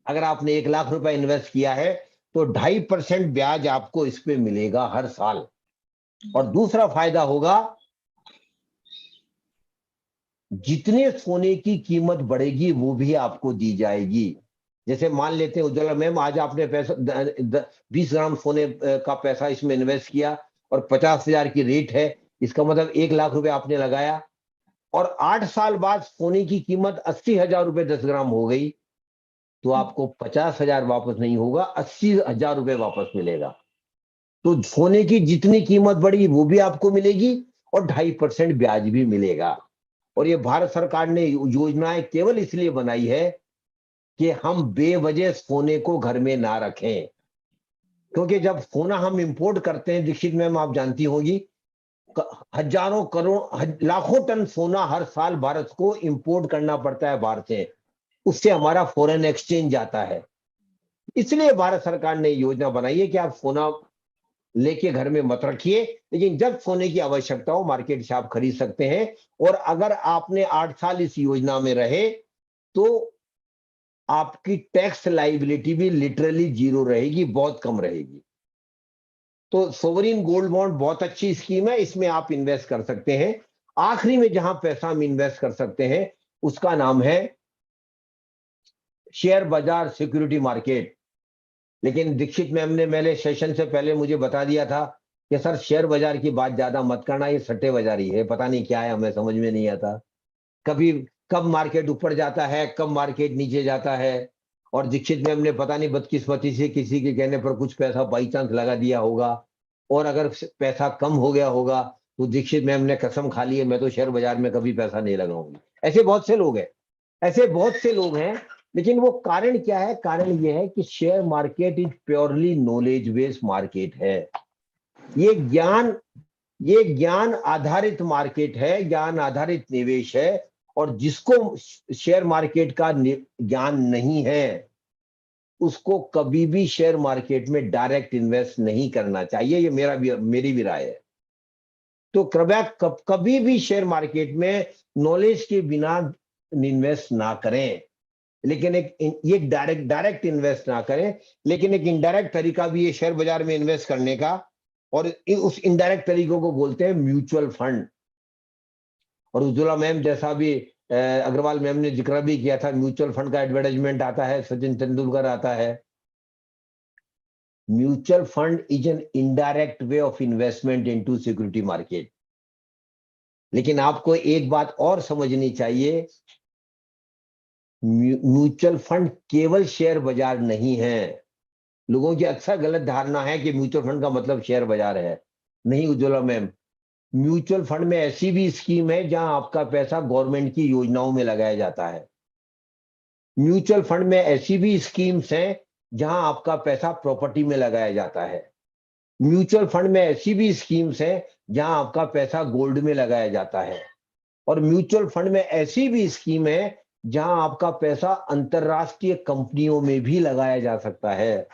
अगर आपने 1 लाख रुपए इन्वेस्ट किया है तो 2.5% ब्याज आपको इस पे मिलेगा हर साल। और दूसरा फायदा होगा, जितने सोने की कीमत बढ़ेगी वो भी आपको दी जाएगी। जैसे मान लेते हैं उज्ज्वला मैम, आज आपने पैसा 20 ग्राम सोने का पैसा इसमें इन्वेस्ट किया और 50,000 की रेट है, इसका मतलब 1 लाख रुपए आपने लगाया, और 8 साल बाद सोने की कीमत 80,000 रुपए 10 ग्राम हो गई, तो आपको 50,000 वापस नहीं होगा, 80,000 रुपए वापस मिलेगा। तो सोने की जितनी कीमत बढ़ी वो भी आपको मिलेगी और 2.5% ब्याज भी मिलेगा। और ये भारत सरकार ने योजनाएं केवल इसलिए बनाई है कि हम बेवजह सोने को घर में ना रखें। क्योंकि जब सोना हम इंपोर्ट करते हैं, दीक्षित मैम आप जानती होंगी, हजारों करोड़ लाखों टन सोना हर साल भारत को इंपोर्ट करना पड़ता है बाहर से। उससे हमारा फॉरेन एक्सचेंज जाता है। इसलिए भारत सरकार ने योजना बनाई है कि आप सोना लेके घर में मत रखिए, लेकिन जब सोने की आवश्यकता हो मार्केट से आप खरीद सकते हैं। और अगर आपने 8 साल इस योजना में रहे तो आपकी टैक्स लायबिलिटी भी लिटरली 0 रहेगी, बहुत कम रहेगी। तो सोवरीन गोल्ड बॉन्ड बहुत अच्छी स्कीम है, इसमें आप इन्वेस्ट कर सकते हैं। आखिरी में जहां पैसा हम इन्वेस्ट कर सकते हैं उसका नाम है शेयर बाजार, सिक्योरिटी मार्केट। लेकिन दीक्षित मैम ने मेरे सेशन से पहले मुझे बता दिया था कि सर शेयर बाजार की बात ज्यादा मत करना, ये सट्टे बाजारी है, पता नहीं क्या है, हमें समझ में नहीं आता। कभी कब मार्केट ऊपर जाता है, कब मार्केट नीचे जाता है। और दीक्षित मैम ने पता नहीं बदकिस्मती से किसी के कहने पर कुछ पैसा बाई चांस लगा दिया होगा, और अगर पैसा कम हो गया होगा तो दीक्षित मैम ने कसम खा ली है मैं तो शेयर बाजार में कभी पैसा नहीं लगाऊंगी। ऐसे बहुत से लोग हैं, ऐसे बहुत से लोग हैं। लेकिन वो कारण क्या है? कारण ये है कि share market is purely knowledge based market है। ये ज्ञान आधारित मार्केट है, ज्ञान आधारित निवेश है। और जिसको शेयर मार्केट का ज्ञान नहीं है उसको कभी भी शेयर मार्केट में डायरेक्ट इन्वेस्ट नहीं करना चाहिए। ये मेरी भी राय है। तो कृपया कभी भी शेयर मार्केट में नॉलेज के बिना इन्वेस्ट ना करें। लेकिन ये डायरेक्ट इन्वेस्ट ना करें, लेकिन एक इनडायरेक्ट तरीका भी है शेयर बाजार में इन्वेस्ट करने का, और उस इनडायरेक्ट तरीकों को बोलते हैं म्यूचुअल फंड। और उज्ज्वला मैम जैसा भी अग्रवाल मैम ने जिक्र भी किया था, म्यूचुअल फंड का एडवर्टाइजमेंट आता है, सचिन तेंदुलकर आता है। Mutual fund is an indirect way of investment into security market. लेकिन आपको एक बात और समझनी चाहिए, म्यूचुअल फंड केवल शेयर बाजार नहीं है। लोगों की अक्सर गलत धारणा है कि म्यूचुअल फंड का मतलब शेयर बाजार है। नहीं उज्ज्वला मैम, म्यूचुअल फंड में ऐसी भी स्कीम है जहां आपका पैसा गवर्नमेंट की योजनाओं में लगाया जाता है। म्यूचुअल फंड में ऐसी भी स्कीम्स हैं जहां आपका पैसा प्रॉपर्टी में लगाया जाता है। म्यूचुअल फंड में ऐसी भी स्कीम्स हैं जहां आपका पैसा गोल्ड में लगाया जाता है, और म्यूचुअल फंड में ऐसी भी स्कीम है जहां आपका पैसा अंतरराष्ट्रीय कंपनियों में भी लगाया जा सकता है।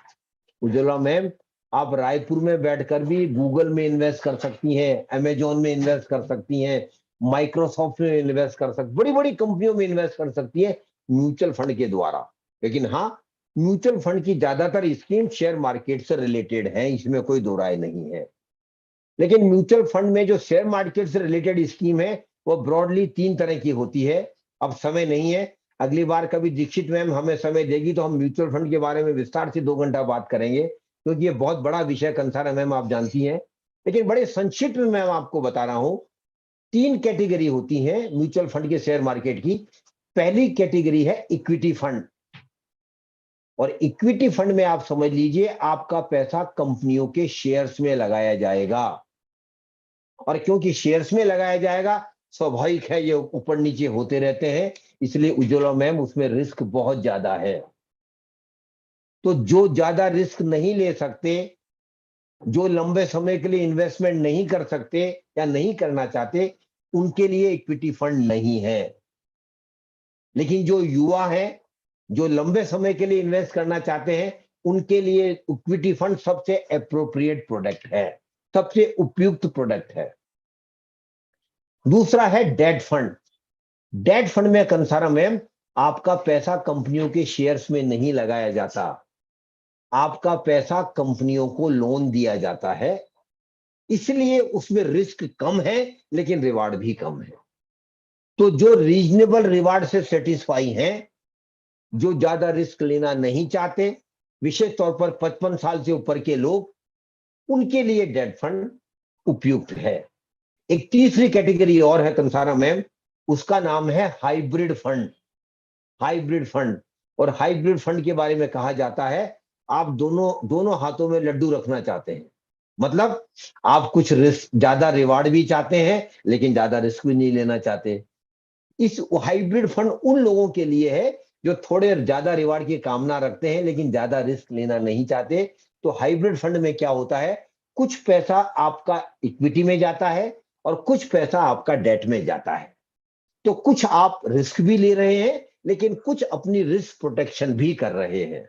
उज्ज्वला मैम, आप रायपुर में बैठकर भी गूगल में इन्वेस्ट कर सकती हैं, अमेजोन में इन्वेस्ट कर सकती हैं, माइक्रोसॉफ्ट में इन्वेस्ट कर सकती, बड़ी बड़ी कंपनियों में इन्वेस्ट कर सकती है म्यूचुअल फंड के द्वारा। लेकिन हाँ, म्यूचुअल फंड की ज्यादातर स्कीम शेयर मार्केट से रिलेटेड है, इसमें कोई दो राय नहीं है। लेकिन म्यूचुअल फंड में जो शेयर मार्केट से रिलेटेड स्कीम है वो ब्रॉडली 3 तरह की होती है। अब समय नहीं है, अगली बार कभी दीक्षित मैम हमें समय देगी तो हम म्यूचुअल फंड के बारे में विस्तार से 2 घंटा बात करेंगे, क्योंकि ये बहुत बड़ा विषय कंसारा मैम आप जानती हैं। लेकिन बड़े संक्षिप्त में मैं आपको बता रहा हूं, 3 कैटेगरी होती है म्यूचुअल फंड के शेयर मार्केट की। पहली कैटेगरी है इक्विटी फंड, और इक्विटी फंड में आप समझ लीजिए आपका पैसा कंपनियों के शेयर्स में लगाया जाएगा, और क्योंकि शेयर्स में लगाया जाएगा स्वाभाविक है ये ऊपर नीचे होते रहते हैं, इसलिए उज्ज्वला मैम उसमें रिस्क बहुत ज्यादा है। तो जो ज्यादा रिस्क नहीं ले सकते, जो लंबे समय के लिए इन्वेस्टमेंट नहीं कर सकते या नहीं करना चाहते, उनके लिए इक्विटी फंड नहीं है। लेकिन जो युवा हैं, जो लंबे समय के लिए इन्वेस्ट करना चाहते हैं, उनके लिए इक्विटी फंड सबसे एप्रोप्रिएट प्रोडक्ट है, सबसे उपयुक्त प्रोडक्ट है। दूसरा है डेट फंड। डेट फंड में कंसारा मैम आपका पैसा कंपनियों के शेयर्स में नहीं लगाया जाता, आपका पैसा कंपनियों को लोन दिया जाता है, इसलिए उसमें रिस्क कम है लेकिन रिवार्ड भी कम है। तो जो रीजनेबल रिवार्ड से सेटिस्फाई हैं, जो ज्यादा रिस्क लेना नहीं चाहते, विशेष तौर पर 55 साल से ऊपर के लोग, उनके लिए डेट फंड उपयुक्त है। एक तीसरी कैटेगरी और है कंसारा मैम, उसका नाम है हाइब्रिड फंड। हाइब्रिड फंड, और हाइब्रिड फंड के बारे में कहा जाता है आप दोनों हाथों में लड्डू रखना चाहते हैं, मतलब आप कुछ रिस्क, ज्यादा रिवार्ड भी चाहते हैं लेकिन ज्यादा रिस्क भी नहीं लेना चाहते। इस हाइब्रिड फंड उन लोगों के लिए है जो थोड़े ज्यादा रिवार्ड की कामना रखते हैं लेकिन ज्यादा रिस्क लेना नहीं चाहते। तो हाइब्रिड फंड में क्या होता है, कुछ पैसा आपका इक्विटी में जाता है और कुछ पैसा आपका डेट में जाता है। तो कुछ आप रिस्क भी ले रहे हैं लेकिन कुछ अपनी रिस्क प्रोटेक्शन भी कर रहे हैं।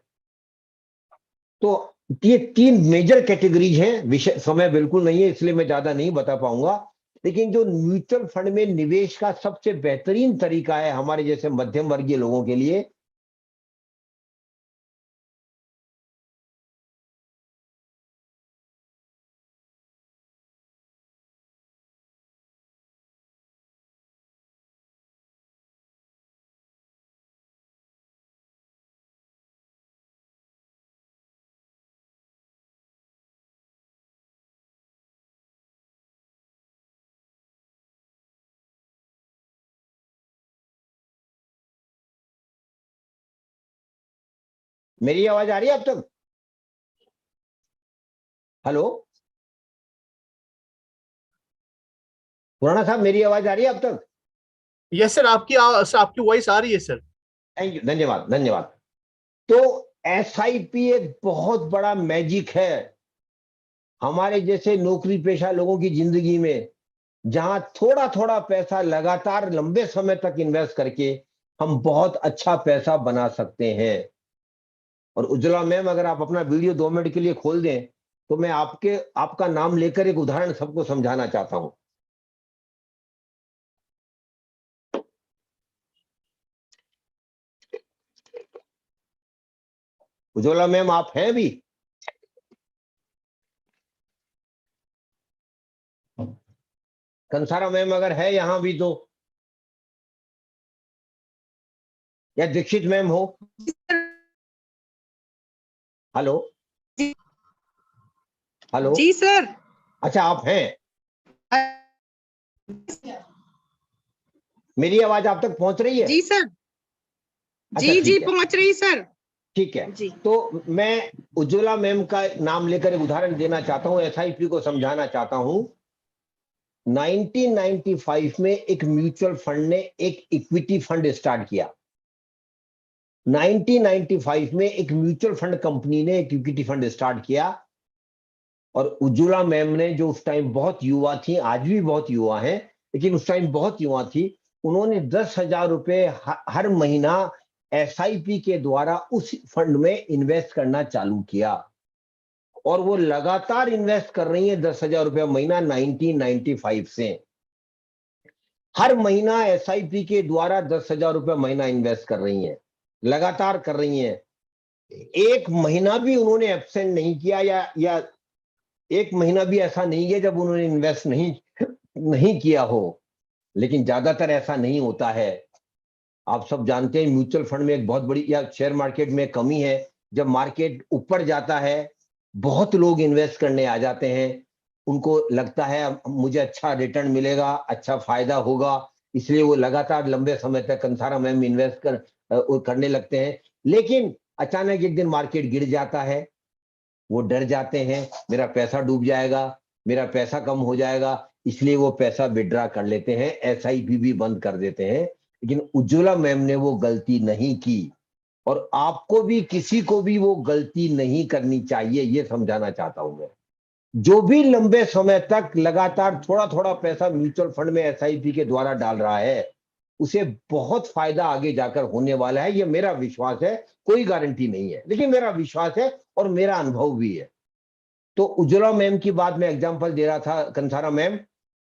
तो ये 3 मेजर कैटेगरीज हैं। विषय समय बिल्कुल नहीं है इसलिए मैं ज्यादा नहीं बता पाऊंगा, लेकिन जो म्यूचुअल फंड में निवेश का सबसे बेहतरीन तरीका है हमारे जैसे मध्यम वर्गीय लोगों के लिए, मेरी आवाज आ रही है अब तक? हेलो खुराना साहब, मेरी आवाज आ रही है अब तक? यस सर, आपकी वॉइस आ रही है सर। थैंक यू, धन्यवाद धन्यवाद। तो एसआईपी एक बहुत बड़ा मैजिक है हमारे जैसे नौकरी पेशा लोगों की जिंदगी में, जहां थोड़ा थोड़ा पैसा लगातार लंबे समय तक इन्वेस्ट करके हम बहुत अच्छा पैसा बना सकते हैं। और उज्ज्वला मैम, अगर आप अपना वीडियो 2 मिनट के लिए खोल दें तो मैं आपका नाम लेकर एक उदाहरण सबको समझाना चाहता हूं। उज्ज्वला मैम आप हैं भी? कंसारा मैम अगर है यहां भी तो, या दीक्षित मैम हो? हेलो हेलो जी सर। अच्छा आप हैं, मेरी आवाज आप तक पहुंच रही है? जी सर। अच्छा, जी जी ठीक है, पहुंच रही सर। ठीक है। जी। तो मैं उज्ज्वला मैम का नाम लेकर एक उदाहरण देना चाहता हूं, एसआईपी को समझाना चाहता हूं। 1995 में एक म्यूचुअल फंड ने एक इक्विटी फंड स्टार्ट किया। 1995 में एक म्यूचुअल फंड कंपनी ने एक इक्विटी फंड स्टार्ट किया और उज्ज्वला मैम ने जो उस टाइम बहुत युवा थी, आज भी बहुत युवा हैं, लेकिन उस टाइम बहुत युवा थी, उन्होंने 10,000 रुपए हर महीना SIP के द्वारा उस फंड में इन्वेस्ट करना चालू किया और वो लगातार इन्वेस्ट कर रही है 10,000 रुपया महीना 1995 से। हर महीना SIP के द्वारा 10,000 रुपया महीना इन्वेस्ट कर रही हैं, लगातार कर रही हैं। एक महीना भी उन्होंने एब्सेंट नहीं किया या एक महीना भी ऐसा नहीं है जब उन्होंने इन्वेस्ट नहीं किया हो। लेकिन ज्यादातर ऐसा नहीं होता है। आप सब जानते हैं म्यूचुअल फंड में एक बहुत बड़ी या शेयर मार्केट में कमी है, जब मार्केट ऊपर जाता है बहुत लोग इन्वेस्ट करने आ जाते हैं, उनको लगता है मुझे अच्छा रिटर्न मिलेगा, अच्छा फायदा होगा, इसलिए वो लगातार लंबे समय तक कंसारा मैम इन्वेस्ट करने लगते हैं। लेकिन अचानक एक दिन मार्केट गिर जाता है, वो डर जाते हैं मेरा पैसा डूब जाएगा, मेरा पैसा कम हो जाएगा, इसलिए वो पैसा विड्रॉ कर लेते हैं, SIP भी बंद कर देते हैं। लेकिन उज्ज्वला मैम ने वो गलती नहीं की और आपको भी किसी को भी वो गलती नहीं करनी चाहिए, ये समझाना चाहता हूं मैं। जो भी लंबे समय तक लगातार थोड़ा थोड़ा पैसा म्यूचुअल फंड में SIP के द्वारा डाल रहा है, उसे बहुत फायदा आगे जाकर होने वाला है, ये मेरा विश्वास है। कोई गारंटी नहीं है, लेकिन मेरा विश्वास है और मेरा अनुभव भी है। तो उज्ज्वला मैम की बात मैं एग्जांपल दे रहा था, कंसारा मैम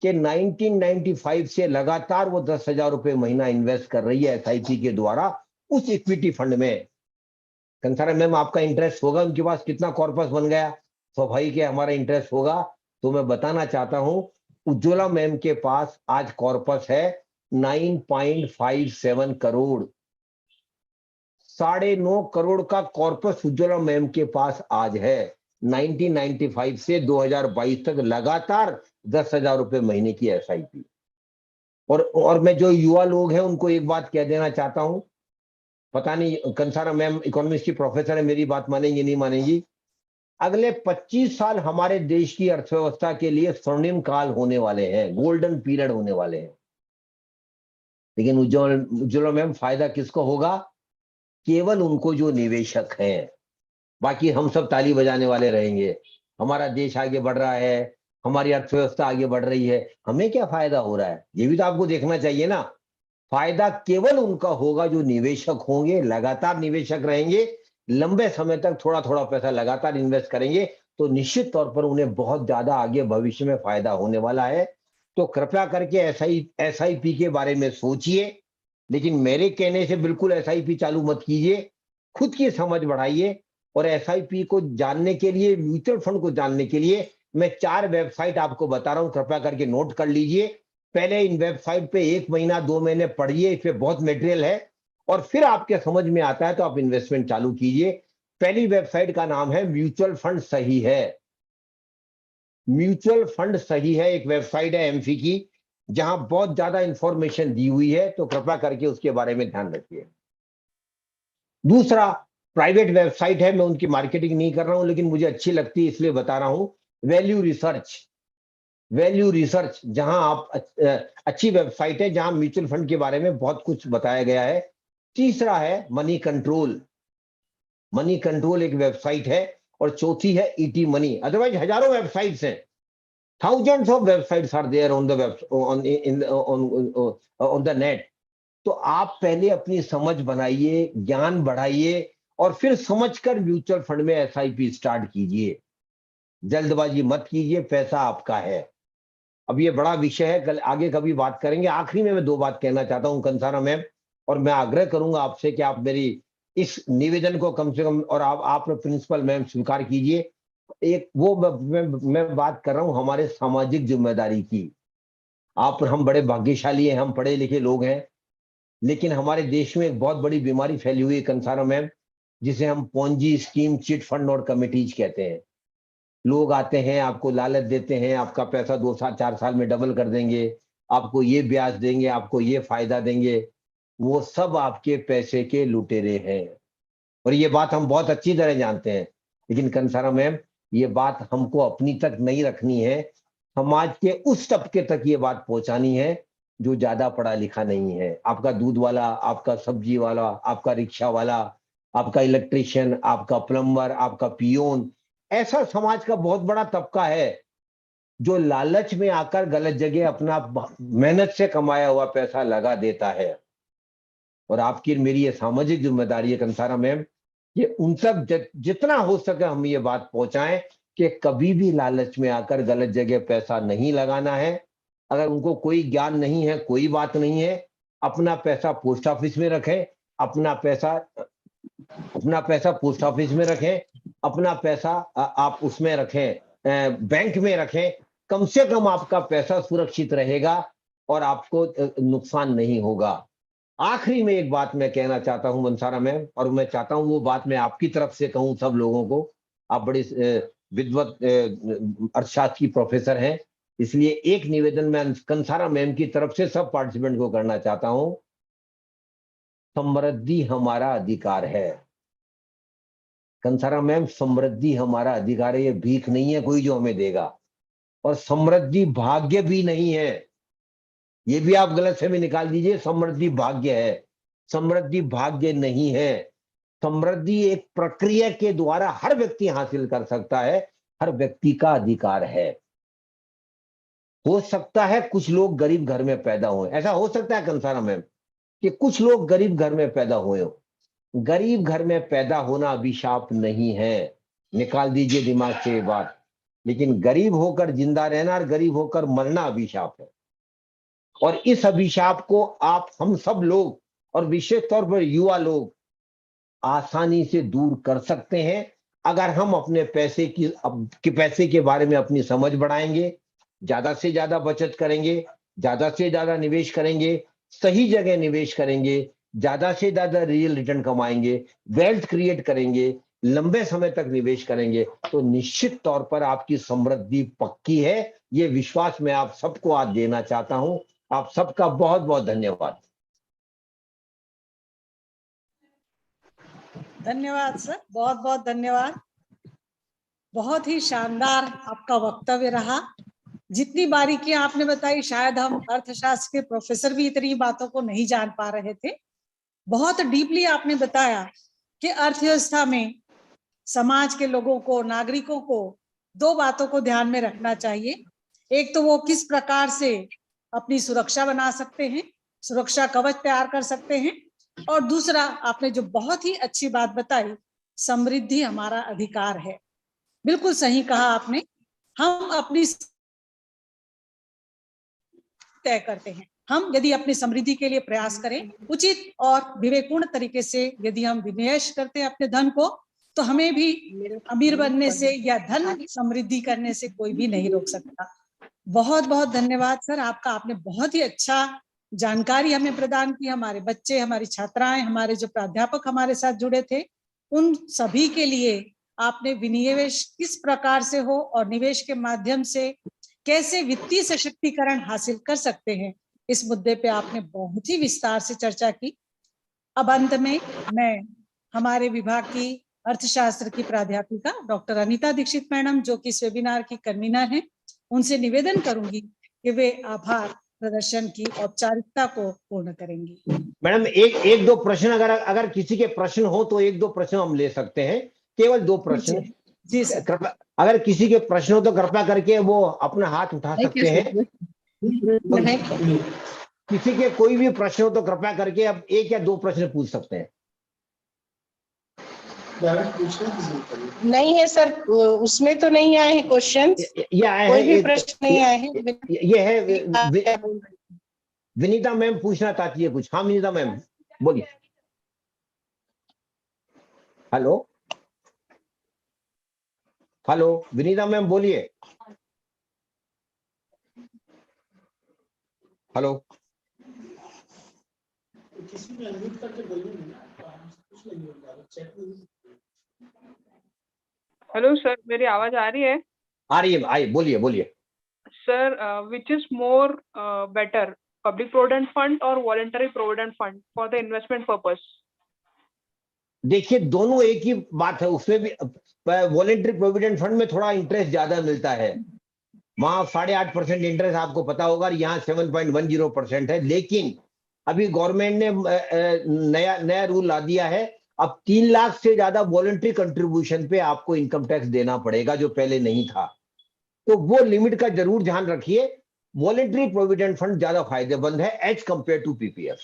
के 1995 से लगातार वो 10,000 रुपए महीना इन्वेस्ट कर रही है SIP के द्वारा उस इक्विटी फंड में। कंसारा मैम आपका इंटरेस्ट होगा, उनके पास कितना कॉर्पस बन गया, स्वाभाविक है हमारा इंटरेस्ट होगा। तो मैं बताना चाहता हूं उज्ज्वला मैम के पास आज कॉर्पस है 9.57 करोड़, 9.5 करोड़ का कॉर्पस उज्ज्वला मैम के पास आज है। 1995 से 2022 तक लगातार 10,000 रुपए महीने की SIP। और मैं जो युवा लोग हैं उनको एक बात कह देना चाहता हूं, पता नहीं कंसारा मैम इकोनॉमिक्स की प्रोफेसर है, मेरी बात मानेंगी नहीं मानेंगी, अगले 25 साल हमारे देश की अर्थव्यवस्था के लिए स्वर्णिम काल होने वाले हैं, गोल्डन पीरियड होने वाले हैं। लेकिन उज्ज्वला मैम फायदा किसको होगा? केवल उनको जो निवेशक हैं। बाकी हम सब ताली बजाने वाले रहेंगे, हमारा देश आगे बढ़ रहा है, हमारी अर्थव्यवस्था आगे बढ़ रही है, हमें क्या फायदा हो रहा है, ये भी तो आपको देखना चाहिए ना। फायदा केवल उनका होगा जो निवेशक होंगे, लगातार निवेशक रहेंगे, लंबे समय तक थोड़ा थोड़ा पैसा लगातार इन्वेस्ट करेंगे, तो निश्चित तौर पर उन्हें बहुत ज्यादा आगे भविष्य में फायदा होने वाला है। तो कृपया करके SIP के बारे में सोचिए, लेकिन मेरे कहने से बिल्कुल SIP चालू मत कीजिए, खुद की समझ बढ़ाइए। और SIP को जानने के लिए, म्यूचुअल फंड को जानने के लिए मैं 4 वेबसाइट आपको बता रहा हूं, कृपया करके नोट कर लीजिए। पहले इन वेबसाइट पे 1 महीना 2 महीने पढ़िए, इस पे बहुत मटेरियल है, और फिर आपके समझ में आता है तो आप इन्वेस्टमेंट चालू कीजिए। पहली वेबसाइट का नाम है म्यूचुअल फंड सही है। म्यूचुअल फंड सही है एक वेबसाइट है एमफी की, जहां बहुत ज्यादा इंफॉर्मेशन दी हुई है, तो कृपया करके उसके बारे में ध्यान रखिए। दूसरा प्राइवेट वेबसाइट है, मैं उनकी मार्केटिंग नहीं कर रहा हूं, लेकिन मुझे अच्छी लगती है इसलिए बता रहा हूं, वैल्यू रिसर्च, जहां आप अच्छी वेबसाइट है जहां म्यूचुअल फंड के बारे में बहुत कुछ बताया गया है। तीसरा है मनी कंट्रोल एक वेबसाइट है, और चौथी है ET मनी। अदरवाइज हजारों वेबसाइट्स हैं, thousands of websites are there on the net। तो आप पहले अपनी समझ बनाइए, ज्ञान बढ़ाइए, और फिर समझकर म्यूचुअल फंड में SIP स्टार्ट कीजिए। जल्दबाजी मत कीजिए, पैसा आपका है। अब ये बड़ा विषय है, कल आगे कभी बात करेंगे। आखिरी में मैं 2 बात कहना चाहता हूं कंसारा मैम, और मैं आग्रह करूंगा आपसे कि आप मेरी इस निवेदन को कम से कम, और आप प्रिंसिपल मैम स्वीकार कीजिए। एक वो मैं बात कर रहा हूं हमारे सामाजिक जिम्मेदारी की। हम बड़े भाग्यशाली हैं, हम पढ़े लिखे लोग हैं, लेकिन हमारे देश में एक बहुत बड़ी बीमारी फैली हुई है कंसारा मैम, जिसे हम पोंजी स्कीम, चिट फंड और कमिटीज कहते हैं। लोग आते हैं, आपको लालच देते हैं, आपका पैसा 2 साल 4 साल में डबल कर देंगे, आपको ये ब्याज देंगे, आपको ये फायदा देंगे। वो सब आपके पैसे के लुटेरे हैं, और ये बात हम बहुत अच्छी तरह जानते हैं। लेकिन कंसारा मैम, ये बात हमको अपनी तक नहीं रखनी है, समाज के उस तबके तक ये बात पहुंचानी है जो ज्यादा पढ़ा लिखा नहीं है। आपका दूध वाला, आपका सब्जी वाला, आपका रिक्शा वाला, आपका इलेक्ट्रिशियन, आपका प्लम्बर, आपका पियोन, ऐसा समाज का बहुत बड़ा तबका है जो लालच में आकर गलत जगह अपना मेहनत से कमाया हुआ पैसा लगा देता है। और आपकी मेरी ये सामाजिक जिम्मेदारी है कंसारा मैम, ये उन तक जितना हो सके हम ये बात पहुंचाएं कि कभी भी लालच में आकर गलत जगह पैसा नहीं लगाना है। अगर उनको कोई ज्ञान नहीं है, कोई बात नहीं है, अपना पैसा पोस्ट ऑफिस में रखें, अपना पैसा पोस्ट ऑफिस में रखें, अपना पैसा आप उसमें रखें, बैंक में रखें। कम से कम आपका पैसा सुरक्षित रहेगा और आपको नुकसान नहीं होगा। आखिरी में एक बात मैं कहना चाहता हूं कंसारा मैम, और मैं चाहता हूं वो बात मैं आपकी तरफ से कहूं सब लोगों को। आप बड़े विद्वत अर्थशास्त्र की प्रोफेसर हैं, इसलिए एक निवेदन मैं कंसारा मैम की तरफ से सब पार्टिसिपेंट को करना चाहता हूं। समृद्धि हमारा अधिकार है कंसारा मैम, समृद्धि हमारा अधिकार है। ये भीख नहीं है कोई जो हमें देगा, और समृद्धि भाग्य भी नहीं है। ये भी आप गलत से भी निकाल दीजिए, समृद्धि भाग्य है, समृद्धि भाग्य नहीं है। समृद्धि एक प्रक्रिया के द्वारा हर व्यक्ति हासिल कर सकता है, हर व्यक्ति का अधिकार है। हो सकता है कुछ लोग गरीब घर में पैदा हुए, ऐसा हो सकता है कंसारा मैम कि कुछ लोग गरीब घर में पैदा हुए हो। गरीब घर में पैदा होना अभिशाप नहीं है, निकाल दीजिए दिमाग से ये बात। लेकिन गरीब होकर जिंदा रहना और गरीब होकर मरना अभिशाप है, और इस अभिशाप को आप हम सब लोग और विशेष तौर पर युवा लोग आसानी से दूर कर सकते हैं अगर हम अपने पैसे पैसे के बारे में अपनी समझ बढ़ाएंगे, ज्यादा से ज्यादा बचत करेंगे, ज्यादा से ज्यादा निवेश करेंगे, सही जगह निवेश करेंगे, ज्यादा से ज्यादा रियल रिटर्न कमाएंगे, वेल्थ क्रिएट करेंगे, लंबे समय तक निवेश करेंगे, तो निश्चित तौर पर आपकी समृद्धि पक्की है। ये विश्वास मैं आप सबको आज देना चाहता हूं। आप सबका बहुत बहुत धन्यवाद। धन्यवाद सर, बहुत बहुत धन्यवाद। बहुत ही शानदार आपका वक्तव्य रहा। जितनी बारीकी आपने बताई, शायद हम अर्थशास्त्र के प्रोफेसर भी इतनी बातों को नहीं जान पा रहे थे। बहुत डीपली आपने बताया कि अर्थव्यवस्था में समाज के लोगों को, नागरिकों को दो बातों को ध्यान में रखना चाहिए। एक तो वो किस प्रकार से अपनी सुरक्षा बना सकते हैं, सुरक्षा कवच तैयार कर सकते हैं, और दूसरा आपने जो बहुत ही अच्छी बात बताई, समृद्धि हमारा अधिकार है। बिल्कुल सही कहा आपने। हम अपनी तय करते हैं, हम यदि अपनी समृद्धि के लिए प्रयास करें, उचित और विवेकपूर्ण तरीके से यदि हम विनिवेश करते हैं अपने धन को, तो हमें भी अमीर बनने से या धन समृद्धि करने से कोई भी नहीं रोक सकता। बहुत बहुत धन्यवाद सर आपका। आपने बहुत ही अच्छा जानकारी हमें प्रदान की। हमारे बच्चे, हमारी छात्राएं, हमारे जो प्राध्यापक हमारे साथ जुड़े थे, उन सभी के लिए आपने विनिवेश किस प्रकार से हो और निवेश के माध्यम से कैसे वित्तीय सशक्तिकरण हासिल कर सकते हैं, इस मुद्दे पे आपने बहुत ही विस्तार से चर्चा की। अब अंत में मैं हमारे विभाग की अर्थशास्त्र की प्राध्यापिका डॉक्टर अनीता दीक्षित मैडम, जो कि इस वेबिनार की कन्वीनर हैं, उनसे निवेदन करूंगी कि वे आभार प्रदर्शन की औपचारिकता को पूर्ण करेंगी। मैडम एक दो प्रश्न, अगर किसी के प्रश्न हो तो एक दो प्रश्न हम ले सकते हैं, केवल दो प्रश्न। जी सर। कृपया, अगर किसी के प्रश्न हो तो कृपया करके वो अपना हाथ उठा सकते हैं। किसी के कोई भी प्रश्न हो तो कृपया करके अब एक या दो प्रश्न पूछ सकते हैं। नहीं है सर, उसमें तो नहीं आए हैं क्वेश्चन, ये आए कोई हैं, भी प्रश्न नहीं आए हैं। ये है विनीता मैम पूछना चाहती है कुछ। हाँ विनीता मैम बोलिए। हेलो हेलो विनीता मैम बोलिए। हेलो हेलो सर, मेरी आवाज आ रही है? आ रही है, आइए बोलिए बोलिए। Sir, which is more better, public provident fund और voluntary provident fund for the investment purpose? देखिए दोनों एक ही बात है। उसमें भी वॉलंटरी प्रोविडेंट फंड में थोड़ा इंटरेस्ट ज्यादा मिलता है, वहां 8.5% इंटरेस्ट आपको पता होगा, यहाँ 7.10% है। लेकिन अभी गवर्नमेंट ने नया रूल ला दिया है अब 3 लाख से ज्यादा वॉलंटरी कंट्रीब्यूशन पे आपको इनकम टैक्स देना पड़ेगा, जो पहले नहीं था। तो वो लिमिट का जरूर ध्यान रखिए। वॉलंटरी प्रोविडेंट फंड ज्यादा फायदेमंद है as compare to PPF.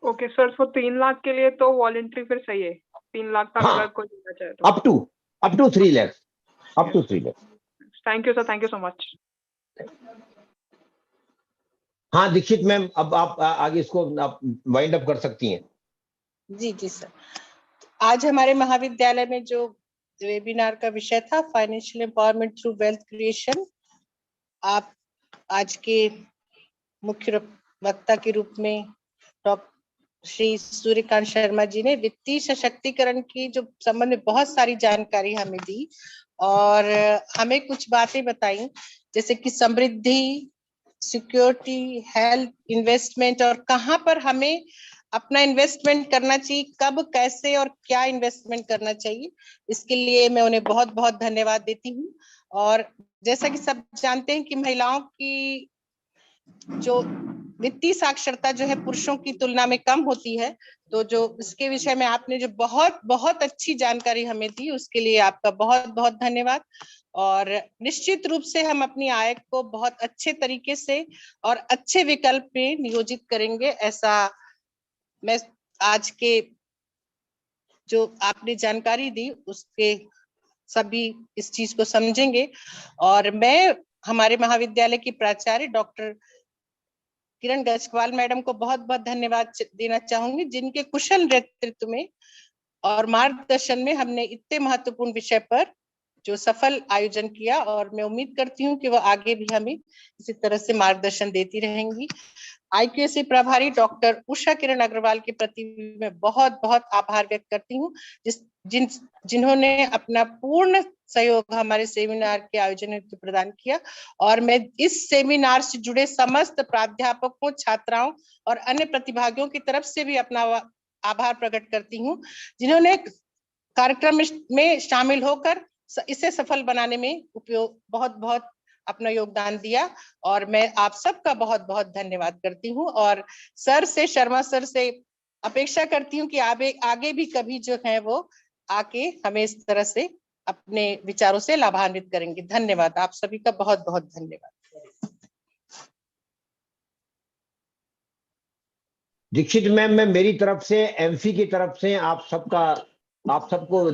Okay sir, so 3 lakh के लिए तो वॉलंटरी फिर सही है। 3 लाख तक हाँ, अगर कोई देना चाहे तो up to 3 lakh, up to 3 lakh. Thank you sir, thank you so much. हाँ दीक्षित मैम, अब आप आगे इसको आप वाइंड अप कर सकती हैं। जी जी सर, आज हमारे महाविद्यालय में जो वेबिनार का विषय था financial empowerment through wealth creation, आप आज के मुख्य वक्ता के रूप में डॉक्टर श्री सूर्यकांत शर्मा जी ने वित्तीय सशक्तिकरण की जो संबंध में बहुत सारी जानकारी हमें दी और हमें कुछ बातें बताई, जैसे कि समृद्धि, सिक्योरिटी, हेल्थ, इन्वेस्टमेंट और कहाँ पर हमें अपना इन्वेस्टमेंट करना चाहिए, कब, कैसे और क्या इन्वेस्टमेंट करना चाहिए। इसके लिए मैं उन्हें बहुत बहुत धन्यवाद देती हूँ। और जैसा कि सब जानते हैं कि महिलाओं की जो वित्तीय साक्षरता जो है पुरुषों की तुलना में कम होती है, तो जो इसके विषय में आपने जो बहुत बहुत अच्छी जानकारी हमें दी, उसके लिए आपका बहुत बहुत धन्यवाद। और निश्चित रूप से हम अपनी आय को बहुत अच्छे तरीके से और अच्छे विकल्प में नियोजित करेंगे, ऐसा मैं आज के जो आपने जानकारी दी उसके सभी इस चीज को समझेंगे। और मैं हमारे महाविद्यालय की प्राचार्य डॉक्टर किरण गजपाल मैडम को बहुत बहुत धन्यवाद देना चाहूंगी, जिनके कुशल नेतृत्व में और मार्गदर्शन में हमने इतने महत्वपूर्ण विषय पर जो सफल आयोजन किया, और मैं उम्मीद करती हूँ कि वो आगे भी हमें इसी तरह से मार्गदर्शन देती रहेंगी। आईक्यूएसी प्रभारी डॉक्टर उषा किरण अग्रवाल के प्रति मैं बहुत बहुत आभार व्यक्त करती हूँ, जिन्होंने अपना पूर्ण सहयोग हमारे सेमिनार के आयोजन हेतु प्रदान किया। और मैं इस सेमिनार से जुड़े समस्त प्राध्यापकों, छात्राओं और अन्य प्रतिभागियों की तरफ से भी अपना आभार प्रकट करती हूँ, जिन्होंने कार्यक्रम में शामिल होकर इसे सफल बनाने में उपयोग बहुत बहुत अपना योगदान दिया। और मैं आप सबका बहुत बहुत धन्यवाद करती हूँ और सर से, शर्मा सर से अपेक्षा करती हूँ कि आगे भी कभी जो है वो आके हमें इस तरह से अपने विचारों से लाभान्वित करेंगे। धन्यवाद, आप सभी का बहुत बहुत धन्यवाद। दीक्षित मैम, मैं मेरी तरफ से, एमफी की तरफ से आप सबको